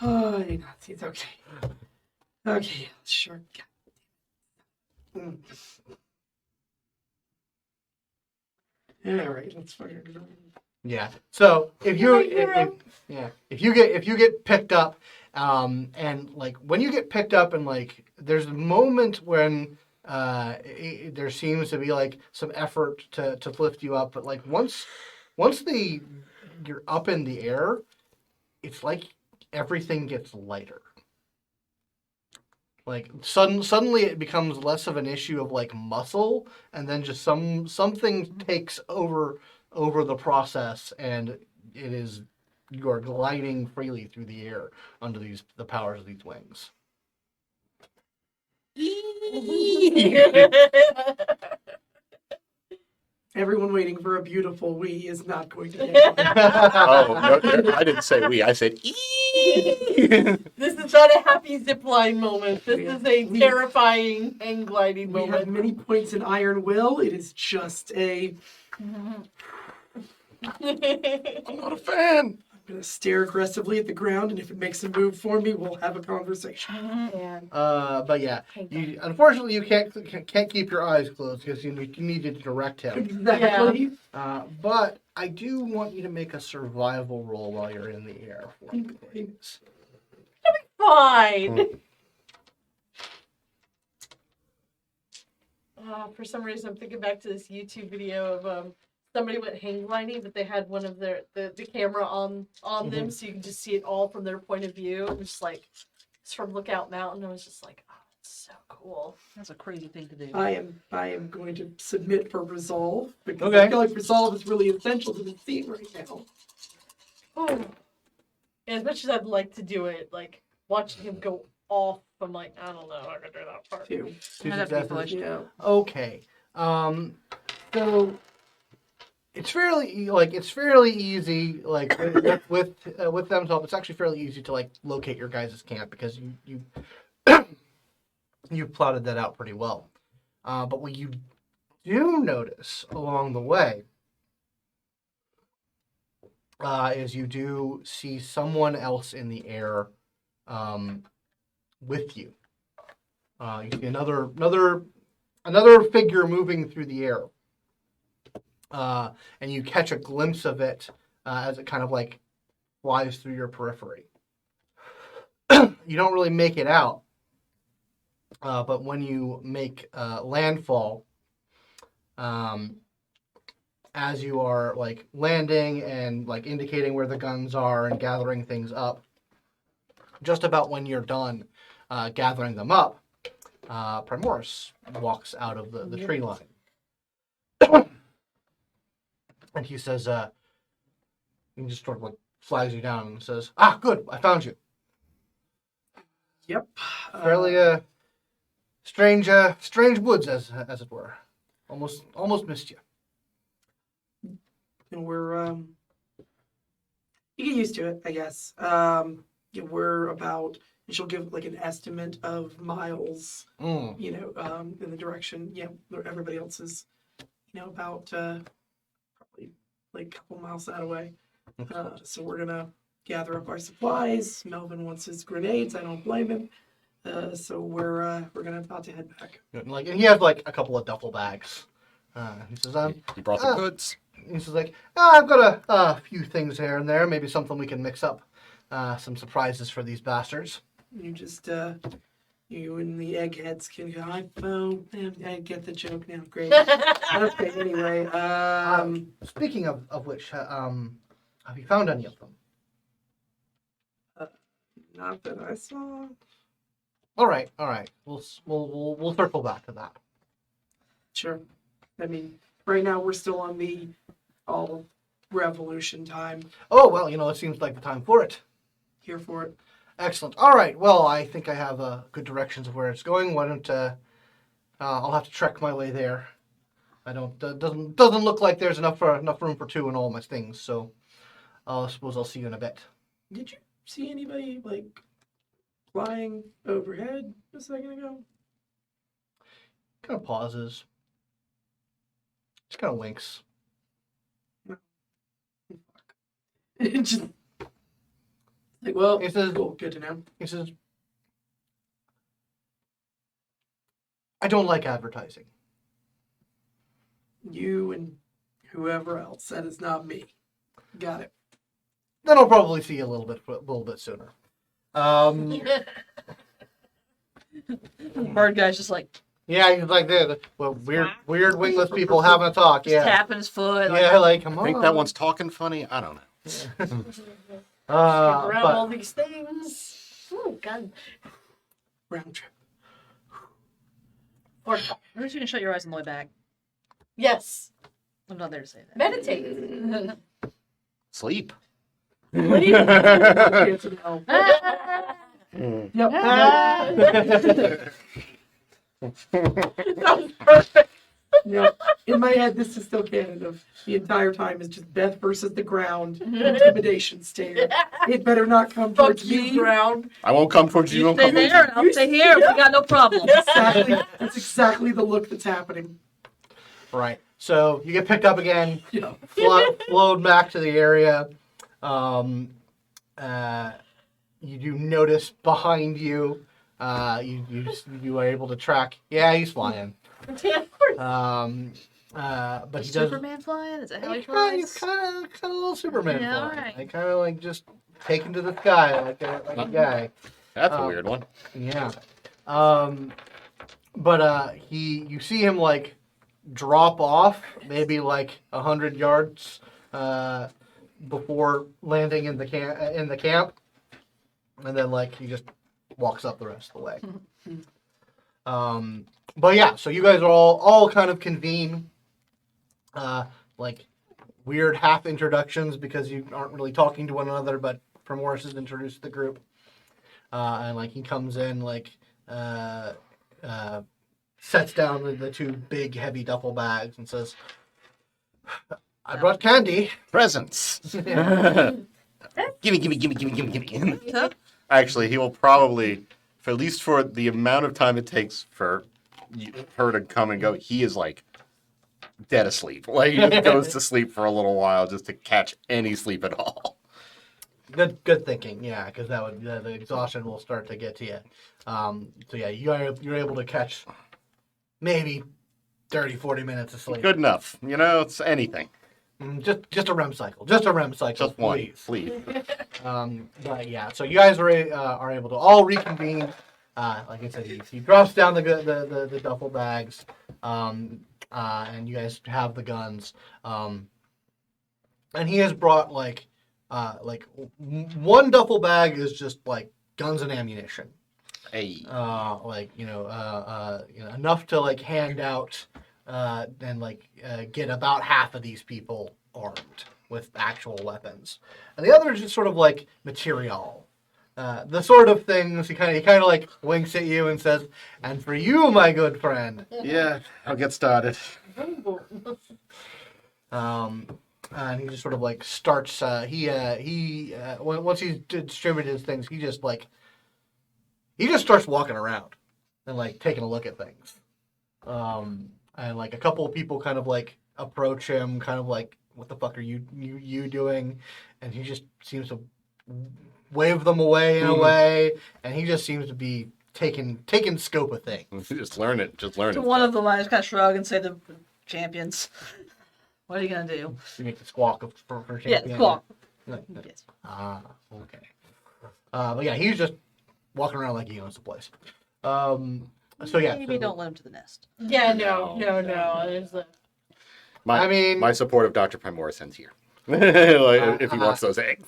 S4: Oh, hey, Nazis. Okay. Okay, sure. Mm. All right, let's fucking go.
S1: Yeah. So if you
S5: My hero.
S1: if you get picked up, and like when you get picked up and like there's a moment when there seems to be like some effort to lift you up, but like once you're up in the air, it's like everything gets lighter. Like suddenly it becomes less of an issue of like muscle, and then just something takes over the process, and it is you are gliding freely through the air under the powers of these wings.
S4: Everyone waiting for a beautiful we is not going to get one.
S2: Oh, no, I didn't say we. I said
S5: This is not a happy zipline moment. This is a
S4: We-
S5: terrifying hang gliding
S4: We have
S5: moment.
S4: many points in Iron Will. It is just a.
S2: I'm not a fan.
S4: I'm going to stare aggressively at the ground, and if it makes a move for me, we'll have a conversation.
S5: Man.
S1: But yeah, unfortunately you can't keep your eyes closed because you need to direct him.
S4: Exactly.
S1: But I do want you to make a survival roll while you're in the air for me, please.
S5: Fine. For some reason, I'm thinking back to this YouTube video of somebody went hang gliding, but they had one of the camera on them, so you can just see it all from their point of view. It was just like it's from Lookout Mountain. I was just like, oh, it's so cool.
S3: That's a crazy thing to do.
S4: I am going to submit for resolve because
S1: Okay.
S4: I feel like resolve is really essential to the scene right now.
S5: Oh. As much as I'd like to do it, like watching him go off, I'm like, I don't know, I can do that part.
S4: Too.
S1: To
S3: I'd have to be
S1: successes.
S3: pushed.
S4: Yeah.
S1: Okay. So it's fairly easy like with them's help. It's actually fairly easy to like locate your guys' camp because you you've plotted that out pretty well. But what you do notice along the way is you do see someone else in the air with you. You see another figure moving through the air, and you catch a glimpse of it as it kind of like flies through your periphery. You don't really make it out, but when you make landfall, as you are like landing and like indicating where the guns are and gathering things up, just about when you're done gathering them up, Primoris walks out of the tree line. And he says, he just sort of like flags you down and says, "Ah, good, I found you."
S4: Yep.
S1: Fairly strange woods as it were. Almost missed you.
S4: And we're you get used to it, I guess. We're about, and she'll give like an estimate of miles,
S1: Mm.
S4: in the direction, where everybody else is, about probably like a couple miles that away. So we're gonna gather up our supplies. Melvin wants his grenades. I don't blame him. So we're gonna about to head back.
S1: And he has like a couple of duffel bags. He says,
S2: You brought the goods.
S1: He says like, I've got a few things here and there, maybe something we can mix up. Some surprises for these bastards.
S4: You just you and the eggheads can go, I get the joke now. Great. Okay, anyway.
S1: Speaking of which, have you found any of them?
S4: Not that I saw.
S1: All right. We'll circle back to that.
S4: Sure. I mean, right now we're still on the all revolution time.
S1: Oh well, it seems like the time for it.
S4: Here for it.
S1: Excellent. All right. Well, I think I have good directions of where it's going. Why don't I'll have to trek my way there. I don't doesn't look like there's enough room for two in all my things. So I suppose I'll see you in a bit.
S4: Did you see anybody like flying overhead a second ago?
S1: Kind of pauses. Just kind of winks.
S4: Just like, well,
S1: He says,
S4: cool, good to know.
S1: He says, I don't like advertising.
S4: You and whoever else. That is not me. Got it.
S1: Then I'll probably see you a little bit sooner.
S3: Bird guy's just like
S1: Yeah, he's like weird wingless people having a talk.
S3: just
S1: Yeah,
S3: tapping his foot. Like,
S1: yeah, like come
S2: I
S1: on.
S2: think that one's talking funny. I don't know.
S5: Grab all
S1: But
S5: these things. Ooh, God.
S4: Round trip.
S5: Or,
S3: at least you can shut your eyes on the way back.
S5: yes.
S3: I'm not there to say that.
S5: Meditate.
S2: Sleep.
S5: What do you
S4: Answer no. Yep.
S5: That was perfect.
S4: Yep. In my head, this is still canon of the entire time is just Beth versus the ground, intimidation stare. It better not come
S5: Fuck
S4: towards
S5: you,
S4: me.
S5: ground.
S2: I won't come towards you.
S3: You
S2: Don't
S3: stay
S2: come towards
S3: there,
S2: me.
S3: and I'll stay here. We got no problem.
S4: That's exactly the look that's happening.
S1: right, so you get picked up again,
S4: Yeah.
S1: flown back to the area. You do notice behind you. You are able to track. Yeah, he's flying. But he does.
S3: Superman flying? Is that how he
S1: He's
S3: flies?
S1: kind of a little Superman
S3: Yeah,
S1: flying.
S3: alright.
S1: Like kind of like just taken to the sky like a guy.
S2: That's a weird one.
S1: Yeah. But you see him like drop off maybe like 100 yards before landing in the camp, and then like he just walks up the rest of the way. But yeah, so you guys are all kind of convene, like weird half introductions because you aren't really talking to one another, but Primoris has introduced the group, and like he comes in like sets down the two big heavy duffel bags and says, I brought candy.
S2: Presents. Gimme.
S3: Huh?
S2: Actually, he will probably, for at least for the amount of time it takes for her to come and go, he is like dead asleep. Like he just goes to sleep for a little while just to catch any sleep at all.
S1: Good thinking. Yeah, because that would the exhaustion will start to get to you. So yeah, you're able to catch maybe 30-40 minutes of sleep.
S2: Good enough. You know, it's anything.
S1: Just a REM cycle. Just a REM cycle.
S2: Just one,
S1: please.
S2: please.
S1: But yeah, so you guys are able to all reconvene. Like I said, he drops down the duffel bags, and you guys have the guns. And he has brought like one duffel bag is just like guns and ammunition.
S2: Hey.
S1: Enough to like hand out and get about half of these people armed with actual weapons, and the other is just sort of like material. The sort of things he kind of like winks at you and says, "And for you, my good friend."
S2: Yeah, I'll get started.
S1: And he just sort of like starts. Once he's distributed his things, he just starts walking around and like taking a look at things. And like a couple of people kind of like approach him, kind of like, "What the fuck are you doing?" And he just seems to wave them away in a way, and he just seems to be taking scope of things.
S2: Just learn it.
S3: To one of them, I just kind of shrug and say, "The champions. What are you gonna do?"
S1: You make the squawk for
S3: Yeah,
S1: champion.
S3: squawk.
S1: Like,
S3: Yes.
S1: Okay. But yeah, he's just walking around like he owns the place. So yeah.
S3: Maybe don't let him to the nest.
S5: Yeah, no. There's a...
S2: My support of Dr. Primoris ends here. Like, if he wants those eggs.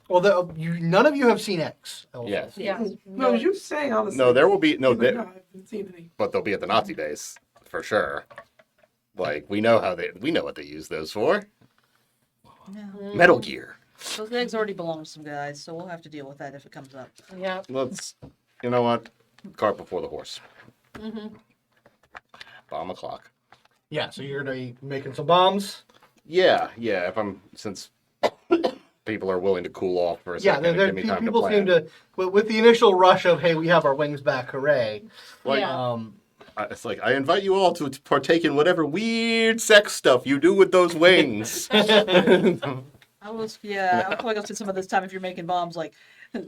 S1: Well, none of you have seen X. also.
S2: Yes.
S5: Yeah.
S4: No, you say honestly.
S2: No, there will be
S4: I haven't seen any.
S2: but they'll be at the Nazi base for sure. Like we know what they use those for.
S3: Yeah.
S2: Metal Gear.
S3: Those eggs already belong to some guys, so we'll have to deal with that if it comes up.
S5: Yeah.
S2: You know what? Cart before the horse.
S5: Mm-hmm.
S2: Bomb o'clock.
S1: Yeah. So you're gonna be making some bombs.
S2: Yeah. Since people are willing to cool off for a
S1: Yeah.
S2: second, and give me time
S1: People
S2: to
S1: seem
S2: plan.
S1: to with the initial rush of "Hey, we have our wings back, hooray!"
S2: Like,
S5: Yeah.
S2: It's like I invite you all to partake in whatever weird sex stuff you do with those wings.
S3: I'll probably go spend some of this time if you're making bombs, like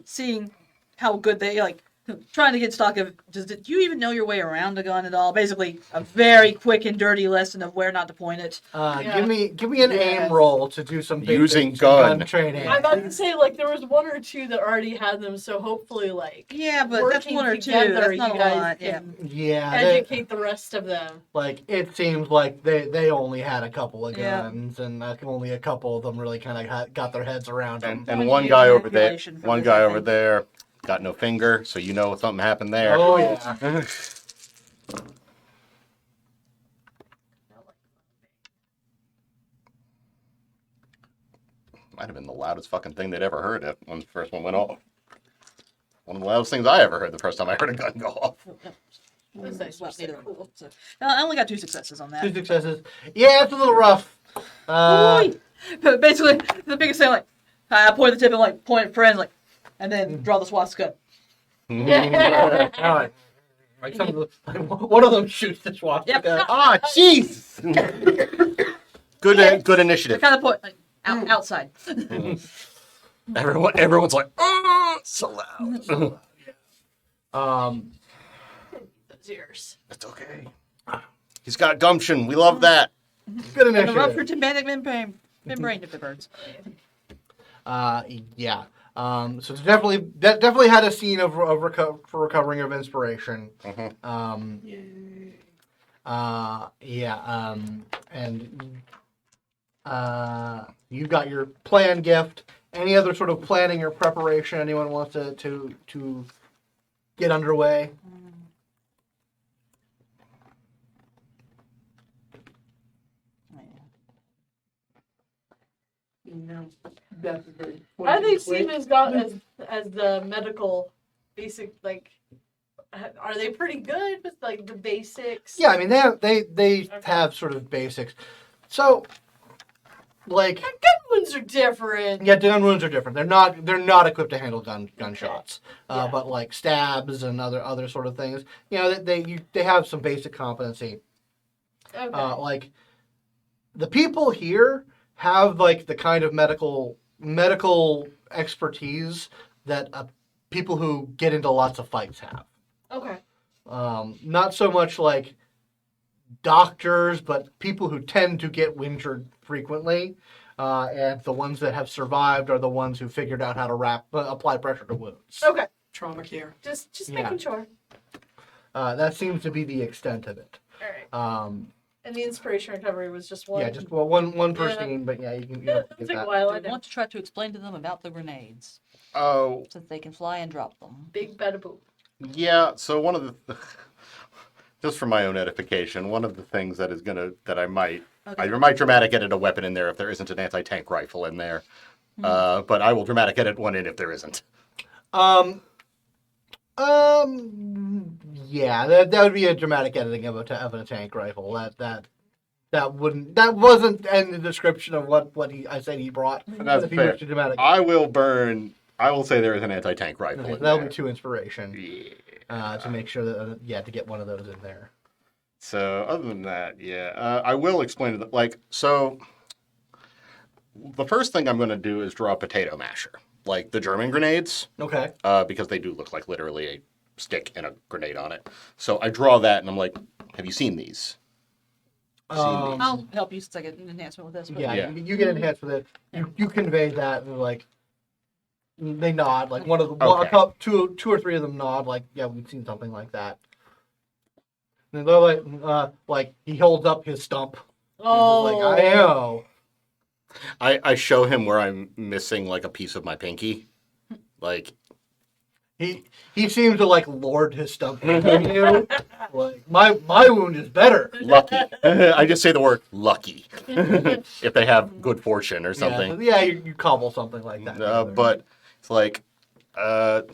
S3: seeing how good they like. Trying to get stock of, do you even know your way around a gun at all? Basically, a very quick and dirty lesson of where not to point it.
S5: Yeah.
S1: Give me an aim roll to do some basic
S2: Using gun.
S1: training.
S5: I'm about to say, like, there was one or two that already had them, so hopefully, like,
S3: Yeah, but that's
S5: working
S3: one or two.
S5: together,
S3: That's not
S5: you
S3: a
S5: guys
S3: lot. Yeah.
S5: can
S1: Yeah,
S5: educate the rest of them.
S1: like it seems like they only had a couple of
S3: Yeah.
S1: guns, and only a couple of them really kind of got their heads around them.
S2: and
S3: Someone
S2: one
S3: using
S2: guy over there,
S3: manipulation for
S2: one
S3: this,
S2: guy
S3: I
S2: over
S3: think.
S2: there got no finger, so you know something happened there.
S1: Oh yeah.
S2: Might have been the loudest fucking thing they'd ever heard when the first one went off. One of the loudest things I ever heard the first time I heard a gun go off.
S5: Those dice were
S3: Well,
S5: so
S3: neither one.
S5: cool.
S3: So, I only got 2 successes on that.
S1: 2 successes. Yeah, it's a little rough.
S3: But basically, the biggest thing, like, I point the tip and like point at friends, like, and then draw the swastika.
S1: Alright. Like one of them shoots the swastika.
S3: Yep.
S2: Ah, jeez! Good
S3: They
S2: initiative.
S3: kind of point like, outside.
S2: Everyone's like, oh, so loud.
S5: Those ears.
S2: It's okay. He's got gumption. We love that.
S1: Good
S3: And the
S1: initiative.
S3: ruptured tympanic membrane if it burns.
S1: Yeah. So it's definitely had a scene of for recovering of inspiration.
S2: Mhm.
S4: Yay.
S1: And you've got your plan gift. Any other sort of planning or preparation anyone wants to get underway?
S4: No, that's a very
S5: I think
S4: pointed
S5: Steven's got as the medical basic, like, are they pretty good with like the basics?
S1: Yeah, I mean they have sort of basics. So like
S5: Wounds are different.
S1: yeah, gun wounds are different. They're not equipped to handle gunshots.
S5: Yeah.
S1: But like stabs and other sort of things, they have some basic competency.
S5: Okay.
S1: Like the people here have like the kind of medical expertise that people who get into lots of fights have.
S5: Okay.
S1: Not so much like doctors, but people who tend to get injured frequently. And the ones that have survived are the ones who figured out how to apply pressure to wounds.
S5: Okay.
S4: Trauma care.
S5: Just
S1: Yeah.
S5: making sure.
S1: That seems to be the extent of it.
S5: All right. And the inspiration recovery was just one.
S1: Yeah, just one per
S5: Yeah.
S1: scene, but yeah, you can
S5: Yeah,
S1: have to
S5: it'll
S1: get
S5: take a
S1: that.
S5: while.
S3: I
S5: I know.
S3: want to try to explain to them about the grenades,
S2: Oh,
S3: so that they can fly and drop them.
S5: Big bada boom.
S2: yeah. So one of the, just for my own edification, one of the things that I might dramatic edit a weapon in there if there isn't an anti-tank rifle in there. But I will dramatic edit one in if there isn't.
S1: Yeah, that would be a dramatic editing of a tank rifle. That wasn't in the description of what I said he brought.
S2: That's
S1: If he
S2: fair.
S1: wished to dramatic.
S2: I will say there is an anti-tank rifle
S1: Okay,
S2: in
S1: that'll
S2: there.
S1: be 2 inspiration
S2: Yeah.
S1: to make sure that to get one of those in there.
S2: So other than that, yeah, I will explain to them. Like, so the first thing I'm going to do is draw a potato masher, like the German grenades,
S1: Okay.
S2: because they do look like literally a stick and a grenade on it. So I draw that, and I'm like, have you seen these?
S3: I'll help you since I get an enhancement with this. But
S1: Yeah,
S2: Yeah.
S1: You get enhanced with it. You convey that, and like they nod. Like one of the
S2: Okay.
S1: two or three of them nod. Like, yeah, we've seen something like that. And they're like he holds up his stump.
S5: Oh.
S1: Like I know.
S2: I show him where I'm missing like a piece of my pinky, like.
S1: He seems to like lord his stump over you. Like my wound is better.
S2: Lucky. I just say the word lucky. If they have good fortune or something.
S1: Yeah, you cobble something like that. together.
S2: But it's like,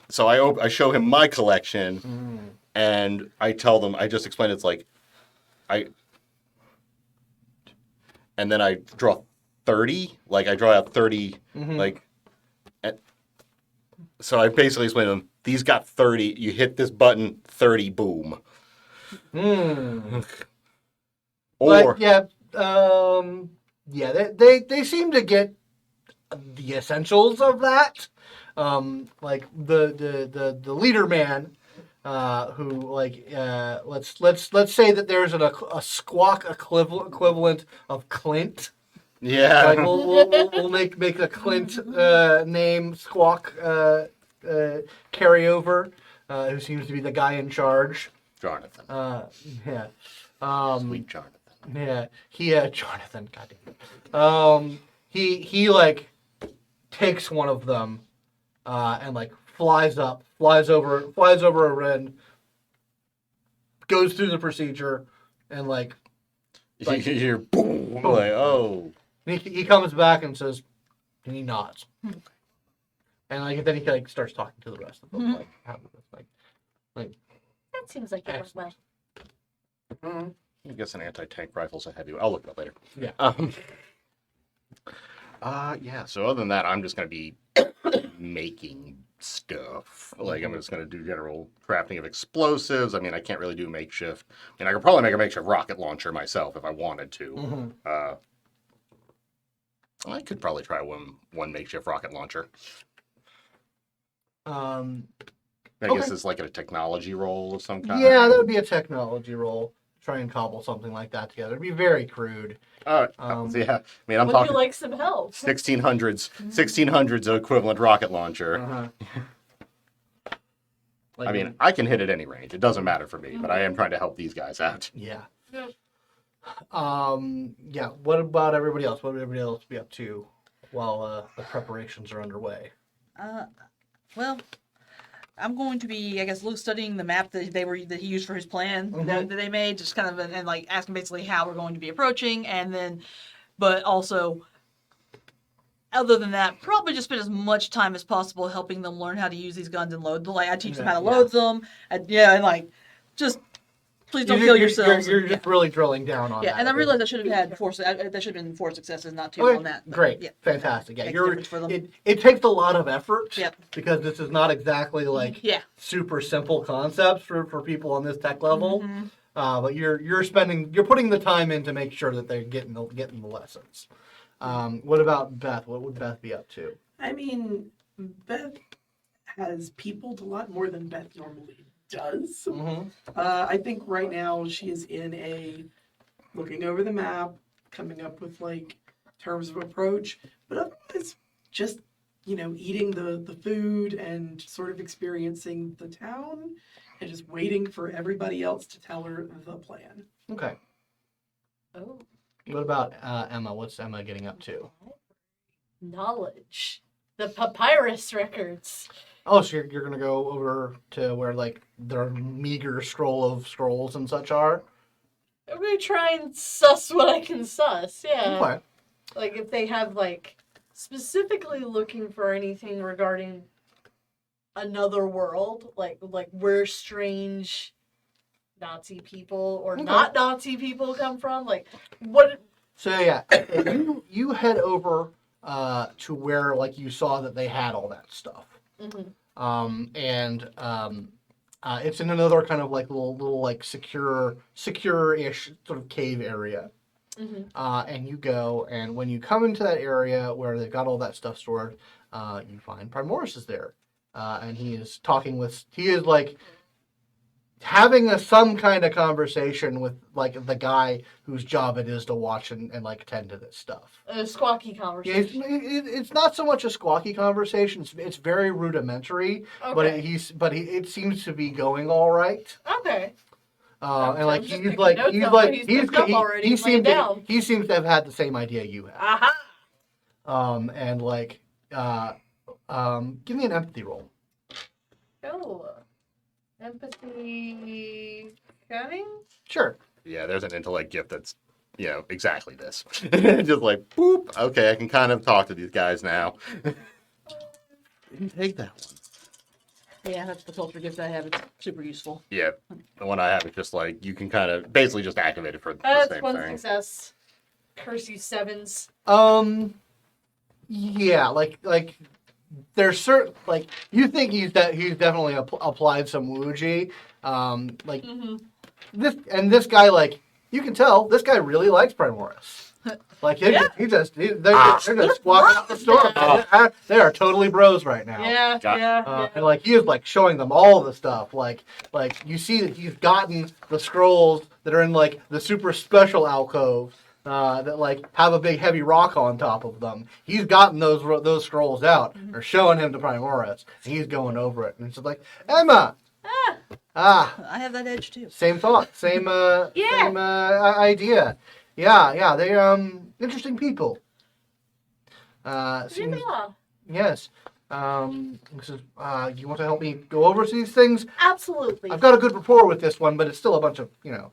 S2: so I show him my collection, and I tell them, I just explain it's like, and then I draw 30, like I draw out 30, like, so I basically explain to them, these got 30, you hit this button, 30, boom. Or,
S1: But yeah, they seem to get the essentials of that. Like the leader man, who like let's say that there's a squawk equivalent of Clint.
S2: yeah.
S1: Like we'll make a Clint name squawk carryover, who seems to be the guy in charge.
S2: Jonathan.
S1: Yeah.
S2: Sweet Jonathan.
S1: Yeah, Jonathan, goddamn. He like takes one of them, and like flies over a ren, goes through the procedure, and like
S2: You hear boom, like, oh.
S1: he comes back and says, and he nods, and like then he like starts talking to the rest of them, like how like
S5: That seems like it went well.
S2: I guess an anti-tank rifle's a heavy. I'll look it up later.
S1: Yeah.
S2: Yeah. So other than that, I'm just gonna be making stuff. Like I'm just gonna do general crafting of explosives. I mean, I can't really do makeshift. I mean, I could probably make a makeshift rocket launcher myself if I wanted to. I could probably try one makeshift rocket launcher. I guess it's like a technology role of some kind.
S1: Yeah, that would be a technology role. Try and cobble something like that together. It'd be very crude.
S2: Yeah. I mean, I'm
S5: Would
S2: talking
S5: you like some help?
S2: 1600s equivalent rocket launcher.
S1: Like,
S2: I mean, I can hit at any range. It doesn't matter for me, but I am trying to help these guys out.
S1: yeah.
S5: Yeah.
S1: Yeah. What about everybody else? What would everybody else be up to while the preparations are underway?
S3: Well, I'm going to be, I guess, studying the map that he used for his plan that they made, just kind of and like asking basically how we're going to be approaching, and then, but also, other than that, probably just spend as much time as possible helping them learn how to use these guns and load them. Like I teach them how to load them, and like just Please don't kill yourselves.
S1: You're just really drilling down on that.
S3: Yeah, and I realized I should have had four. That should have been 4 successes, not 2
S1: Okay,
S3: on that. But
S1: great,
S3: yeah,
S1: fantastic. Yeah,
S3: makes a difference for them.
S1: it takes a lot of effort.
S3: Yep.
S1: Because this is not exactly like
S3: Yeah.
S1: super simple concepts for people on this tech level.
S3: Mhm.
S1: But you're putting the time in to make sure that they're getting the lessons. What about Beth? What would Beth be up to?
S4: I mean, Beth has peopled a lot more than Beth normally does.
S1: Mm-hmm.
S4: I think right now she is looking over the map, coming up with like terms of approach, but otherwise just, eating the food and sort of experiencing the town and just waiting for everybody else to tell her the plan.
S1: Okay.
S5: Oh,
S1: What about Emma? What's Emma getting up to?
S5: knowledge. The papyrus records.
S1: Oh, so you're gonna go over to where like their meager scroll of scrolls and such are.
S5: I'm gonna try and suss what I can suss. Yeah.
S1: Okay.
S5: Like if they have like specifically looking for anything regarding another world, like where strange Nazi people or
S1: Okay.
S5: not Nazi people come from, like what?
S1: So yeah, you head over to where like you saw that they had all that stuff.
S5: Mm-hmm.
S1: It's in another kind of like little like secure-ish sort of cave area.
S5: Mm-hmm.
S1: And you go, and when you come into that area where they've got all that stuff stored, you find Primoris is there, and he is like having some kind of conversation with like the guy whose job it is to watch and like tend to this stuff.
S5: A squawky
S1: Yeah,
S5: conversation.
S1: it's not so much a squawky conversation. It's very rudimentary,
S5: Okay.
S1: but it seems to be going all right.
S5: Okay.
S1: And like
S5: I'm just
S1: he's
S5: taking
S1: like
S5: notes
S1: he's
S5: on
S1: like
S5: what he's picked up already
S1: he
S5: and laying
S1: seems to,
S5: down.
S1: he seems to have had the same idea you have.
S5: Aha.
S1: And like give me an empathy roll.
S5: Oh. Empathy. Cunning.
S1: Sure.
S2: Yeah, there's an intellect gift that's, exactly this. Just like, boop. Okay, I can kind of talk to these guys now. Didn't take that one.
S3: Yeah, that's the culture gift I have. It's super useful.
S2: Yeah, the one I have is just like, you can kind of basically just activate it for the
S5: That's
S2: same
S5: one
S2: thing.
S5: success. Curse you sevens.
S1: Yeah, like there's certain like you think he's definitely applied some Wuji. Like
S5: Mm-hmm.
S1: this guy, like you can tell this guy really likes Primoris. Like they're just walking out the store. They are totally bros right now.
S5: Yeah,
S2: Got it.
S5: yeah.
S1: And like he is like showing them all the stuff. Like you see that he's gotten the scrolls that are in like the super special alcove that like have a big heavy rock on top of them. He's gotten those scrolls out. They're showing him to Primoris, and he's going over it. And it's just like Emma.
S3: I have that edge too.
S1: Same thought. Same idea. Yeah. They interesting people. Seems,
S5: Yeah.
S1: yes. This is, you want to help me go over these things?
S5: Absolutely.
S1: I've got a good rapport with this one, but it's still a bunch of,
S5: Yeah,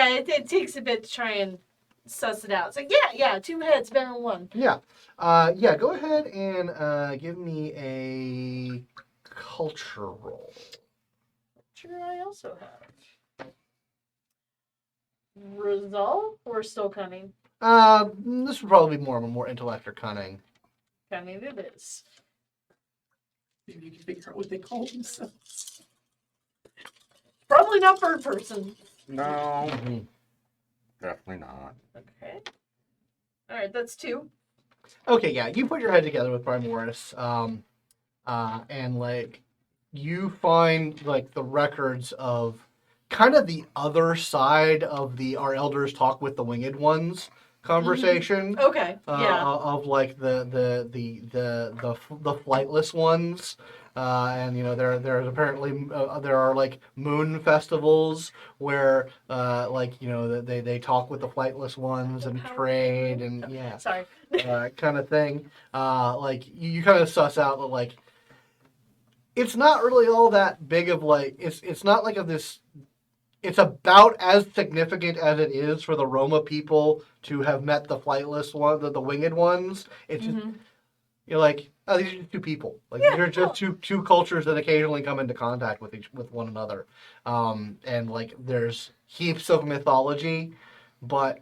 S5: it takes a bit to try and suss it out. It's like, yeah, 2 heads better than 1.
S1: Yeah. Go ahead and give me a culture roll.
S5: Sure, I also have. Resolve or still cunning?
S1: This would probably be more intellect or cunning.
S5: Cunning it is.
S4: Maybe you can figure out what they call themselves.
S5: Probably not third person.
S2: No, definitely not.
S5: Okay. Alright, that's 2.
S1: Okay, yeah, you put your head together with Primoris, and like you find like the records of kind of the other side of our elders talk with the winged ones conversation.
S5: Okay, yeah.
S1: Of like the flightless ones, and there's apparently there are like moon festivals where they talk with the flightless ones and trade and
S5: Sorry.
S1: kind of thing. Like you kind of suss out that like it's not really all that big of like it's not like this. It's about as significant as it is for the Roma people to have met the flightless one, the winged ones. It's just, you're like, oh, these are just two people. Like
S5: Yeah,
S1: these are just two cultures that occasionally come into contact with one another. And like there's heaps of mythology, but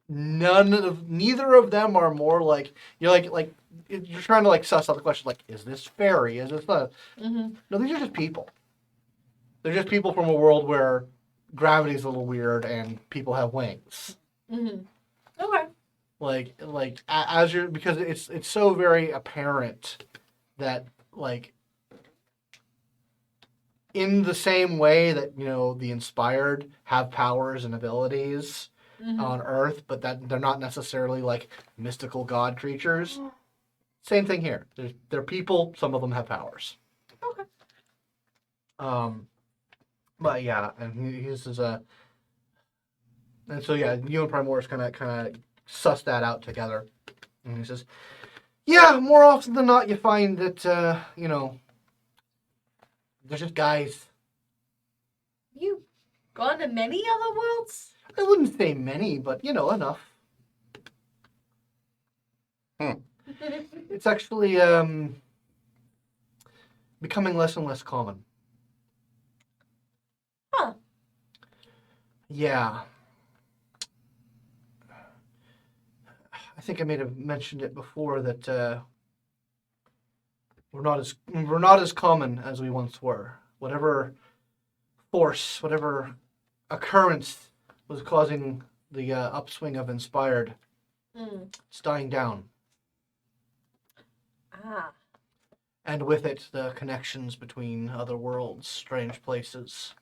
S1: neither of them are more like you're trying to like suss out the question like, is this fairy? Is this not?
S5: Mm-hmm.
S1: No, these are just people. They're just people from a world where gravity's a little weird and people have wings.
S5: Mm-hmm. Okay.
S1: As you're, because it's so very apparent that like in the same way that the inspired have powers and abilities on Earth, but that they're not necessarily like mystical god creatures. Same thing here. They're people. Some of them have powers.
S5: Okay.
S1: But yeah, and he's and so yeah, you and Primoris kind of suss that out together, and he says, "Yeah, more often than not, you find that they're just guys."
S5: You gone to many other worlds?
S1: I wouldn't say many, but enough. It's actually becoming less and less common.
S5: Huh.
S1: Yeah. I think I may have mentioned it before that we're not as common as we once were. Whatever force, whatever occurrence was causing the upswing of inspired, it's dying down.
S5: Ah.
S1: And with it, the connections between other worlds, strange places.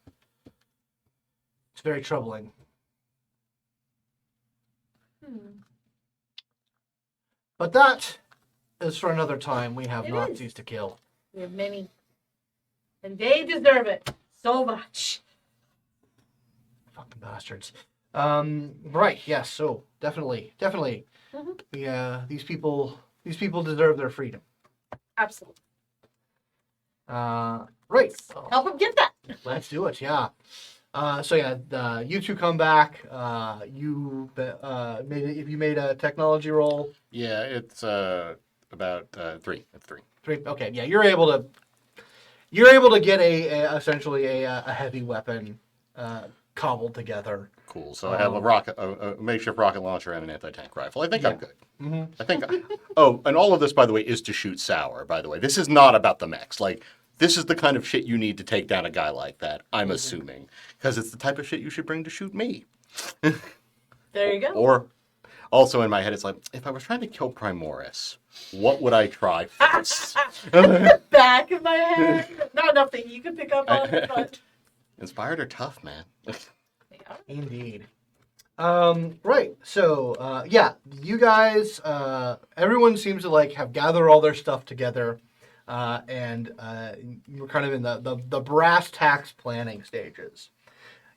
S1: It's very troubling. But that is for another time. We have
S5: It
S1: Nazis to kill.
S5: We have many. And they deserve it so much.
S1: Fucking bastards. Right, yes, so definitely. These people deserve their freedom.
S5: Absolutely.
S1: Right.
S5: Help them get that.
S1: Let's do it, yeah. You two come back. You made a technology roll.
S2: Yeah, it's about 3. It's 3.
S1: 3. Okay, yeah, you're able to get essentially a heavy weapon cobbled together.
S2: Cool. So I have a makeshift rocket launcher and an anti-tank rifle. I think I'm good.
S1: Mm-hmm.
S2: I think. And all of this, by the way, is to shoot Sour. By the way, this is not about the mechs. Like, this is the kind of shit you need to take down a guy like that. I'm assuming, because it's the type of shit you should bring to shoot me.
S5: There you go.
S2: Or, also in my head, it's like, if I was trying to kill Primoris, what would I try first?
S5: Back of my head. Not enough that you can pick up on, but
S2: Inspired are tough, man.
S1: Indeed. Right. So, you guys, everyone seems to have gathered all their stuff together, and you're kind of in the brass tacks planning stages.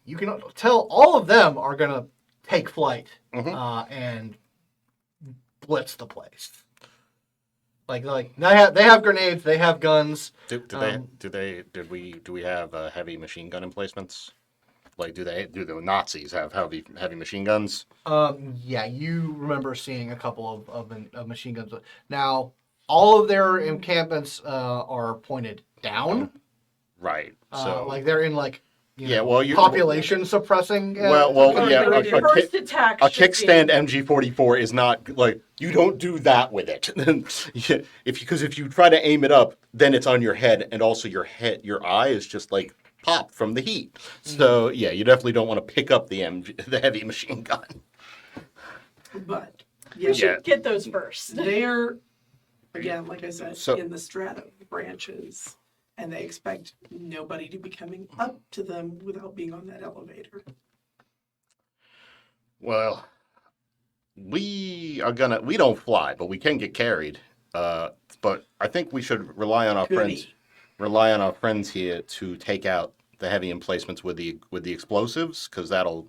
S1: You can tell all of them are gonna take flight, and blitz the place. Like they have grenades, they have guns.
S2: Do we have heavy machine gun emplacements? Like, do the Nazis have heavy machine guns?
S1: Yeah, you remember seeing a couple of machine guns. Now, all of their encampments are pointed down.
S2: Right. So
S1: they're in population suppressing.
S5: first attack.
S2: A kickstand MG44 is not like, you don't do that with it. Because if you try to aim it up, then it's on your head, and also your eye is just like popped from the heat. So yeah, you definitely don't want to pick up the heavy machine gun.
S4: But
S5: We should get those first.
S4: they're, again, like I said,
S2: So-
S4: in the strata branches, and they expect nobody to be coming up to them without being on that elevator.
S2: Well, we don't fly, but we can get carried. But I think we should rely on our friends here to take out the heavy emplacements with the explosives, because that'll,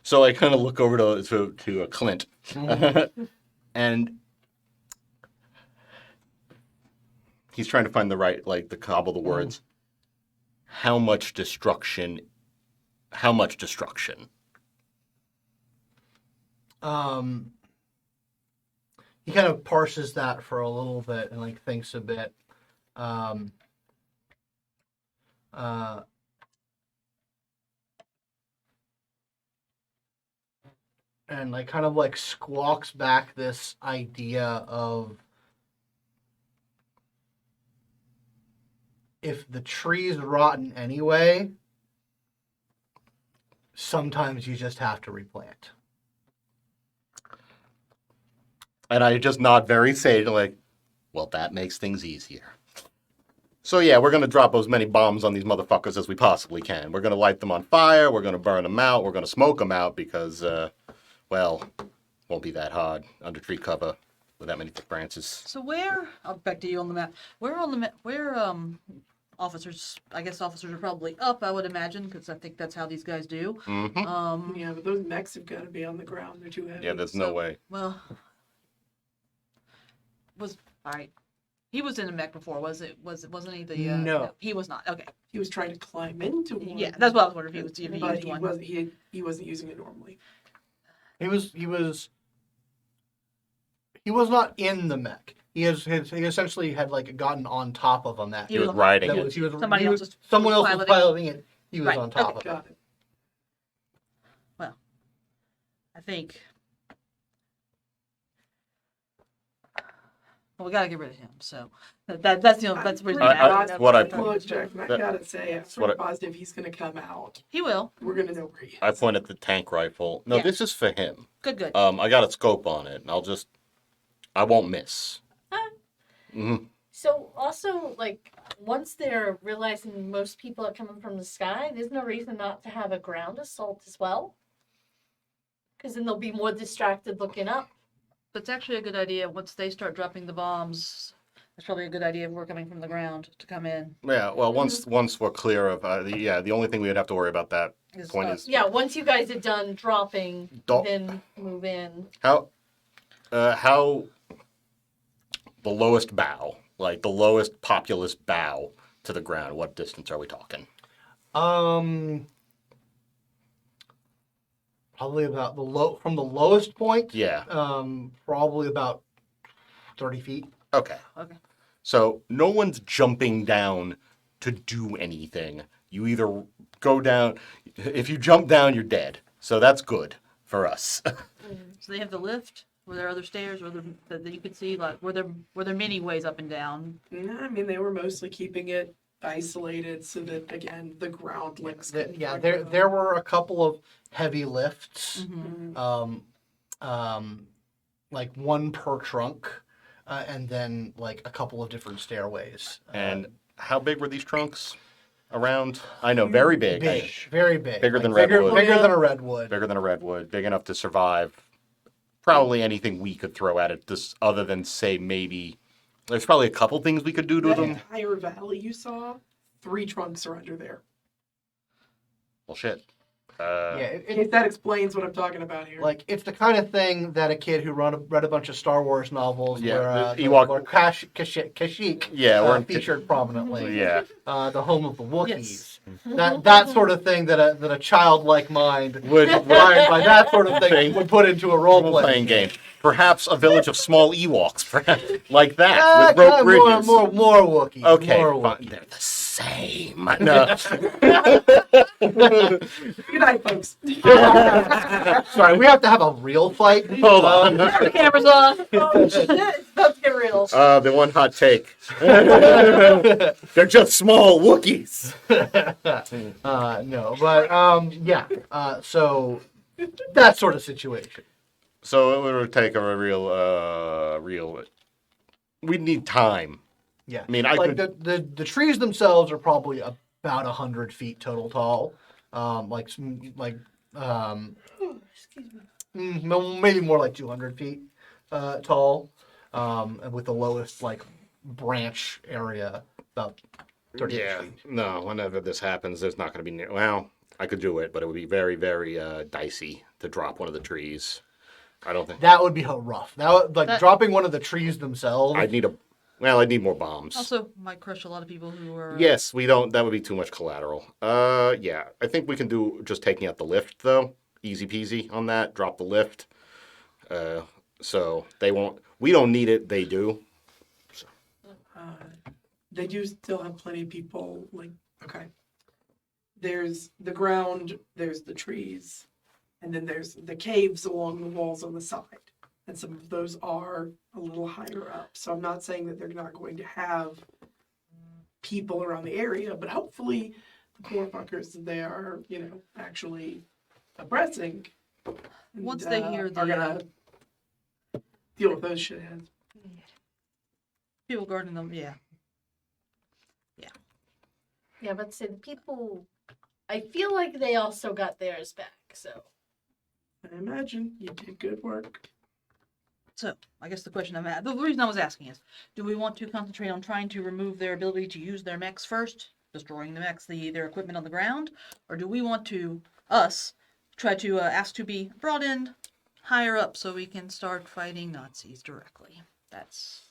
S2: So I kind of look over to Clint, and he's trying to find to cobble the words. How much destruction?
S1: he kind of parses that for a little bit and like thinks a bit. And like kind of like squawks back this idea of if the tree's rotten anyway, sometimes you just have to replant.
S2: And I just nod very sage, like, well, that makes things easier. So yeah, we're going to drop as many bombs on these motherfuckers as we possibly can. We're going to light them on fire. We're going to burn them out. We're going to smoke them out because, well, won't be that hard under tree cover with that many thick branches.
S3: So where? I'll back to you on the map. Where on the map? Where officers? I guess officers are probably up. I would imagine because I think that's how these guys do.
S2: Mm-hmm.
S4: Yeah, but those mechs have got to be on the ground. They're too heavy.
S2: Yeah, there's no way.
S3: Well, was all right. He was in a mech before, wasn't he?
S1: No.
S3: He was not. Okay.
S4: He was trying to climb into one.
S3: Yeah, that's what I was wondering if he
S4: But
S3: used
S4: he
S3: one.
S4: wasn't. He wasn't using it normally.
S1: He was not in the mech. He essentially had like gotten on top of a mech.
S3: He
S2: was
S3: was
S2: riding
S1: That
S2: it.
S1: was, he was,
S3: Somebody
S1: he was,
S3: else was
S1: someone else was
S3: piloting.
S1: piloting it. He was
S3: Right,
S1: on top
S3: okay.
S1: of it.
S4: Got it.
S3: I think. Well, we gotta get rid of him. So that's the that's the reason.
S2: I-
S3: I'm
S2: that's
S3: asking.
S2: what I-
S4: Look, Jackson, I
S2: that-
S4: gotta say, I'm
S2: that's what
S4: pretty positive he's gonna come out.
S3: He will.
S4: We're gonna know where he is.
S2: I point at the tank rifle. No,
S3: Yeah.
S2: this is for him.
S3: Good.
S2: I got a scope on it, and I won't miss. Mm-hmm.
S5: So also, like, once they're realizing most people are coming from the sky, there's no reason not to have a ground assault as well. Because then they'll be more distracted looking up.
S3: That's actually a good idea. Once they start dropping the bombs, that's probably a good idea if we're coming from the ground to come in.
S2: Yeah, well, once we're clear of, the only thing we would have to worry about that point is
S5: Yeah, once you guys are done dropping,
S2: Don't-
S5: then move in.
S2: how the lowest bow, like the lowest populous bow to the ground. What distance are we talking?
S1: Probably about from the lowest point.
S2: Yeah.
S1: Probably about 30 feet.
S2: Okay.
S3: Okay.
S2: So no one's jumping down to do anything. You either go down. If you jump down, you're dead. So that's good for us.
S3: So they have the lift. Were there other stairs, or that you could see? Like, were there many ways up and down?
S4: No, I mean, they were mostly keeping it isolated so that, again, the ground links. couldn't
S1: Yeah,
S4: fuck
S1: there
S4: with them.
S1: there were a couple of heavy lifts.
S3: Mm-hmm.
S1: Like one per trunk, and then like a couple of different stairways.
S2: And how big were these trunks? Around? I know, very big.
S1: Big, very big.
S2: Bigger
S1: Like
S2: than redwood.
S1: Bigger than a redwood.
S2: Bigger than a redwood. Big enough to survive. Probably anything we could throw at it. This other than say maybe. There's probably a couple things we could do to
S4: That
S2: them.
S4: entire valley you saw, 3 trunks are under there.
S2: Well, shit.
S1: Yeah,
S4: If that explains what I'm talking about here.
S1: like it's the kind of thing that a kid who read a bunch of Star Wars novels
S2: Yeah,
S1: where
S2: the Ewok-
S1: where Kashyyyk
S2: Yeah, we're
S1: featured prominently.
S2: Yeah.
S1: The home of the Wookiees.
S3: Yes.
S1: That sort of thing that a childlike mind
S2: Would
S1: by that sort of thing would put into a role
S2: playing game. Perhaps a village of small Ewoks, perhaps, like that,
S1: Ah,
S2: with rope
S1: kinda
S2: bridges.
S1: more Wookiees.
S2: Okay,
S1: more
S2: fine.
S1: Wookiees.
S2: They're the same. No.
S4: Good night, folks.
S1: Sorry, we have to have a real fight.
S2: Hold on.
S3: The camera's on.
S5: Oh shit, it's about to get real.
S2: The one hot take. They're just small Wookiees.
S1: No, but yeah. So that sort of situation.
S2: So it would take a real. We'd need time.
S1: Yeah.
S2: I mean, I
S1: like
S2: could.
S1: the trees themselves are probably about 100 feet total tall. Maybe more like 200 feet tall. And with the lowest like branch area about 30
S2: Yeah.
S1: feet.
S2: No. Whenever this happens, there's not going to be. Well, I could do it, but it would be very, very dicey to drop one of the trees. I don't think.
S1: That would be rough.
S3: That-
S1: Dropping one of the trees themselves.
S2: I'd need more bombs.
S3: Also, might crush a lot of people who are.
S2: Yes, we don't. That would be too much collateral. Yeah, I think we can do just taking out the lift though. Easy peasy on that. Drop the lift. So they won't. We don't need it. They do.
S4: They do still have plenty of people, like, okay. There's the ground, there's the trees, and then there's the caves along the walls on the side. And some of those are a little higher up. So I'm not saying that they're not going to have people around the area, but hopefully the poor fuckers that they are, actually oppressing. and,
S3: Once they hear
S4: are
S3: the
S4: gonna deal with those shitheads.
S3: people guarding them, yeah.
S5: Yeah, but say the people, I feel like they also got theirs back, so.
S4: I imagine you did good work.
S3: So, I guess the question I'm at, the reason I was asking is, do we want to concentrate on trying to remove their ability to use their mechs first, destroying the mechs, their equipment on the ground, or do we want to, try to ask to be brought in higher up so we can start fighting Nazis directly? That's...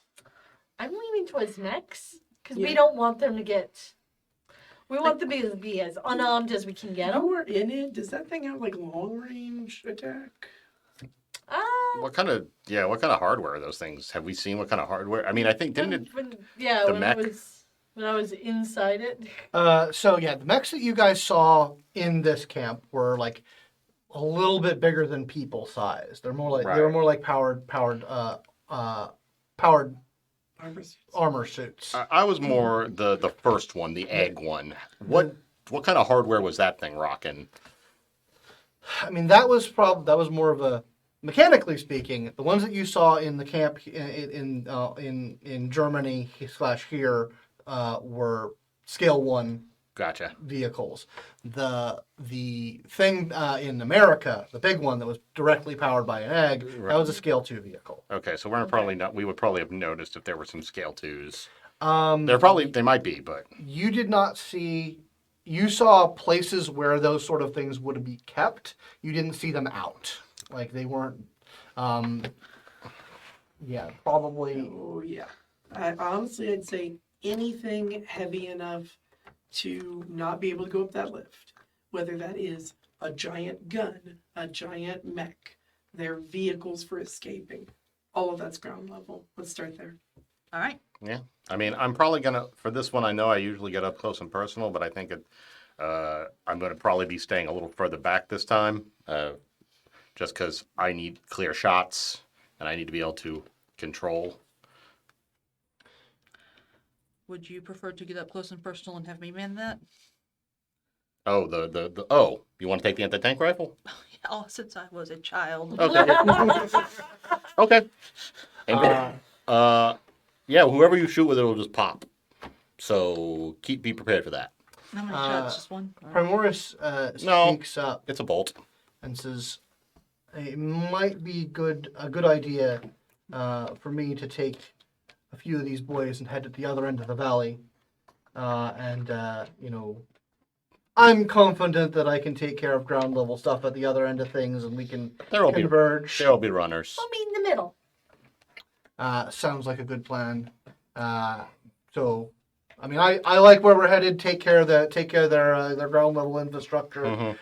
S5: I'm leaning towards mechs, because
S4: Yeah.
S5: we don't want them to get, we want them to be as unarmed as we can get them.
S4: You were in it. Does that thing have like long range attack?
S2: What kind of hardware are those things? Have we seen what kind of hardware? I mean, I think didn't it?
S5: when
S2: the mech?
S5: I was inside it.
S1: So yeah, the mechs that you guys saw in this camp were like a little bit bigger than people size. They're more like they were
S2: Right.
S1: more like powered armor suits.
S2: I was more the first one, the egg one. What kind of hardware was that thing rocking?
S1: I mean, that was more of a, mechanically speaking, the ones that you saw in the camp in Germany / here were scale 1
S2: Gotcha.
S1: vehicles. The thing in America, the big one that was directly powered by an egg, that was a scale 2 vehicle.
S2: Okay, so we're probably not. We would probably have noticed if there were some scale 2s. They might be, but
S1: You did not see. You saw places where those sort of things would be kept. You didn't see them out. Like they weren't. Yeah, probably.
S4: Oh yeah. Honestly, I'd say anything heavy enough to not be able to go up that lift, whether that is a giant gun, a giant mech, their vehicles for escaping, all of that's ground level. Let's start there.
S3: All right.
S2: yeah. I mean, I'm probably gonna for this one. I know I usually get up close and personal, but I think I'm gonna probably be staying a little further back this time, just because I need clear shots and I need to be able to control.
S3: Would you prefer to get up close and personal and have me man that?
S2: Oh, you want to take the anti-tank rifle?
S3: Oh, since I was a child.
S2: Okay. Okay. And yeah, whoever you shoot with, it'll just pop. So be prepared for that.
S3: How many shots? Just one?
S1: Primoris
S2: No.
S1: speaks up
S2: It's a bolt.
S1: and says, "It might be a good idea for me to take a few of these boys and head to the other end of the valley, I'm confident that I can take care of ground level stuff at the other end of things, and we can
S2: There'll
S1: converge."
S2: be runners.
S5: I'll meet in the middle.
S1: Sounds like a good plan. So, I mean, I like where we're headed. Take care of their ground level infrastructure,
S2: Mhm.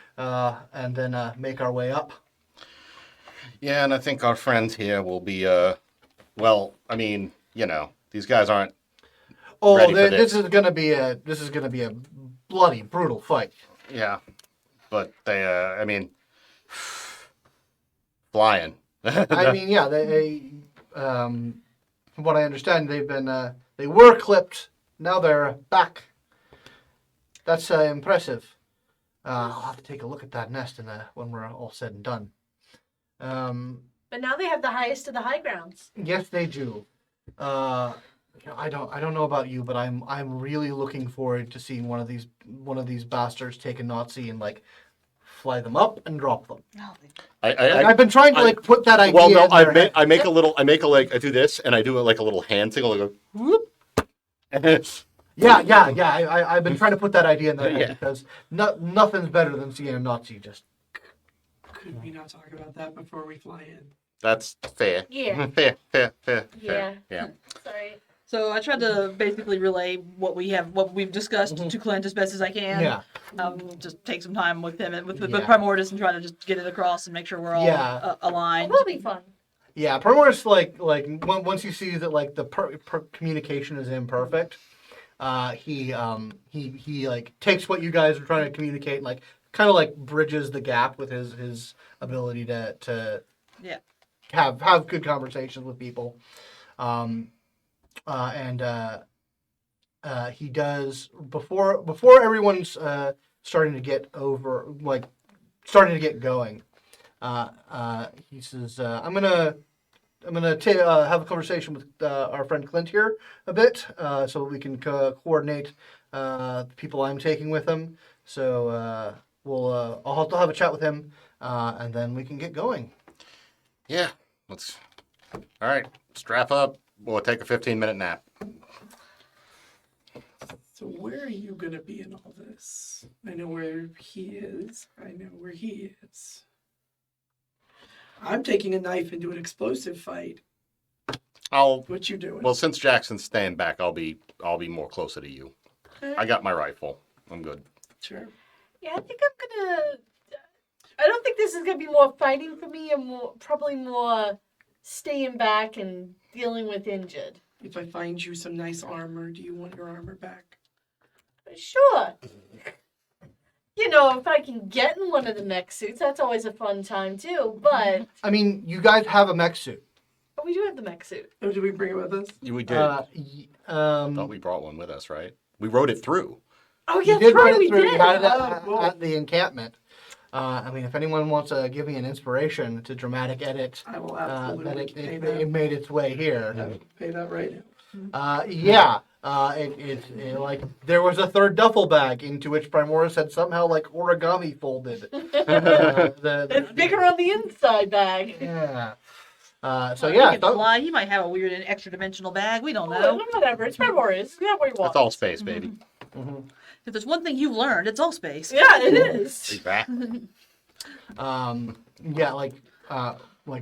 S1: and then make our way up.
S2: Yeah, and I think our friends here will be. Well, I mean, these guys aren't.
S1: Oh,
S2: Ready for
S1: this
S2: this.
S1: is gonna be a bloody brutal fight.
S2: Yeah, but they. I mean, flying.
S1: I mean, yeah, they from what I understand, they were clipped. Now they're back. That's impressive. I'll have to take a look at that nest when we're all said and done.
S5: But now they have the highest of the high grounds.
S1: Yes, they do. I don't know about you, but I'm really looking forward to seeing one of these bastards take a Nazi and like fly them up and drop them.
S3: No,
S1: I've been trying to put that idea.
S2: Well, no,
S1: in their head.
S2: I make I do this, and I do like a little hand signal. I go whoop.
S1: Yeah. I've been trying to put that idea in their head
S2: Yeah.
S1: because nothing's better than seeing a Nazi just.
S4: Could we not talk about that before we fly in?
S2: That's fair.
S5: Yeah.
S2: Fair.
S5: Yeah.
S2: Yeah.
S5: Sorry.
S3: So I tried to basically relay what we've discussed to Clint as best as I can.
S1: Yeah.
S3: Just take some time with him and with
S1: Yeah.
S3: Primordus and try to just get it across and make sure we're all
S1: Yeah.
S5: It
S3: aligned.
S5: will be fun.
S1: Yeah, Primorus once he sees that like the communication is imperfect, he like takes what you guys are trying to communicate and like kind of like bridges the gap with his ability to
S3: Yeah.
S1: have good conversations with people, and he does before everyone's starting to get going. He says, "I'm gonna have a conversation with our friend Clint here a bit, so we can coordinate the people I'm taking with him. So I'll have a chat with him, and then we can get going."
S2: Yeah, let's. All right, strap up. We'll take a 15-minute nap.
S4: So where are you gonna be in all this? I know where he is. I know where he is. I'm taking a knife into an explosive fight. What you doing?
S2: Well, since Jackson's staying back, I'll be more closer to you.
S5: Okay.
S2: I got my rifle. I'm good.
S4: Sure.
S5: Yeah, I think I'm gonna. I don't think this is gonna be more fighting for me, and probably more staying back and dealing with injured.
S4: If I find you some nice armor, do you want your armor back?
S5: Sure. If I can get in one of the mech suits, that's always a fun time too. But
S1: I mean, you guys have a mech suit.
S5: we do have the mech suit.
S4: Oh, did we bring it with us?
S2: We did.
S1: Um,
S2: Thought we brought one with us, right? We rode it through.
S5: Oh
S1: you
S5: yeah,
S1: did
S5: that's
S1: run
S5: right,
S1: it
S5: we
S1: through. You
S5: did.
S1: had it
S4: cool.
S1: at the encampment. I mean, if anyone wants to give me an inspiration to dramatic edit
S4: I will
S1: that
S4: absolutely pay
S1: it
S4: that.
S1: made its way here.
S4: I will pay that right now.
S1: It like there was a third duffel bag into which Primoris had somehow like origami folded.
S5: It's bigger on the inside bag.
S1: Yeah.
S3: He could fly. He might have a weird and extra dimensional bag. We don't know.
S5: Whatever. It's memories. Yeah, where you want.
S2: That's all space, baby.
S1: Mhm.
S3: If there's one thing you've learned, it's all space.
S5: Yeah, it is.
S2: Exactly.
S1: Yeah, like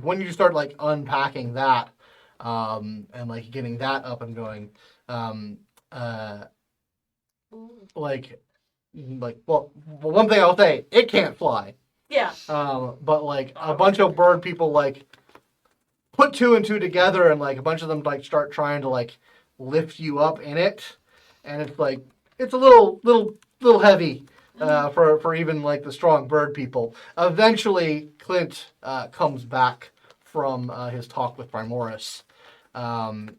S1: when you start like unpacking that, and like getting that up and going, well, one thing I'll say, it can't fly.
S5: Yeah.
S1: But like a bunch of bird people like put two and two together, and like a bunch of them like start trying to like lift you up in it, and it's like it's a little heavy for even like the strong bird people. Eventually, Clint comes back from his talk with Primoris, and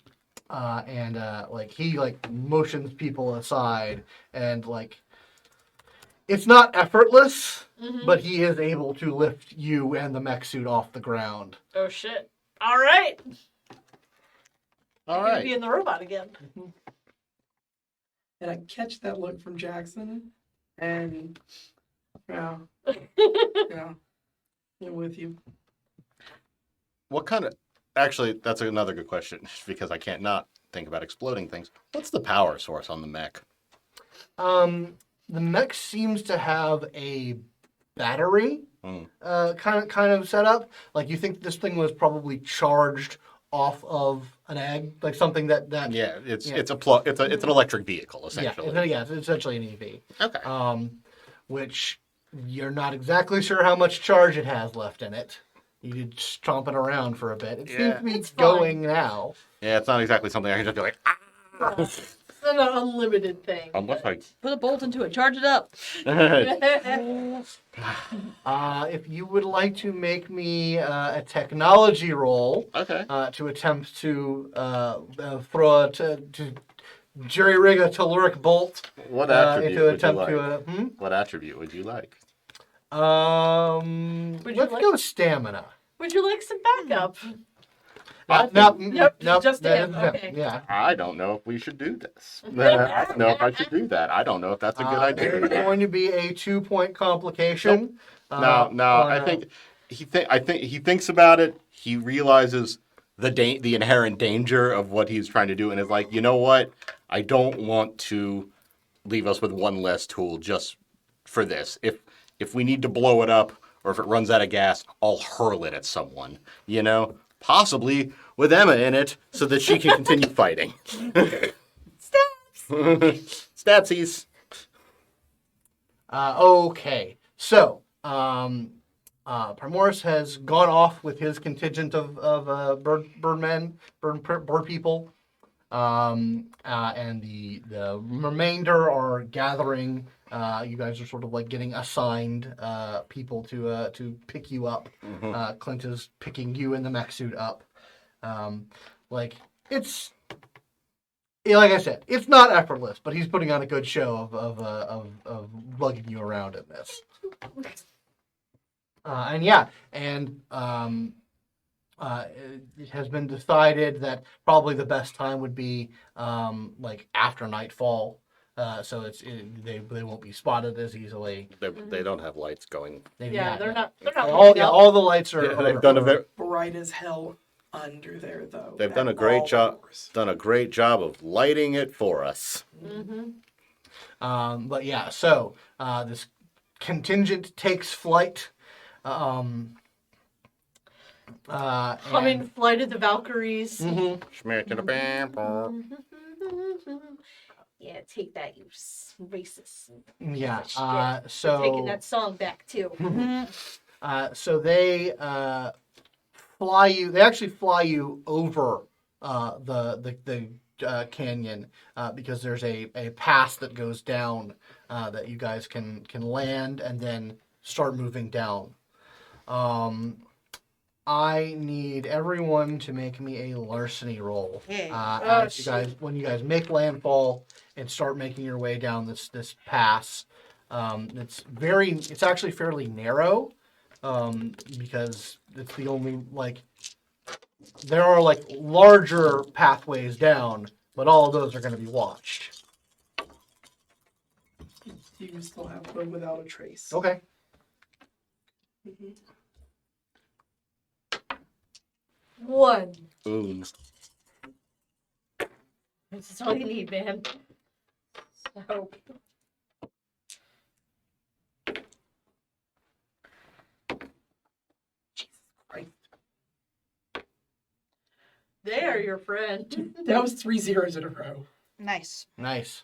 S1: like he like motions people aside, and like it's not effortless, but he is able to lift you and the mech suit off the ground.
S5: Oh shit. All right.
S2: All
S5: Be
S2: right.
S5: in the robot again.
S4: And I catch that look from Jackson, and yeah, I'm with you.
S2: What kind of? Actually, that's another good question because I can't not think about exploding things. What's the power source on the mech?
S1: The mech seems to have a battery kind of set up. Like you think this thing was probably charged off of an egg, like something that
S2: Yeah, it's an electric vehicle essentially.
S1: it's essentially an EV.
S2: Okay.
S1: Which you're not exactly sure how much charge it has left in it. You did stomping around for a bit. It seems to be
S5: It's
S1: going now.
S2: Yeah, it's not exactly something I can just be like. Ah!
S5: It's an unlimited thing.
S2: Unless I.
S3: Put a bolt into it. Charge it up.
S1: If you would like to make me a technology roll
S2: Okay.
S1: to attempt to throw to jerry rig a telluric bolt
S2: What attribute
S1: into
S2: would you
S1: attempt
S2: like?
S1: to
S2: What attribute would you like?
S5: Would you
S1: let's
S5: like-
S1: go stamina.
S5: Would you like some backup?
S1: Nope,
S5: just
S1: that
S5: him,
S1: is him,
S5: okay.
S1: Yeah.
S2: I don't know if we should do this. I don't know if I should do that. I don't know if that's a good
S1: There's
S2: idea.
S1: going to be a 2-point complication.
S2: No. I think he thinks about it. He realizes the inherent danger of what he's trying to do, and is like, you know what? I don't want to leave us with one less tool just for this. If we need to blow it up, or if it runs out of gas, I'll hurl it at someone. You know, possibly with Emma in it, so that she can continue fighting. Stabsies.
S1: Okay, so Primoris has gone off with his contingent of bird people, and the remainder are gathering. You guys are sort of like getting assigned people to pick you up. Clint is picking you in the mech suit up. It's. Yeah, like I said, it's not effortless, but he's putting on a good show of lugging you around in this. It has been decided that probably the best time would be like after nightfall, so they won't be spotted as easily.
S2: They don't have lights going.
S5: They're not.
S1: All the lights are.
S2: They've done a very.
S4: Bright as hell under there, though.
S2: They've done a
S4: at
S2: great
S4: all
S2: job.
S4: hours.
S2: Done a great job of lighting it for us.
S1: But yeah, so this contingent takes flight.
S5: Humming Flight of the Valkyries.
S2: Smack to the bam, bam.
S5: Yeah, take that, you racist.
S1: Yeah.
S5: Taking that song back too.
S1: So they fly you. They actually fly you over the canyon because there's a pass that goes down that you guys can land and then start moving down. I need everyone to make me a larceny roll. When you guys make landfall and start making your way down this pass. It's actually fairly narrow because it's the only there are larger pathways down, but all of those are going to be watched.
S4: You still have to go without a trace.
S1: Okay.
S5: One.
S2: Boom.
S5: That's all you need, man. I hope.
S4: Christ.
S5: They are your friend.
S4: That was 3 zeros in a row.
S3: Nice.
S1: Nice.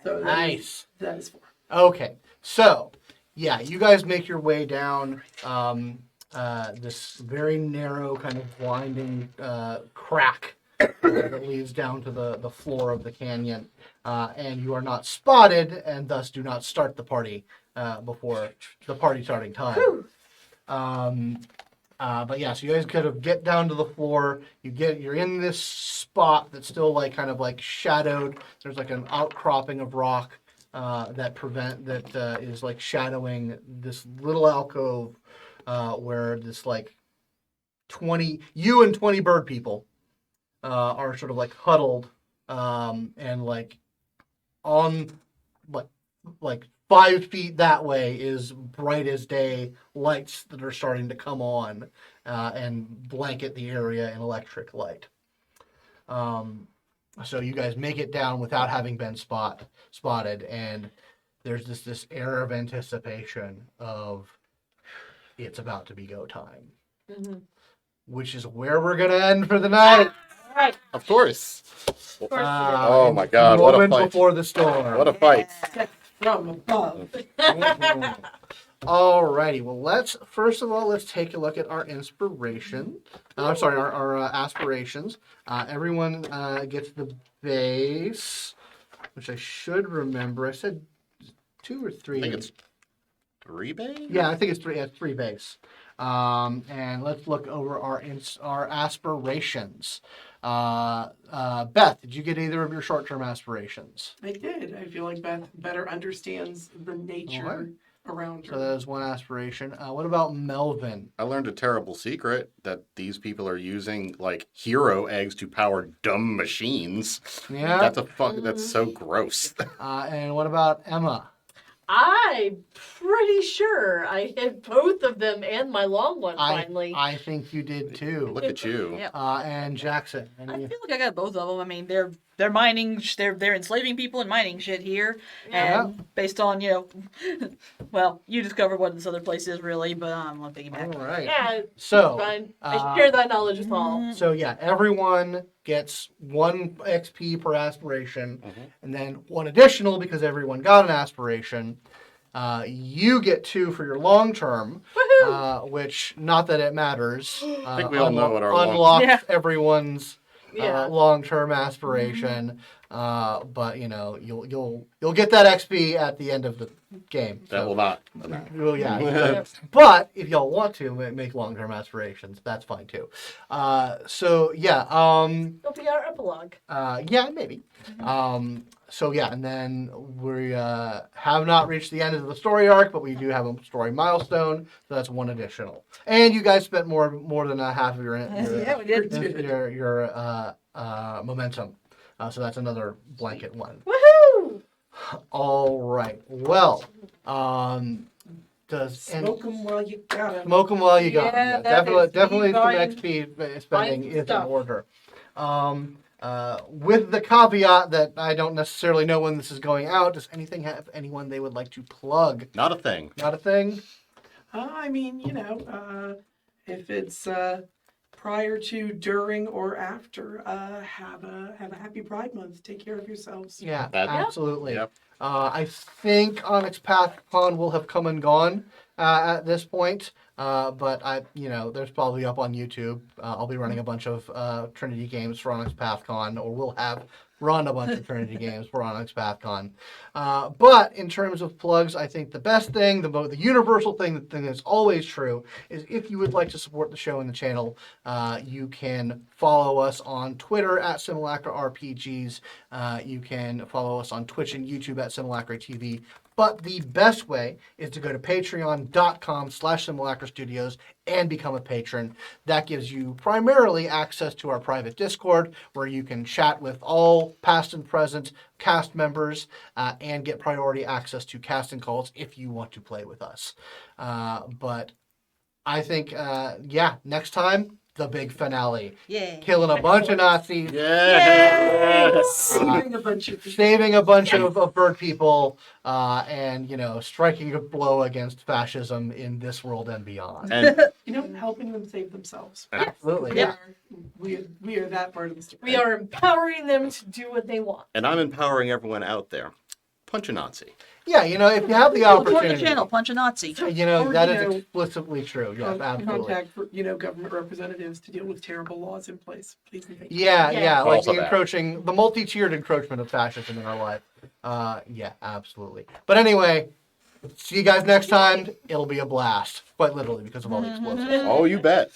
S4: So
S1: Nice.
S4: That is 4.
S1: Okay. So, yeah, you guys make your way down this very narrow kind of winding crack that leads down to the floor of the canyon. And you are not spotted and thus do not start the party before the party starting time. But yeah, so you guys kind of get down to the floor. You're in this spot that's still kind of shadowed. There's an outcropping of rock that is shadowing this little alcove where this 20 bird people are sort of huddled and on 5 feet that way is bright as day lights that are starting to come on and blanket the area in electric light. So you guys make it down without having been spotted, and there's this air of anticipation of it's about to be go time, which is where we're gonna end for the night.
S5: Right.
S2: Of course.
S5: Of course.
S2: Oh my God! What a
S1: Moment
S2: fight!
S1: before the storm.
S2: What a fight!
S4: From above.
S1: Alrighty, well let's take a look at our inspiration. Our aspirations. Everyone gets the base, which I should remember. I said 2 or 3.
S2: I think it's 3 base.
S1: Yeah, I think it's 3. Yeah, it's 3 base. And let's look over our aspirations. Beth, did you get either of your short-term aspirations?
S4: I did. I feel like Beth better understands the nature around her.
S1: So that is one aspiration. What about Melvin?
S2: I learned a terrible secret that these people are using hero eggs to power dumb machines.
S1: Yeah.
S2: That's so gross.
S1: And what about Emma?
S5: I'm pretty sure I hit both of them and my long one finally.
S1: I think you did too.
S2: Look at you.
S3: Yep.
S1: And Jackson.
S3: I feel like I got both of them. I mean, they're mining, they're enslaving people and mining shit here, and based on well, you discovered what this other place is really, but I'm not thinking back.
S1: All right.
S5: Yeah,
S1: So
S5: fine. I share that knowledge with all.
S1: So yeah, everyone gets 1 XP per aspiration, and then 1 additional because everyone got an aspiration. You get 2 for your long term, which, not that it matters.
S2: I think we all know what our
S1: unlocks
S3: Yeah.
S1: everyone's
S5: Yeah.
S1: long-term aspiration. But you'll get that XP at the end of the game.
S2: That
S1: so-
S2: will not.
S1: Well, yeah.
S5: Yep.
S1: But if y'all want to make long-term aspirations, that's fine too. So yeah.
S5: It'll be our epilogue.
S1: Yeah, maybe. So yeah, and then we have not reached the end of the story arc, but we do have a story milestone, so that's one additional. And you guys spent more than a half of your
S3: Yeah, we did.
S1: your momentum, so that's another blanket one.
S5: Woohoo!
S1: All right. Well, does
S4: Smoke them while you got them.
S1: smoke them while you got 'em.
S3: Yeah,
S1: Yeah,
S3: that is
S1: definitely
S3: me
S1: some
S3: buying-
S1: XP spending is in
S3: stuff.
S1: order. With the caveat that I don't necessarily know when this is going out, does anything have anyone they would like to plug?
S2: Not a thing.
S1: Not a thing?
S4: I mean, if it's prior to, during, or after, have a happy Pride Month. Take care of yourselves.
S1: Yeah,
S2: That-
S1: absolutely.
S2: Yep.
S1: I think Onyx PathCon will have come and gone at this point, but there's probably up on YouTube. I'll be running a bunch of Trinity games for Onyx PathCon, or will have run a bunch of Trinity games for Onyx PathCon. But in terms of plugs, I think the best thing, the universal thing, the thing that's always true, is if you would like to support the show and the channel, you can follow us on Twitter at Simulacra RPGs. You can follow us on Twitch and YouTube at Simulacra TV. But the best way is to go to patreon.com/Simulacra Studios and become a patron. That gives you primarily access to our private Discord, where you can chat with all past and present cast members and get priority access to casting calls if you want to play with us. But I think, next time, the big finale.
S3: Yeah.
S1: Killing a bunch of Nazis.
S2: Yeah.
S4: Saving a bunch of
S1: Saving a bunch of bird people, and striking a blow against fascism in this world and beyond.
S2: And
S4: helping them save themselves.
S1: Absolutely.
S4: We are, we are that part of the story.
S5: We are empowering them to do what they want.
S2: and I'm empowering everyone out there. Punch a Nazi.
S1: Yeah, if you have the
S3: Support the
S1: opportunity,
S3: channel, punch a Nazi.
S4: Or,
S1: that is
S4: you know,
S1: explicitly true. Yes, absolutely.
S4: Contact for, government representatives to deal with terrible laws in place. Please and thank you.
S1: Yeah,
S5: Yes.
S1: yeah, like
S2: Also
S1: the
S2: that.
S1: the multi-tiered encroachment of fascism in our life. Yeah, absolutely. But anyway, see you guys next time. It'll be a blast, quite literally, because of all the explosives.
S2: Oh, you bet.